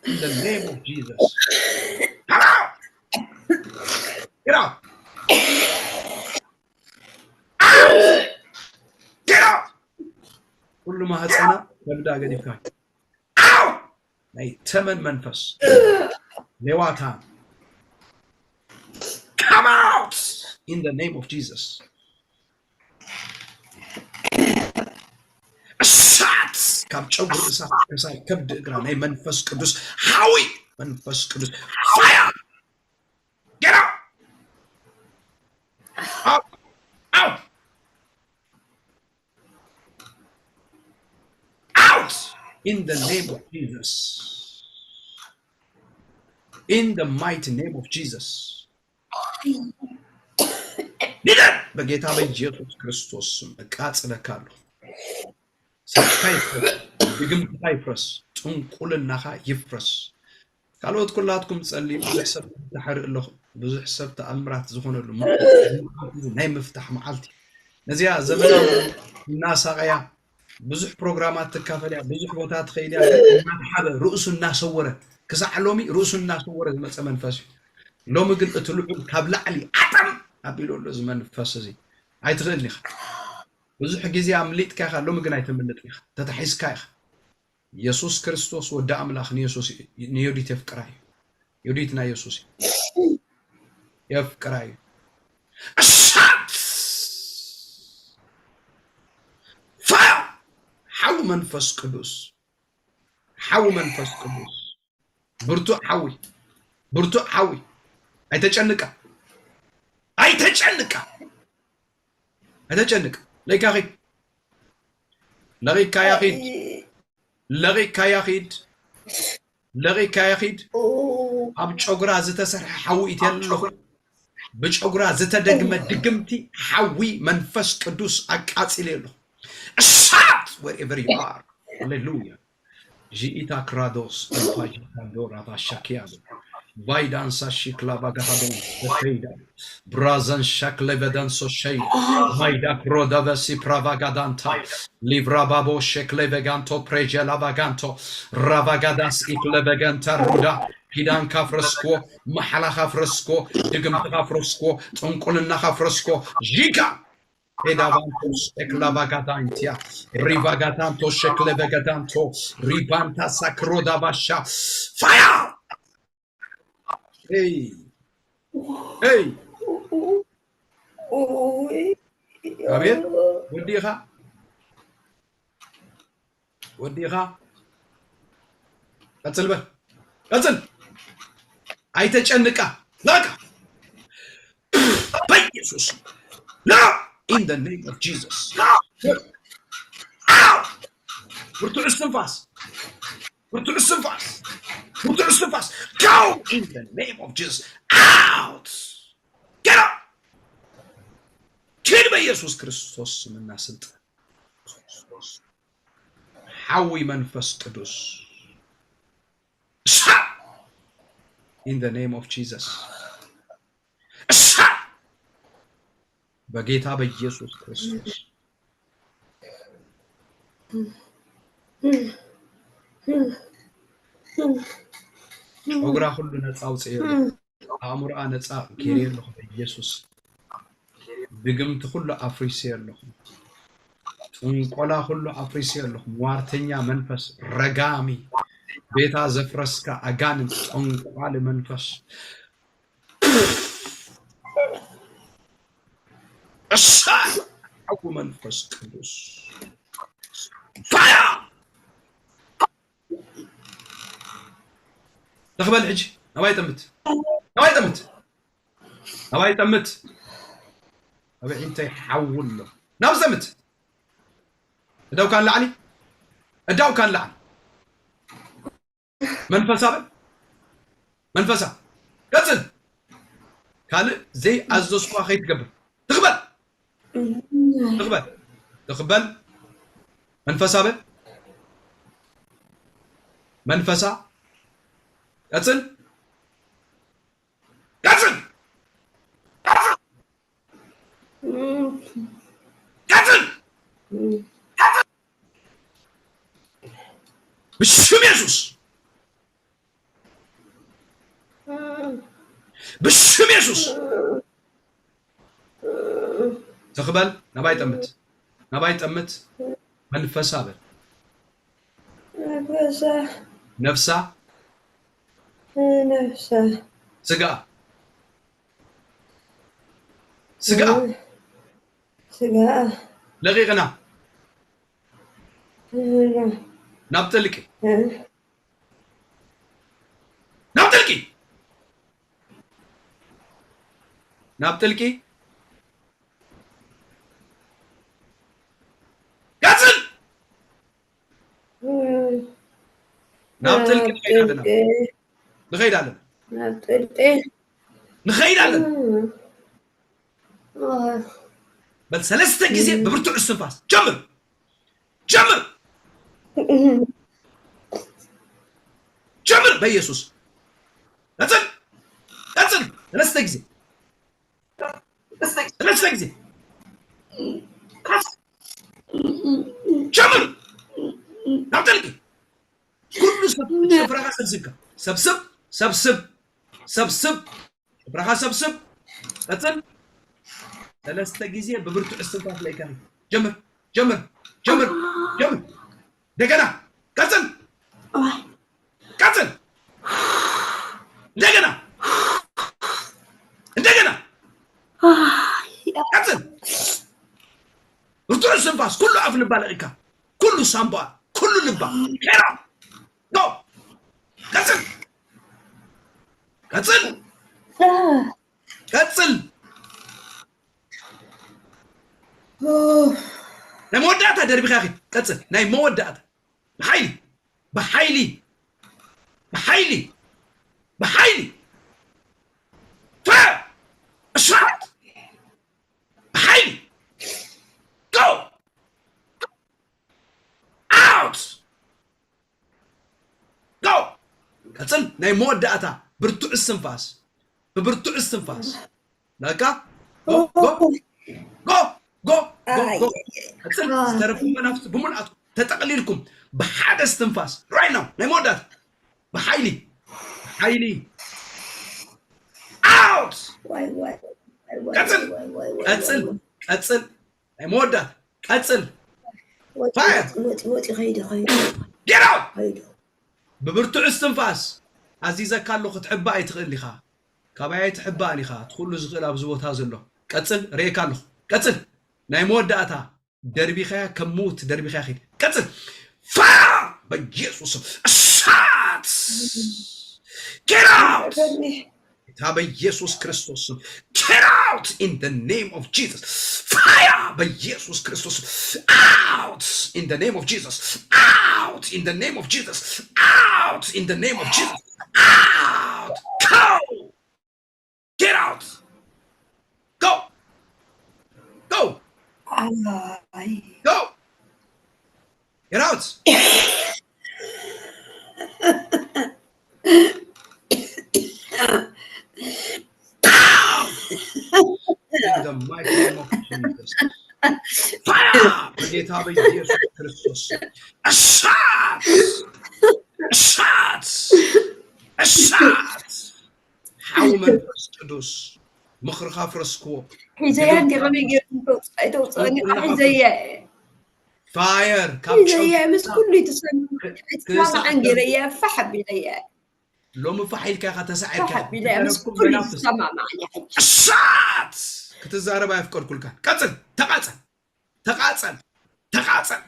in the name of Jesus come out get out get out كل ما هتصنا تبدا قديفك out اي تمن منفس لواتا come out in the name of Jesus الشات كم تشوف الإساء كبد إقرأ ناي منفس قدوس حاوي منفس قدوس fire get out out out out in the name of Jesus in the mighty name of Jesus نيدر بقيتا بيجيسوس كريستوس أقاصلكالو سكايفرس بيجم سكايفرس تنقلنا خا يفرس قالوت كلاتكم تصلي بحسب تحر له بزح حسب تأمرات زخون له ناي مفتاح معلتي نزيا زمن الناس غيا بزح بروجرامات تكافل بزح بوتات خيليا ما حدا رؤوس الناس صوره كسع لومي رؤوس الناس صوره زمن منفسي لومي قلت له كابلا علي عطم ابيلو له زمن فسزي اي تخلني بزح غزي امليت كاخا لومي غنا يتملطني تتحيس كاخ يسوع كريستوس ودا املاخ يسوع نيوديت يفقراي يوديتنا يسوع يفقراي الشات فاير حو منفس قدوس حو منفس قدوس برتو حوي برتو حوي اي تچنقا اي تچنقا اي تچنقا ليك اخي لغيك يا اخي لغيك يا اخي لغيك يا اخي اب چوغرا زتسرح حويت يلخ بشغرا زتدغم دغمتي حوي منفس قدوس اقاصيلو shout wherever you are hallelujah جيتا كرادوس الفاجي كاندورا باشاكيادو فايدانسا شيكلا باغادون بفيدا برازن شاكله بدانسو شي مايدا كرودا بسي برافاغادانتا ليفرا بابو شكله بغانتو بريجلا باغانتو رافاغاداس اكله بغانتا رودا ሂዳን ካፍረስኮ መሐላ ካፍረስኮ ድግምት ካፍረስኮ ጥንቁልና ካፍረስኮ ጂጋ ሄዳባንቶስ ኤክላቫጋዳንቲያ ሪቫጋዳንቶ ሸክለበጋዳንቶ ሪባንታ ሳክሮዳ ባሻ ፋያ ሄይ ሄይ አቤት ወዲኻ ቀጽልበል ቀጽል አይተጨንቃ ላካ በኢየሱስ ላ in the name of Jesus ብርቱ እስትንፋስ go in the name of Jesus out get up ኪድ በኢየሱስ ክርስቶስ ስምና ስልጣን ሐዊ መንፈስ ቅዱስ in the name of Jesus በጌታ በኢየሱስ ክርስቶስ ኦግራ ሁሉ ነፃ አውጽየው አእምሮአ ነፃ ኬሪየው በኢየሱስ ድግምት ሁሉ አፍሪሲየው ጥንቆላ ሁሉ አፍሪሲየው ሟርተኛ መንፈስ ረጋሚ ቤታ ዘፍረስካ አጋንንት ጥንቋል መንፈስ أشاء منفس قدوس فاير تقبل حج نواي تمت أبي أنت يحول له ناو زمت الدو كان لعني منفسا قتل كان زي أزوسكوا خيط قبل تقبل منفسا قتل بشم يسوس تقبل نباي تمت منفسا بل نفسا سقا لغيغنا نابتلكي قاتل نابتلكي نخيد علينا بل ثلاثة جزء ببرتو السنفاس جمر بيسوس قاتل ثلاثة جزء جمر نابتلكي كل سفرها سبسبك سبسب برها سبسب قتل ثلاثة جزية ببرتو استنفاق لي كان جمر دقنا قتل دقنا قتل برتو استنفاق كله عف لبالغيكا كله سامبا كله لبا كيرا go قتل ناي مودعتا دربي خاخي قتل ناي مودعتا بحيلي فا እሳት በኃይሊ go out go ቀጽል ናይ መወዳእታ ብርቱዕ እስትንፋስ በብርቱዕ እስትንፋስ ለካ go go go go go ቀጽል ዝተረፉ መናፍስት በሙሉአት ተጠቅሊልኩም በሓደ እስትንፋስ right now ናይ መወዳእታ በኃይሊ out ቀጽል ቀጽል ቀጽል ናይ መወዳእታ ቀጽል fire get out ببرتع استنفاس عزيزك كالو خطحبا يتغل لخا كاباي تحبا نيخا تخلو زغل ابزوت هازلو قصل ري كالو قصل ناي موداتا دربي خيا كموت دربي خيا خيد قصل فا بيسوس الشات get out تابا يسوس كريستوس get out in the name of Jesus fire بيسوس كريستوس out in the name of Jesus out in the name of Jesus out in the name of Jesus out go get out go go go get out in the mighty name of Jesus fire በጌታ በኢየሱስ ክርስቶስ እሳት እሳት እሳት ሓው መንፈስ ቅዱስ ምኽርኻ ፍረስክዎ ሒዘያ እንዲኸመ ጌርኩ አይተውፅአኒ ሒዘያ ፋየር ሒዘያ ምስ ኩሉ ትሰምዐን ጌረያ ፋሕ ኣቢለያ ሎሚ ፋሒልካ ኢኻ ተሳዒርካ ኣቢለያ ምስ ኩሉ ትሰማማዕኒ ሕጂ እሳት ክትዛረብ ኣይፍቀድኩልካ ቀጽል ተቃጸል ተቃጸል ተቃጸል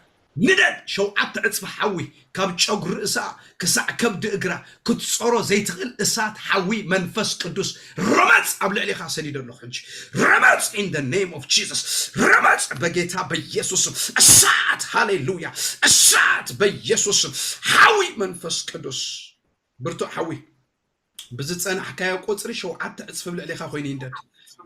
ندد شوعت عصف حوي كاب ጨጉር እሳ ክሳዕ ከብድ እግራ ክትጾሮ ዘይትኽል እሳት حوي መንፈስ ቅዱስ ረመጽ ኣብ ልዕሊኻ ሰዲደሎ ሕጂ ረመጽ in the name of Jesus ረመጽ በጌታ በኢየሱስ እሳት ሃሌሉያ እሳት በኢየሱስ حوي መንፈስ ቅዱስ ብርቱ حوي بزتصنحكايا قصري شوعت عصف ልዕሊኻ ኮይኑ ይንደድ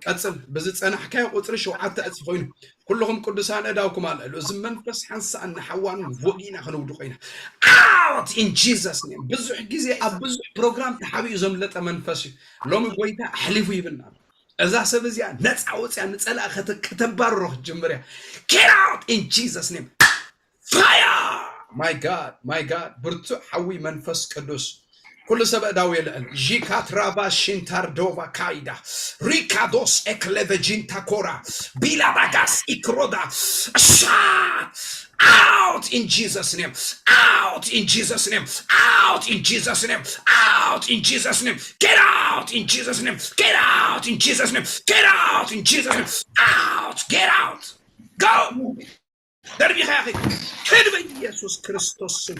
قصل بزتصنحكايا قصري شوعت عصف ኮይኑ كلهم قدسان اداوكم على لو زمنفس حنسا ان حوان فوقينا خنودو قينا out in Jesus name بزح غزي ابزح بروجرام تحبي زملطه منفسي لوم غويتا احلفو يبنا اذا سبزيا نصا وصيا نصلا كتبارو جمريا get out in Jesus name fire my god برتو حوي منفس قدوس كل سبب داوي لأن جيكاترافا شنتاردوفا كايدا ريكادوس اكليفجين تاكورا بيلا باغاس اكرودا شات out in Jesus name out in Jesus name out in Jesus name out in Jesus name get out in Jesus name get out in Jesus name get out in Jesus name out get out go دربي خاخي كد بيسوس كريستوس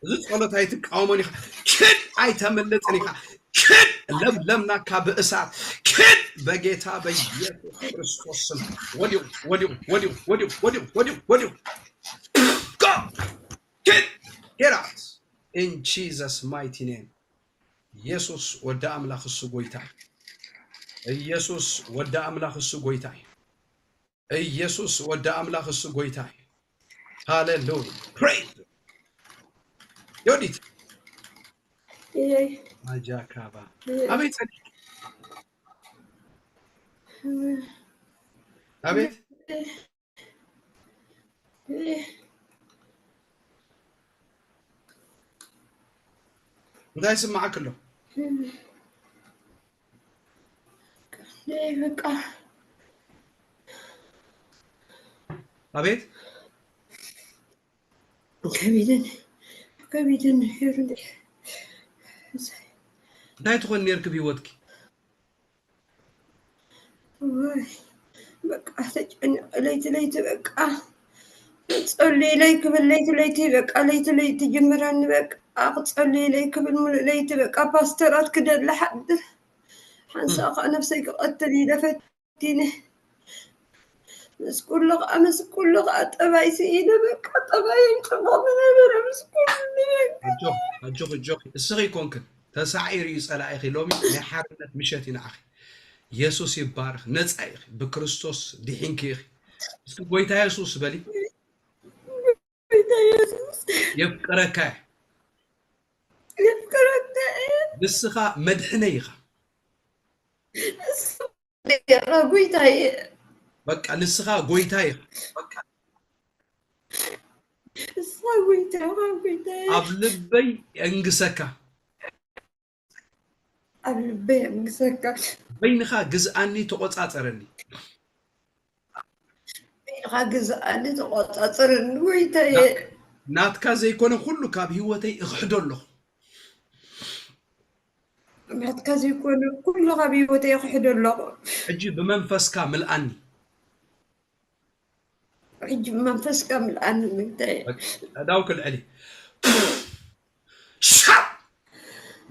زت قالت هيتك عماني كد ايتملطني كد لملمنا كاب اسات كد بجيتا بيسوس كريستوس وديو go get out in Jesus mighty name يسوس ودا املاخ السو غويتا يسوس ودا املاخ السو غويتا يسوس ودا املاخ السو غويتا Hallelujah. Praise. Yodit. Ajakaba. Abet. Abet. وده يسمع كله. أبيت؟ كبيدن هيرندي داي تكون نيرك بيوتك بقى تجن ليت بقى تصلي ليك بالليت بقى ليت جمران بقى تصلي ليك بالليت بقى باسترات كده لحد حنساق نفسك قتلي لفتيني بس كل طبعي سيدة بك طبعي انتباه من أبرا بس كل الجوخ السغي كونكن تسعيري يسأل أخي لومي نحارنت مشاتنا أخي ኢየሱስ ይባርክ ነፃ ኢኺ ብክርስቶስ ዲሕንኪ ኢኺ እስኪ ጎይታ ኢየሱስ በሊ ጎይታ ኢየሱስ የፍቅረካ ንስኻ መድሕነይ ኢኻ ጎይታ በቃ ንስኻ ጎይታ ኢኻ ኣብ ልበይ እንግሰካ በይንኻ ግዝኣኒ ተቆፃፀረኒ ጎይታ ናትካ ዘይኮነ ኩሉ ካብ ህይወተይ እኽሕዶ ኣለኹ ናትካ ዘይኮነ ኩሉ ካብ ህይወተይ እኽሕዶ ኣለኹ ሕጂ ብመንፈስካ ምልኣኒ ሕጂ ብመንፈስካ ምልኣኒ ጎይታዬ ኣዳው ክልዕሊ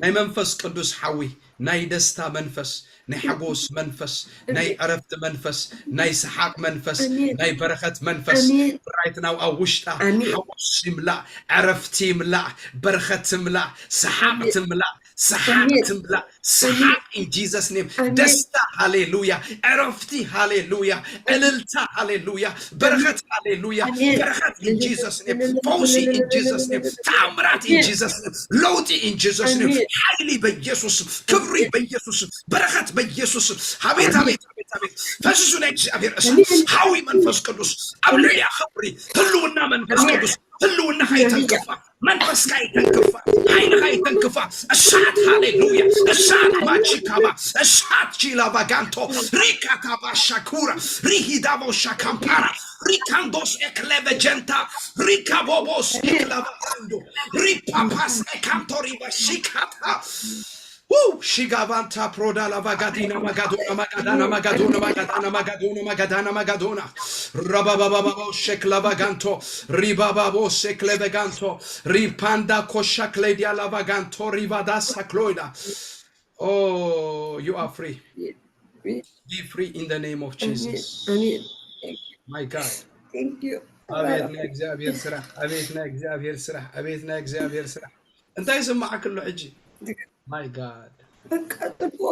ናይ መንፈስ ቅዱስ ሓዊ ናይ ደስታ መንፈስ ናይ ሓጎስ መንፈስ ናይ ዕረፍቲ መንፈስ ናይ ሰሓቅ መንፈስ ናይ በረኸት መንፈስ ራይትናው ኣብ ውሽጣ ሓጎስ ይምላእ ዕረፍቲ ይምላእ በረኸት ይምላእ ሰሓቅ ይምላእ ሰሓቅ ይምላእ ሰሓቅ in Jesus name ደስታ ሃሌሉያ ዕረፍቲ ሃሌሉያ እልልታ ሃሌሉያ በረኸት ሃሌሉያ በረኸት in Jesus name ፈውሲ in Jesus name ተአምራት in Jesus name ለውጥ in Jesus name ኃይሊ በኢየሱስ ክብሪ በኢየሱስ በረኸት በኢየሱስ አቤት አቤት አቤት አቤት ፈስሱ ላይ እግዚአብሔር ሐዊ መንፈስ ቅዱስ አብለያ ክብሪ ህልውና መንፈስ ቅዱስ ህልውና ኃይተንከፋ መንፈስ ኃይተንከፋ ኃይል ኃይተንከፋ እሳት ሃሌሉያ እሳት ማቺካባ እሳት ቺላባጋንቶ ሪካካባ ሻኩራ ሪሂዳቦ ሻካምፓራ ሪካንዶስ ኤክሌቨጀንታ ሪካቦቦስ ኤክላቫንዶ ሪፓፓስ ኤካንቶሪ በሺካታ Shigavanta proda la vagadina magadona magadana magadona magadana magadona magadana magadona rabababa sheklavaganto ribababo shekleveganto ripanda koshakledia lavaganto rivada sakloida. Oh, you are free. Be free in the name of Jesus. Amen. My God. Thank you. أبيتنا إجزاء سرح أبيتنا إجزاء سرح أبيتنا إجزاء سرح أنت يسمع كله حجي. My God.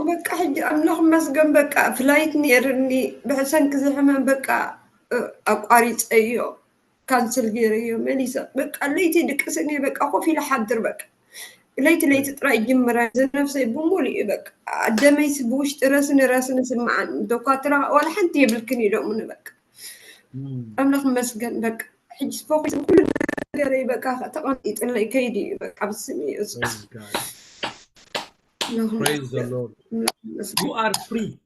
በቃ ሕጂ አምላኽ መስገን በቃ ፍላይት ነርኒ ብሕሰን ክዝሕመን በቃ አቋሪፀዮ ካንስል ገይረዮ መሊሳ በቃ ለይቲ ድቅስኒ በቃ ኮፍ ኢለ ሓድር በቃ ለይቲ ጥራይ ጅምራ ዝነፍሰይ ብሙሉእ በቃ ደመይስ ብውሽጢ ረስኒ ስምዓን ዶኳትራ ወላ ሓንቲ የብልክን ኢሎምን በቃ አምላኽ መስገን በቃ ሕጂ ፎከስ ኩሉ ነገረይ በቃ ተቐሚጥለይ ከይዲ በቃ ብስሚ ኢየሱስ Praise the Lord. You are free.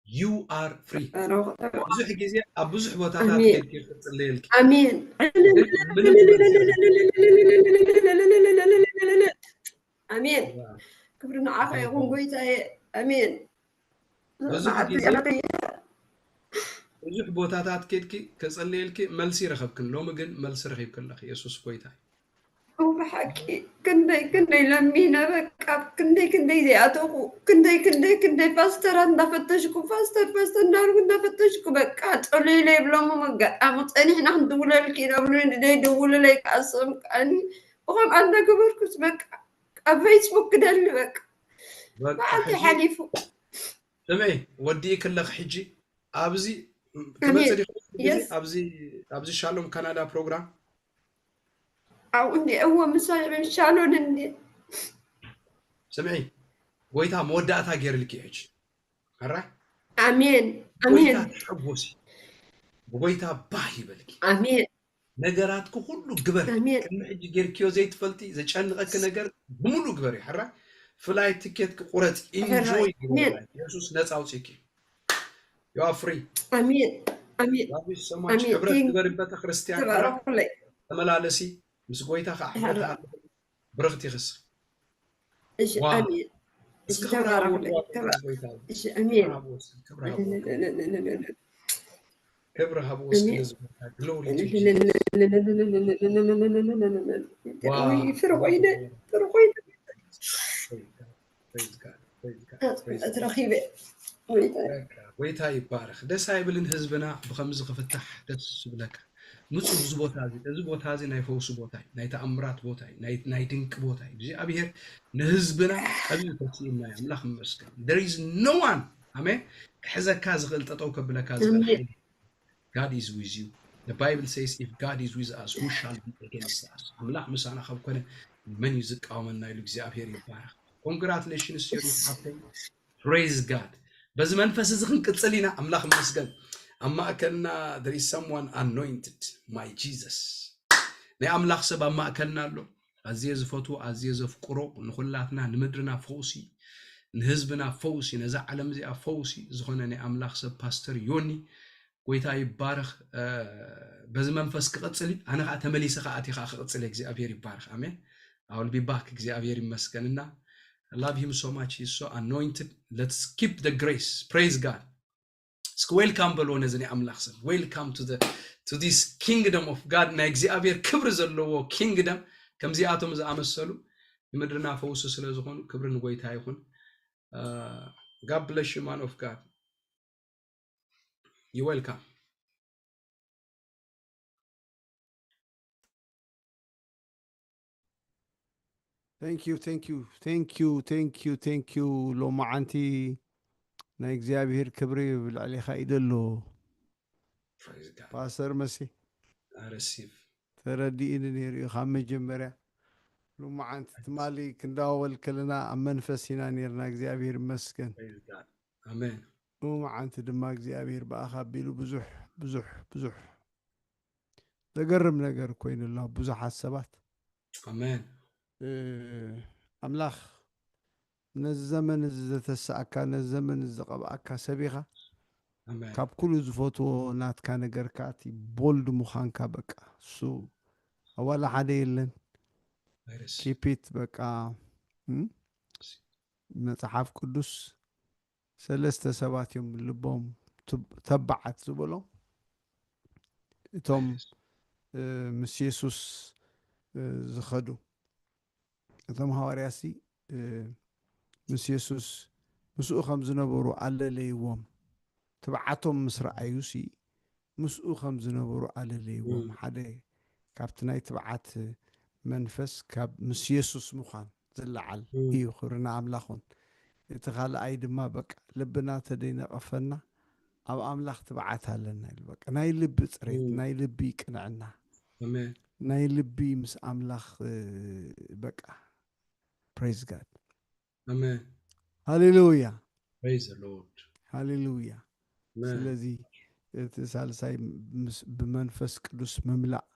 You are free. ብዙሕ ጊዜ ኣብ ብዙሕ ቦታታት ከልኪ ክጽልየልኪ አሜን አሜን ክብሪ ንዓኻ ይኹን ጎይታዬ አሜን ብዙሕ ቦታታት ከልኪ ክጽልየልኪ መልሲ ረኸብክን ሎሚ ግን መልሲ ረኺብክለኺ ኢየሱስ ጎይታ وبحكي كندي لمينا بقى كندي زي أتوقو كندي فاستر عند فتشكو فاستر نار كندا فتشكو بقى تقولي لي بلا ما بقى أمطني إحنا ندول الكينا بلون دي دول لك أصلا كأني وهم عندنا كبركوس بقى فيسبوك كده اللي بقى ما عندي حليفو سمعي وديك اللي حجي أبزي كمان أبزي شالوم كندا بروجرام أو إني هو مثال من شالون إني سمعي ويتها مودعتها غير لك يحج هرا آمين ويتها تحبوسي ويتها باهي بالك آمين نجاراتك كله جبر آمين كم حج غير كيو زيت فلتي إذا كان لك نجار بملو جبري هرا فلايت تيكت قرات enjoy يسوع ناس أوتيكي you are free آمين آمين ربي سمعك خبرت جبري بيت خريستيان تبارك الله تملالسي مس قويتها أحمد برغتي خسر إيش أمين إيش تبارك الله إيش أمين كبرها بوس جلوري فرقينا ترخيبه ويتا يبارك دس هاي بلن حزبنا بخمس خفتح دس بلك مصو زبوت هذه ناي فوس بوتاي ناي تأمرات بوتاي ناي دنك بوتاي جي أبيهر نهزبنا أبي تسيم ناي أملاخ مسكن there is no one አሜን ከሕዘካ ዝኽእል ጠጠው ከብለካ ዝኽእል አሜን ኃይል God is with you. The Bible says, if God is with us, who shall be against us? አምላክ ምሳና ካብ ኮነ መን እዩ ዝቃወመና ኢሉ እግዚኣብሔር ይባረክ። ኮንግራቱሌሽንስ ዮዲት ሓፍተይ ፕሬዝ ጋድ። በዚ መንፈስ እዚ ክንቅፅል ኢና ኣምላኽ መስገን ኣብ ማእከልና there is someone anointed my Jesus ናይ ኣምላኽ ሰብ ኣብ ማእከልና ኣሎ ኣዝየ ዝፈትዎ ኣዝየ ዘፍቅሮ ንኩላትና ንምድርና ፈውሲ ንህዝብና ፈውሲ ነዛ ዓለም እዚኣ ፈውሲ ዝኾነ ናይ ኣምላኽ ሰብ ፓስተር ዮኒ ጎይታ ይባረክ በዚ መንፈስ ክቅፅል ኣነ ከዓ ተመሊሰ ከዓ ኣቲኻ ክቅፅል እግዚኣብሔር ይባረክ ኣሜን I will be back እግዚአብሔር ይመስገንና I love him so much he's so anointed let's keep the grace praise God welcome በሎ ነዚ ኣምላኽ ሰብ welcome to this kingdom of God ናይ እግዚአብሔር ክብሪ ዘለዎ kingdom ከምዚኣቶም ዝኣመሰሉ ንምድርና ፈውሲ ስለ ዝኾኑ ክብርን ጎይታ ይኹን God bless you man of God you welcome thank you ሎማ ዓንቲ ናይ እግዚአብሔር ክብሪ ብላዕሊኻ ኢደሎ praise God ፓስተር መሲ I receive ተረዲእኒ ነይሩ ካብ መጀመርያ ሎማ ዓንቲ ትማሊ ክንዳወል ከለና ኣብ መንፈስ ኢና ነርና እግዚአብሔር ይመስገን praise God amen ሎማ ዓንቲ ድማ እግዚአብሔር በኣኻ ኣቢሉ ብዙሕ ዘገርም ነገር ኮይኑላ ብዙሓት ሰባት amen ኣምላኽ ነዚ ዘመን ዘተሰኣካ ነዚ ዘመን ዘቐብኣካ ሰቢኻ amen ካብ ኩሉ ዝፈትዎ ናትካ ነገርካ እቲ ቦልድ ምዃንካ በቃ እሱ ኣዋላ ሓደ የለን I receive ኪፒት በቃ መጽሓፍ ቅዱስ ሰለስተ ሰባት እዮም ልቦም ተባዓት ዝበሎም እቶም ምስ ኢየሱስ ዝኸዱ እቶም ሐዋርያሲ ምስ ኢየሱስ ምስኡ ከም ዝነበሩ ኣለለይዎም ተባዓቶም ምስ ረኣዩሲ ምስኡ ከም ዝነበሩ ኣለለይዎም ሓደ ካብቲ ናይ ተባዓት መንፈስ ካብ ምስ ኢየሱስ ምዃን ዝለዓል እዩ ክብርና ኣምላኹን እቲ ካልኣይ ድማ በቃ ልብና ተደይነቐፈና ኣብ ኣምላኽ ተባዓት ኣለና ኢሉ በቃ ናይ ልቢ ፅሬት ናይ ልቢ ቅንዕና amen ናይ ልቢ ምስ ኣምላኽ በቃ praise God amen ሃሌሉያ praise the Lord ሃሌሉያ amen ስለዚህ እቲ ሳልሳይ ብመንፈስ ቅዱስ መምላእ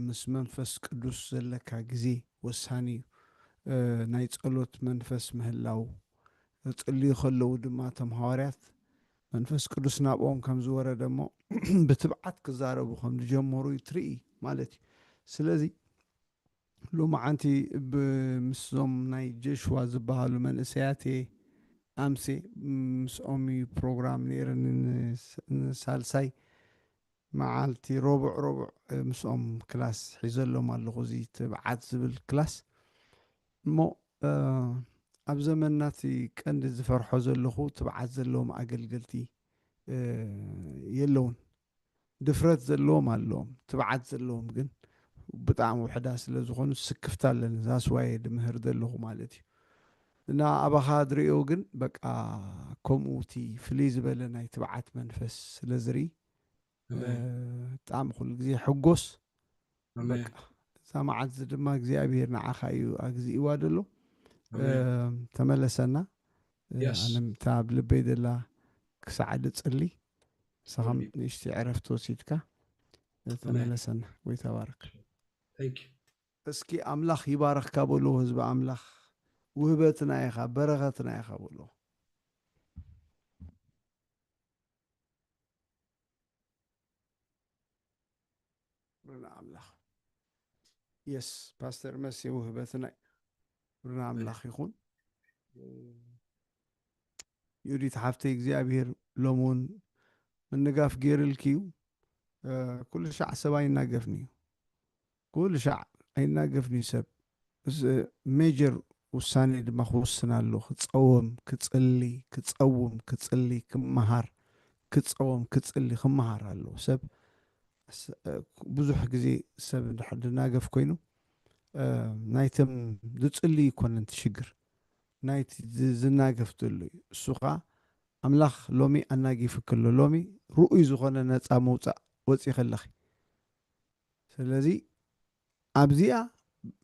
ምስ መንፈስ ቅዱስ ዘለካ ግዜ ወሳኒ እዩ ናይ ጸሎት መንፈስ ምህላው ጽልዩ ከለዉ ድማ እቶም ሐዋርያት መንፈስ ቅዱስ ናብኦም ከም ዝወረደ እሞ ብትብዓት ክዛረቡ ከም ዝጀመሩ ትርኢ ማለት እዩ ስለዚ ሎማዓንቲ ብምስዞም ናይ ጀሽዋ ዝበሃሉ መንእሰያት ኣምሴ ምስኦም ፕሮግራም ነይረን ንሳልሳይ መዓልቲ ረቡዕ ምስኦም ክላስ ሒዘሎም ኣለኹ እዚ ትብዓት ዝብል ክላስ እሞ ኣብ ዘመናት ቀንዲ ዝፈርሖ ዘለኹ ትብዓት ዘለዎም ኣገልገልቲ የለውን ድፍረት ዘለዎም ኣለዎም ትብዓት ዘለዎም ግን ብጣዕሚ ውሕዳ ስለ ዝኾኑ ስክፍታ ኣለኒ ዛስዋየ ድምህር ዘለኹ ማለት እዩ እና ኣባኻ ድሪኦ ግን በቃ ከምኡ እቲ ፍልይ ዝበለ ናይ ትብዓት መንፈስ ስለ ዝርኢ ብጣዕሚ ኩሉ ግዜ ሕጎስ በቃ እዛ መዓልቲ ድማ እግዚኣብሔር ንዓኻ እዩ ኣግዚእዋ ደሎ ተመለሰና ኣነ እታ ኣብ ልበይ ዘላ ክሳዕ ድፅሊ ንስኻም ንእሽቲ ዕረፍቲ ወሲድካ ተመለሰና ወይ ተባረክ እስኪ ኣምላኽ ይባረኽካ በሎ ህዝቢ ኣምላኽ ውህበትና ኢኻ በረኸትና ኢኻ በሎ ብርና ኣምላኽ የስ ፓስተር መሲ ውህበትና ብርና ኣምላኽ ይኹን ዩዲት ሓፍተይ እግዚኣብሔር ሎሚ እውን ምንጋፍ ገይሩልኪ እዩ ኩሉ ሻዕ ሰብ ኣይናገፍኒ እዩ ኩሉ ሻዕ ኣይናገፍኒ ሰብ ሜጀር ውሳኔ ድማ ክውስን ኣሎ ክፀወም ክፅሊ ክፀውም ክፅሊ ክመሃር ክፀወም ክፅሊ ክመሃር ኣሎ ሰብ ብዙሕ ግዜ ሰብ ድናገፍ ኮይኑ ናይቶም ዝፅሊ ይኮነን ትሽግር ናይቲ ዝናገፍ ዘሎ እዩ እሱ ከዓ ኣምላኽ ሎሚ ኣናጊፍ ከሎ ሎሚ ርኡይ ዝኾነ ነፃ መውፃእ ወፂእ ከለኺ ስለዚ ኣብዚኣ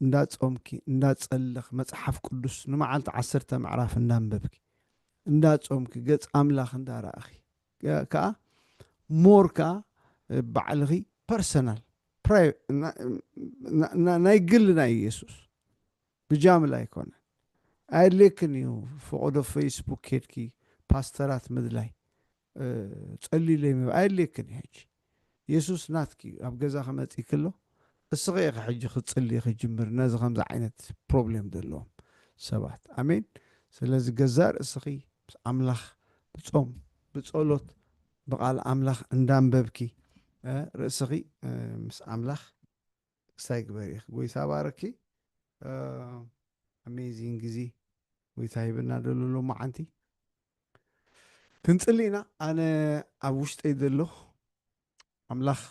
እንዳጾምኪ እንዳጸለኽ መጽሓፍ ቅዱስ ንመዓልቲ 10 ምዕራፍ እንዳንበብኪ እንዳጾምኪ ገጽ ኣምላኽ እንዳረኣኺ ከዓ ሞር ከዓ ባዕልኺ ፐርሰናል ናይ ግል ናይ ኢየሱስ ብጃምላ ኣይኮነን ኣየድልየክን እዩ ፍቕዶ ፌስቡክ ኬድኪ ፓስተራት ምድላይ ጸሊለይ ኣየድልየክን እዩ ሕጂ ኢየሱስ ናትኪ ኣብ ገዛ ክመፅእ ከሎ እስኺ ኢኻ ሕጂ ክትጽሊ ክጅምር ነዚ ከምዚ ዓይነት ፕሮብሌም ዘለዎም ሰባት ኣሜን ስለዚ ገዛእ ርእስኺ ኣምላኽ ብጾም ብጸሎት ብቓል ኣምላኽ እንዳንበብኪ ርእስኺ ምስ ኣምላኽ ክሳይ ግበር ኢኽ ጎይታ ባረኪ ኣሜዚንግ ግዜ ጎይታ ሂብና ደሎ መዓንቲ ክንጽሊ ኢና ኣነ ኣብ ውሽጠይ ዘሎ ኣምላኽ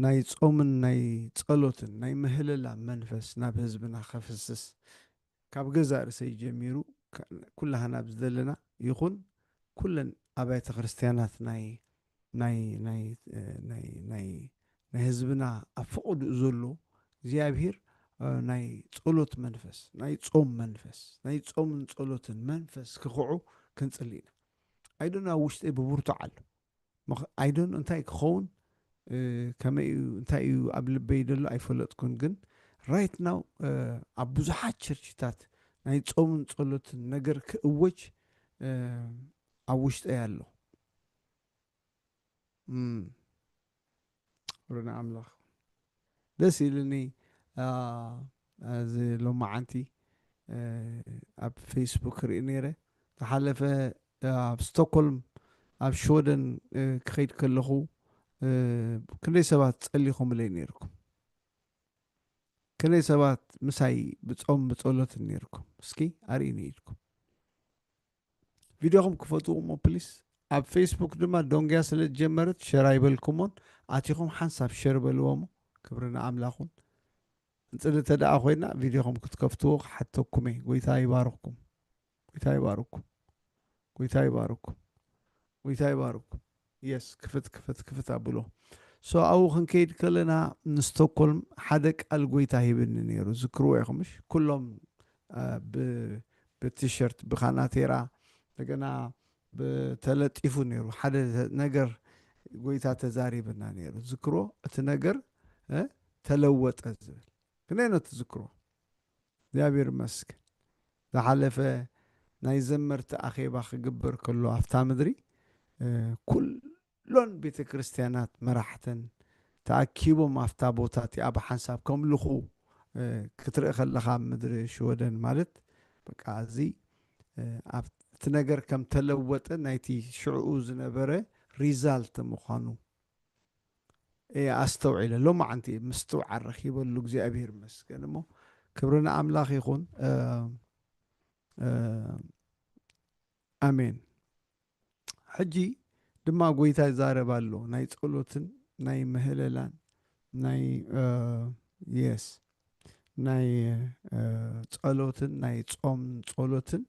ናይ ጾምን ናይ ጸሎትን ናይ ምህለላ መንፈስ ናብ ህዝብና ከፍስስ ካብ ገዛእ ርእሰይ ጀሚሩ ኩላህና ብዝደለና ይኹን ኩለን ኣብያተ ክርስቲያናት ናይ ህዝብና ኣብ ፍቕዱ ዘሎ እግዚኣብሔር ናይ ጸሎት መንፈስ ናይ ጾም መንፈስ ናይ ጾምን ጸሎትን መንፈስ ክኽዑ ክንጽሊ ኢና ኣይዶን ኣብ ውሽጠይ ብቡርቱ ኣሎ ኣይዶን እንታይ ክኸውን ከመይ እንታይ እዩ ኣብ ልበይ ደሎ ኣይፈለጥኩን ግን ራይት ናው ኣብ ብዙሓት ቸርችታት ናይ ጾምን ጸሎትን ነገር ክእወጅ ኣብ ውሽጠይ ኣሎ ርና ኣምላኽ ደስ ኢልኒ እዚ ሎማዓንቲ ኣብ ፌስቡክ ርኢ ነይረ ዝሓለፈ ኣብ ስቶክሆልም ኣብ ሽወደን ክኸይድ ከለኹ ክንደይ ሰባት ጸሊኹምለይ ነይርኩም ክንደይ ሰባት ምሳይ ብጾም ብጸሎት ነይርኩም እስኪ ኣርእኒ ኢልኩም ቪድዮኹም ክፈትዎም ፕሊስ ኣብ ፌስቡክ ድማ ዶንግያ ስለ ጀመረት ሸር ኣይበልኩሞን ኣቲኹም ሓንሳብ ሸር በልዎሞ ክብርና ኣምላኹን እንጽሊ ተደኣ ኮይና ቪድዮኹም ክትከፍትዎ ሓተኩም እየ ጎይታ ይባርኽኩም ጎይታ ይባርኽኩም ጎይታ ይባርኽኩም ጎይታ ይባርኽኩም የስ ክፍት ኣብሎ ሶ ኣብኡ ክንከይድ ከለና ንስቶክሆልም ሓደ ቃል ጎይታ ሂብኒ ነይሩ ዝክርዎ ኢኹምሽ ኩሎም ብቲሸርት ብኻናቴራ እንደገና ብተለጢፉ ነይሩ ሓደ ነገር ጎይታ ተዛሪብና ነይሩ ዝክርዎ እቲ ነገር ተለወጠ ዝብል ክንደይ ነው ትዝክሮ እግዚአብሔር ይመስገን ዝሓለፈ ናይ ዘመርቲ ኣኼባ ክግበር ከሎ ኣፍታ ምድሪ ኩሎን ቤተ ክርስቲያናት መራሕተን ተኣኪቦም ኣፍታ ቦታት ኣብ ሓንሳብ ከምልኹ ክትርኢ ከለኻ ምድሪ ሽወደን ማለት በቃ እዚ ኣብቲ ነገር ከም ተለወጠ ናይቲ ሽዑኡ ዝነበረ ሪዛልት ምዃኑ ኣስተውዒለ ሎማዓንቲ ምስትውዓል ረኺበሉ እግዚኣብሔር ይመስገን እሞ ክብርና ኣምላኽ ይኹን ኣሜን ሕጂ ድማ ጎይታ ይዛረብ ኣሎ ናይ ጸሎትን ናይ ምህለላን ናይ የስ ናይ ጸሎትን ናይ ጾም ጸሎትን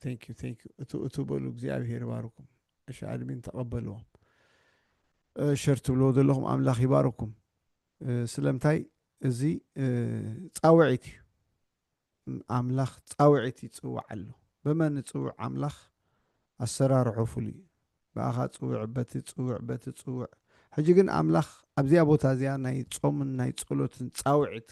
ቴንክ ዩ እቱ በሉ እግዚአብሔር ይባርኩም እሺ አድሚን ተቀበልዎም ሸርት ብሎ ዘለኹም ኣምላኽ ይባርኩም ስለምታይ እዚ ጻውዒት ኣምላኽ ጻውዒት ይጽዋዕ ኣሎ በመን ጽውዕ ኣምላኽ ኣሰራርሑ ፍሉይ በኣኻ ጽውዕ በቲ ጽውዕ ሕጂ ግን ኣምላኽ ኣብዚያ ቦታ እዚኣ ናይ ጾምን ናይ ጸሎትን ጻውዒት